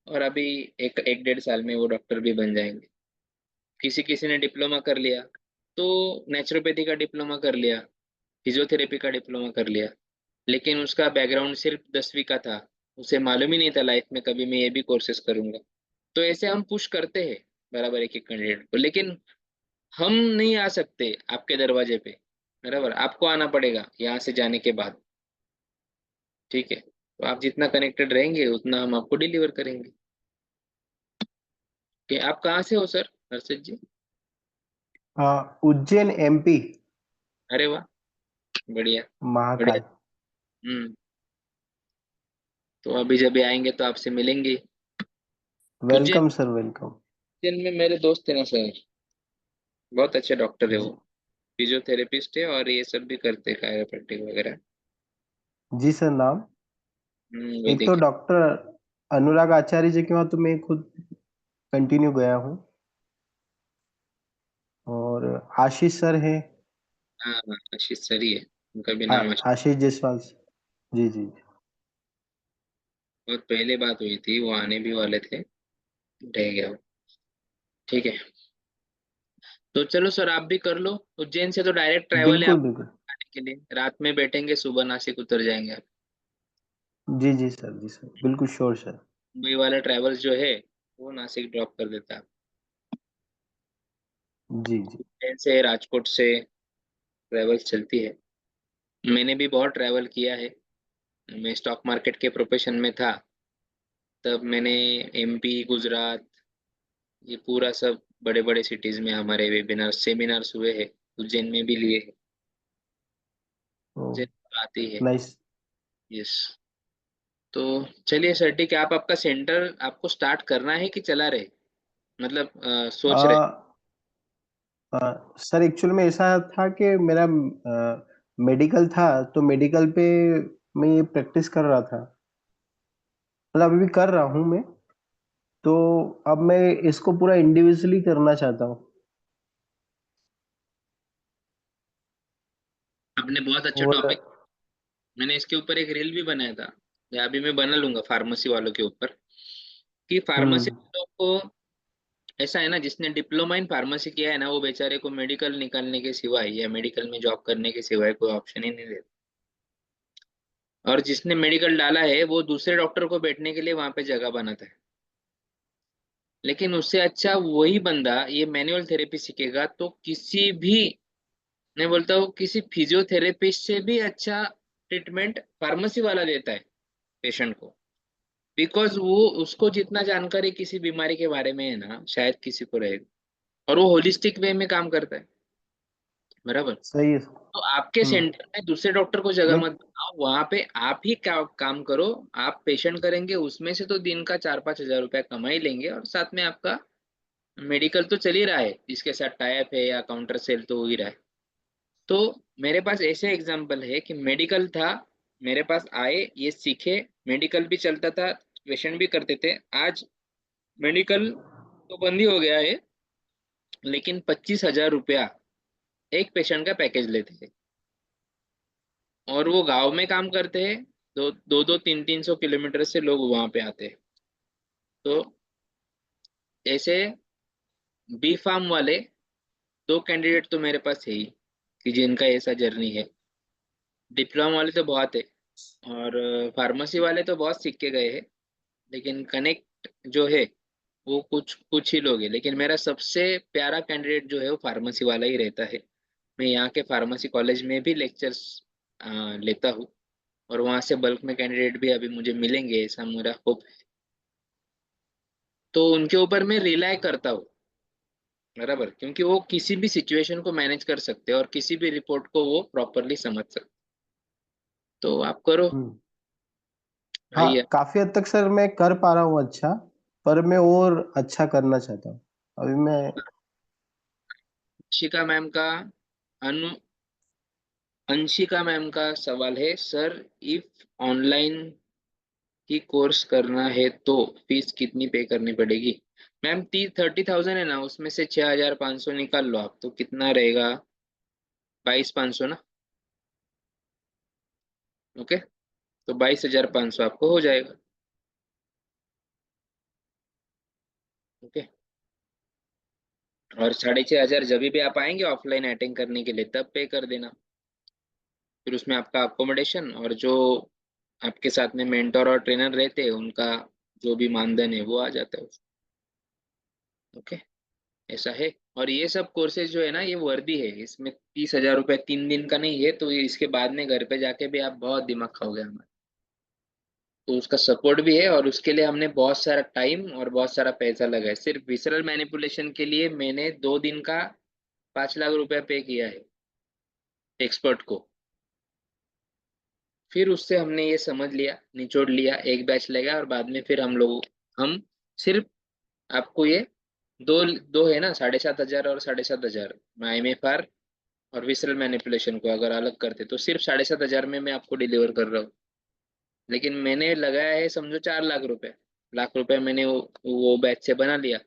और अभी एक एक 1.5 साल में वो डॉक्टर भी बन जाएंगे। किसी किसी ने डिप्लोमा कर लिया, तो नेचुरोपैथी का डिप्लोमा कर लिया, फिजियोथेरेपी का डिप्लोमा कर लिया, लेकिन उसका बैकग्राउंड सिर्फ 10वीं का था, उसे मालूम ही नहीं था लाइफ में कभी मैं ये भी कोर्सेज करूंगा। तो ऐसे हम पुश करते हैं बराबर एक एक कैंडिडेट को, लेकिन हम नहीं आ सकते आपके दरवाजे पे, बराबर, आपको आना पड़ेगा यहाँ से जाने के बाद। ठीक है, तो आप जितना कनेक्टेड रहेंगे उतना हम आपको डिलीवर करेंगे। कि आप कहाँ से हो सर हर्षित जी? उज्जैन एमपी। अरे वाह, बढ़िया। बढ़िया। महाकाल। हम्म। तो अभी जब भी आएंगे तो आपसे मिलेंगे। Ujjain, welcome sir, welcome. Ujjain में मेरे दोस्त है ना सर, बहुत अच्छे डॉक्टर है वो। जी। फिजियोथेरेपिस्ट है और ये सब भी करते हैं, कायरोप्रैक्टिक वगैरह। जी सर, नाम? वही एक तो देखिए। डॉक्टर अनुराग आचार्य जी के वहाँ तो मैं खुद कंटिन्यू गया हूँ, और आशीष सर हैं। हाँ हाँ, आशीष सर ही है, उनका भी नाम आशीष। आशीष जायसवाल। जी, जी। बहुत पहले बात हुई थी, वो आने भी वाले थे, रह गया वो। ठीक है। तो चलो सर, आप भी कर लो। उज्जैन से तो डायरेक्ट ट्रैवल है बिल्कुल, आप बिल्कुल। आने के लिए, रात में बैठेंगे, सुबह नासिक उतर जाएंगे आप। जी, जी सर, जी सर। बिल्कुल श्योर सर। मुंबई वाला ट्रैवल्स जो है वो नासिक ड्रॉप कर देता है। जी, जी। उज्जैन से, राजकोट से ट्रैवल्स चलती है। मैंने भी बहुत ट्रैवल किया है। मैं स्टॉक मार्केट के प्रोफेशन में था, तब मैंने एमपी, गुजरात, ये पूरा सब बड़े बड़े सिटीज में हमारे वेबिनार सेमिनार्स हुए हैं। उज्जैन में भी लिए हैं। ओह! उज्जैन तो आती है। नाइस। यस। तो चलिए सर, ठीक है। आप आपका सेंटर आपको स्टार्ट करना है कि चला रहे, मतलब अ सोच रहे? अ, सर एक्चुअल में ऐसा था कि मेरा मेडिकल था, तो मेडिकल पे मैं ये प्रैक्टिस कर रहा था। मतलब अभी भी कर रहा हूँ मैं, तो अब मैं इसको पूरा इंडिविजुअली करना चाहता हूँ। आपने बहुत अच्छा और टॉपिक, मैंने इसके ऊपर एक रील भी बनाया था, या अभी मैं बना लूंगा फार्मेसी वालों के ऊपर, कि हुँ, फार्मेसी वालों को ऐसा है ना, जिसने डिप्लोमा इन फार्मेसी किया है ना, वो बेचारे को मेडिकल निकालने के सिवाय या मेडिकल में जॉब करने के सिवाय कोई ऑप्शन ही नहीं देता। और जिसने मेडिकल डाला है वो दूसरे डॉक्टर को बैठने के लिए वहां पे जगह बनाता है। लेकिन उससे अच्छा वही बंदा ये मैनुअल थेरेपी सीखेगा तो किसी भी, मैं बोलता हूँ किसी फिजियोथेरेपिस्ट से भी अच्छा ट्रीटमेंट फार्मेसी वाला देता है पेशेंट को। बिकॉज वो, उसको जितना जानकारी किसी बीमारी के बारे में है ना, शायद किसी को रहेगा। और वो होलिस्टिक वे में काम करता है, बराबर। सही है। तो आपके हुँ, सेंटर में दूसरे डॉक्टर को जगह नहीं। मत बनाओ, वहां पे आप ही काम करो। आप पेशेंट करेंगे, उसमें से तो दिन का 4-5 हजार रुपया कमा ही लेंगे, और साथ में आपका मेडिकल तो चल ही रहा है, जिसके साथ टाइप है या काउंटर सेल तो हो ही रहा है। तो मेरे पास ऐसे एग्जाम्पल है कि मेडिकल था, मेरे पास आए, ये सीखे, मेडिकल भी चलता था, पेशेंट भी करते थे। आज मेडिकल तो बंद ही हो गया है, लेकिन 25 हजार रुपया एक पेशेंट का पैकेज लेते थे। और वो गांव में काम करते हैं, दो दो दो 300-300 किलोमीटर से लोग वहां पे आते हैं। तो ऐसे बी फार्म वाले दो कैंडिडेट तो मेरे पास है ही, कि जिनका ऐसा जर्नी है। डिप्लोमा वाले तो बहुत है, और फार्मेसी वाले तो बहुत सीख के गए हैं। लेकिन कनेक्ट जो है वो कुछ कुछ ही लोग हैं। लेकिन मेरा सबसे प्यारा कैंडिडेट जो है वो फार्मेसी वाला ही रहता है। मैं यहाँ के फार्मेसी कॉलेज में भी लेक्चर्स लेता हूँ, और वहाँ से बल्क में कैंडिडेट भी अभी मुझे मिलेंगे, ऐसा मेरा होप है। तो उनके ऊपर मैं रिलाय करता हूँ, बराबर, क्योंकि वो किसी भी सिचुएशन को मैनेज कर सकते हैं और किसी भी रिपोर्ट को वो प्रॉपरली समझ सकते। तो आप करो हुँ। भैया। हाँ, काफ़ी हद तक सर मैं कर पा रहा हूँ अच्छा, पर मैं और अच्छा करना चाहता हूँ। अभी मैं अंशिका मैम का अनु अंशिका मैम का सवाल है, sir if online he course करना है तो फीस कितनी पे करनी पड़ेगी? मैम 30,000 है ना, उसमें से 6,500 निकाल लो आप, तो कितना रहेगा? 22,500 ना। ओके, तो 22,500 आपको हो जाएगा। ओके। और 6,500 जब भी आप आएंगे ऑफलाइन अटेंड करने के लिए, तब पे कर देना। फिर उसमें आपका अकोमोडेशन और जो आपके साथ में मेंटर और ट्रेनर रहते हैं उनका जो भी मानधन है वो आ जाता है। ओके, ऐसा है। और ये सब कोर्सेज जो है ना, ये वर्दी है, इसमें 30,000 रुपये 3 दिन का नहीं है, तो ये इसके बाद में घर पे जाके भी आप बहुत दिमाग खाओगे हमारा। तो उसका सपोर्ट भी है, और उसके लिए हमने बहुत सारा टाइम और बहुत सारा पैसा लगाया। सिर्फ विसरल मैनिपुलेशन के लिए मैंने 2 दिन का 5 लाख रुपया पे किया है एक्सपर्ट को। फिर उससे हमने ये समझ लिया, निचोड़ लिया, एक बैच लगा, और बाद में फिर हम सिर्फ आपको ये दो दो है ना, 7,500 और 7,500, मैं IMFR और विसरल मैनिपुलेशन को अगर अलग करते तो सिर्फ 7,500 में मैं आपको डिलीवर कर रहा हूँ। लेकिन मैंने लगाया है समझो 4 लाख रुपए, लाख रुपए मैंने वो बैच से बना लिया।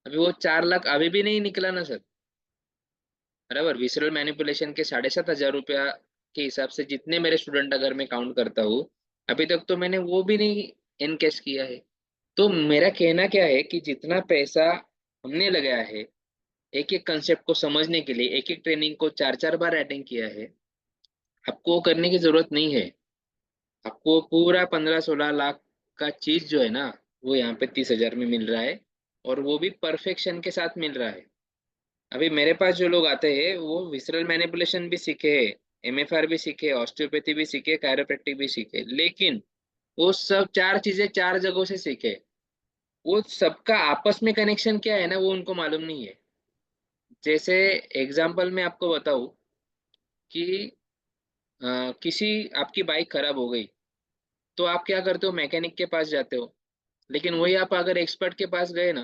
अभी वो 4 लाख अभी भी नहीं निकला ना सर, बराबर। विसरल मैनिपुलेशन के 7,500 रुपया के हिसाब से जितने मेरे स्टूडेंट अगर मैं काउंट करता हूँ, अभी तक तो मैंने वो भी नहीं इनकेश किया है। तो मेरा कहना क्या है कि जितना पैसा हमने लगाया है एक एक कंसेप्ट को समझने के लिए, एक एक ट्रेनिंग को 4 4 बार अटेंड किया है, आपको वो करने की जरूरत नहीं है। आपको पूरा 15 16 लाख का चीज जो है ना, वो यहाँ पे 30,000 में मिल रहा है, और वो भी परफेक्शन के साथ मिल रहा है। अभी मेरे पास जो लोग आते हैं वो विसरल मैनिपुलेशन भी सीखे है, MFR भी सीखे, ऑस्टियोपैथी भी सीखे, कायरोप्रैक्टिक भी सीखे, लेकिन वो सब 4 चीजें 4 जगहों से सीखे। वो सबका आपस में कनेक्शन क्या है ना, वो उनको मालूम नहीं है। जैसे एग्जाम्पल मैं आपको बताऊं कि किसी आपकी बाइक खराब हो गई, तो आप क्या करते हो, मैकेनिक के पास जाते हो। लेकिन वही आप अगर एक्सपर्ट के पास गए ना,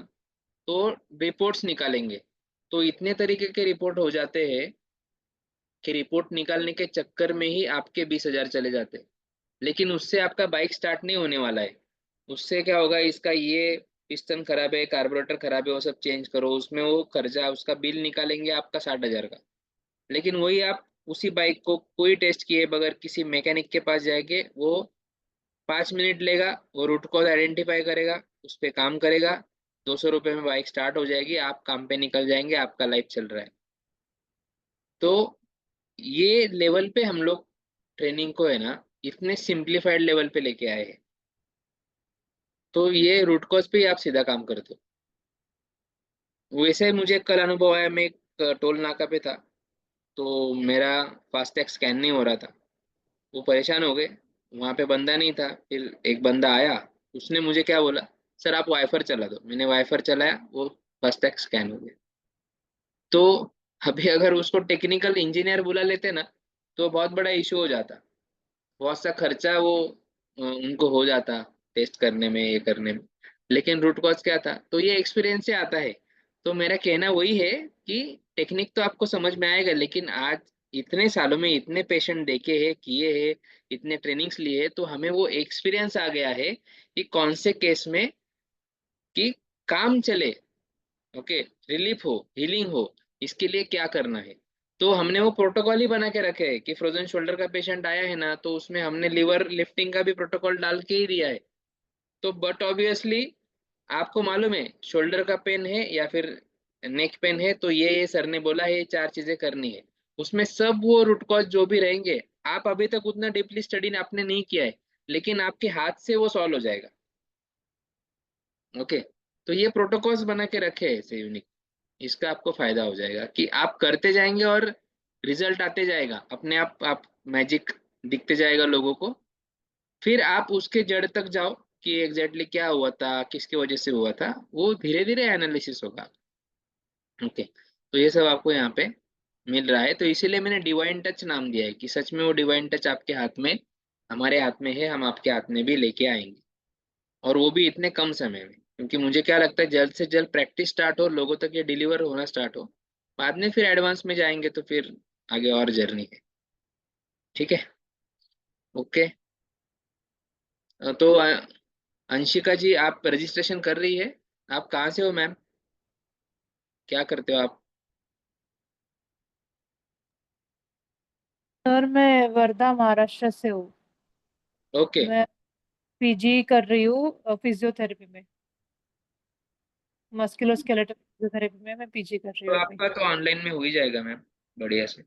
तो रिपोर्ट्स निकालेंगे, तो इतने तरीके के रिपोर्ट हो जाते हैं कि रिपोर्ट निकालने के चक्कर में ही आपके 20,000 चले जाते हैं। लेकिन उससे आपका बाइक स्टार्ट नहीं होने वाला है। उससे क्या होगा, इसका ये पिस्टन खराब है, कार्बोरेटर खराब है, वो सब चेंज करो, उसमें वो खर्चा, उसका बिल निकालेंगे आपका 60,000 का। लेकिन वही आप उसी बाइक को कोई टेस्ट किए बगैर किसी मैकेनिक के पास जाएंगे, वो 5 मिनट लेगा, वो रूट कॉज आइडेंटिफाई करेगा, उस पर काम करेगा, 200 रुपये में बाइक स्टार्ट हो जाएगी, आप काम पे निकल जाएंगे, आपका लाइफ चल रहा है। तो ये लेवल पे हम लोग ट्रेनिंग को है ना, इतने सिंप्लीफाइड लेवल पे लेके आए हैं। तो ये रूट कॉज पे ही आप सीधा काम करते हो। वैसे ही मुझे कल अनुभव आया, मैं एक टोल नाका पे था, तो मेरा फास्टैग स्कैन नहीं हो रहा था। वो परेशान हो गए, वहां पे बंदा नहीं था। फिर एक बंदा आया, उसने मुझे क्या बोला, सर आप वाइफर चला दो। मैंने वाइफर चलाया, वो फास्टैग स्कैन हो गया। तो अभी अगर उसको टेक्निकल इंजीनियर बुला लेते ना, तो बहुत बड़ा इशू हो जाता, बहुत सा खर्चा वो उनको हो जाता टेस्ट करने में, ये करने में। लेकिन रूट कॉज क्या था, तो ये एक्सपीरियंस से आता है। तो मेरा कहना वही है कि टेक्निक तो आपको समझ में आएगा, लेकिन आज इतने सालों में इतने पेशेंट देखे हैं, किए हैं, इतने ट्रेनिंग्स लिए हैं, तो हमें वो एक्सपीरियंस आ गया है कि कौन से केस में कि काम चले, ओके, रिलीफ हो, हीलिंग हो, इसके लिए क्या करना है। तो हमने वो प्रोटोकॉल ही बना के रखे है कि फ्रोजन शोल्डर का पेशेंट आया है ना, तो उसमें हमने लीवर लिफ्टिंग का भी प्रोटोकॉल डाल के ही दिया है। तो बट ऑब्वियसली आपको मालूम है, शोल्डर का पेन है या फिर नेक पेन है, तो ये सर ने बोला है ये 4 चीजें करनी है। उसमें सब वो रूट कॉज जो भी रहेंगे, आप अभी तक उतना डीपली स्टडी आपने नहीं किया है, लेकिन आपके हाथ से वो सॉल्व हो जाएगा। ओके, तो ये प्रोटोकॉल्स बना के रखे हैं ऐसे यूनिक। इसका आपको फायदा हो जाएगा कि आप करते जाएंगे और रिजल्ट आते जाएगा अपने आप मैजिक दिखते जाएगा लोगों को। फिर आप उसके जड़ तक जाओ कि एग्जैक्टली क्या हुआ था, किसकी वजह से हुआ था, वो धीरे धीरे एनालिसिस होगा। ओके, तो ये सब आपको यहाँ पे मिल रहा है। तो इसीलिए मैंने डिवाइन टच नाम दिया है कि सच में वो डिवाइन टच आपके हाथ में, हमारे हाथ में है, हम आपके हाथ में भी लेके आएंगे। और वो भी इतने कम समय में, क्योंकि मुझे क्या लगता है जल्द से जल्द प्रैक्टिस स्टार्ट हो, लोगों तक ये डिलीवर होना स्टार्ट हो, बाद में फिर एडवांस में जाएंगे, तो फिर आगे और जर्नी है। ठीक है, ओके। तो अंशिका जी, आप रजिस्ट्रेशन कर रही है? आप कहाँ से हो मैम, क्या करते हो आप? सर मैं वर्धा महाराष्ट्र से हूँ। ओके, मैं पीजी कर रही हूँ फिजियोथेरेपी में, मस्कुलोस्केलेटल फिजियोथेरेपी में मैं पीजी कर रही तो हूँ अभी। आपका तो ऑनलाइन में हो ही जाएगा मैम, बढ़िया से।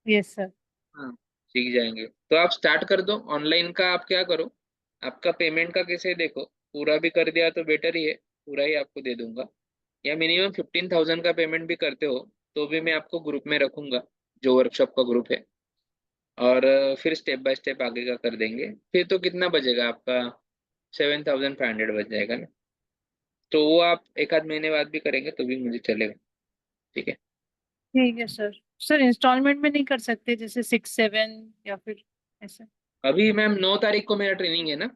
Yes sir. हाँ, सीख जाएंगे तो आप स्टार्ट कर दो ऑनलाइन का। आप क्या करो, आपका पेमेंट का कैसे देखो, पूरा भी कर दिया तो बेटर ही है, पूरा ही आपको दे दूंगा। या मिनिमम 15,000 का पेमेंट भी करते हो तो भी मैं आपको ग्रुप में रखूंगा, जो वर्कशॉप का ग्रुप है। और फिर स्टेप बाय स्टेप आगे का कर देंगे। फिर तो कितना बचेगा आपका, 7,500 बच जाएगा ना। तो वो आप एक आध महीने बाद भी करेंगे तो भी मुझे चलेगा। ठीक है। ठीक है सर। सर इंस्टॉलमेंट में नहीं कर सकते, जैसे 6 7 या फिर ऐसे? अभी मैम 9 तारीख को मेरा ट्रेनिंग है ना,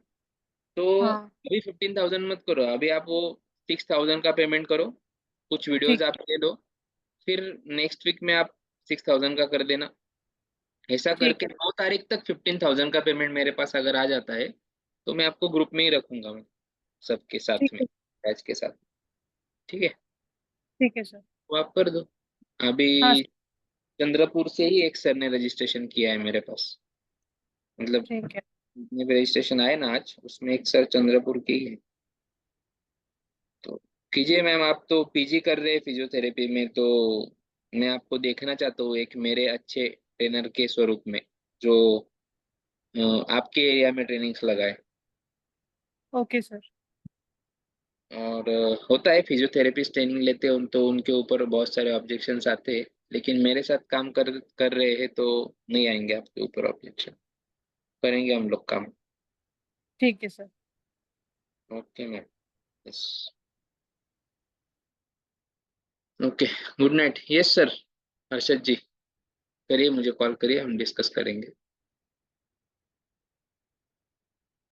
तो हाँ। अभी 15,000 मत करो, अभी आप वो 6,000 का पेमेंट करो, कुछ वीडियोस ठीक आप ले लो, फिर नेक्स्ट वीक में आप 6,000 का कर देना। ऐसा ठीक करके है। 9 तारीख तक 15,000 का पेमेंट मेरे पास अगर आ जाता है तो मैं आपको ग्रुप में ही रखूंगा, मैं सबके साथ ठीक में, है। बैच के साथ। ठीक है। ठीक है सर। वो आप कर दो। अभी हाँ। चंद्रपुर से ही एक सर ने रजिस्ट्रेशन किया है मेरे पास, मतलब ठीक है। जितने भी रजिस्ट्रेशन आए ना आज, उसमें एक सर चंद्रपुर के ही है। तो कीजिए मैम, आप तो पीजी कर रहे हैं फिजियोथेरेपी में, तो मैं आपको देखना चाहता हूँ एक मेरे अच्छे ट्रेनर के स्वरूप में, जो अ, आपके एरिया में ट्रेनिंग्स लगाए। Okay sir. और होता है फिजियोथेरेपिस्ट ट्रेनिंग लेते हैं तो उनके ऊपर बहुत सारे ऑब्जेक्शंस आते हैं, लेकिन मेरे साथ काम कर कर रहे हैं तो नहीं आएंगे आपके ऊपर ऑब्जेक्शन, करेंगे हम लोग काम। ठीक है sir. Okay ma'am. Yes. Okay. Good night. Yes sir. Harshad ji, करिए, मुझे कॉल करिए, हम डिस्कस करेंगे।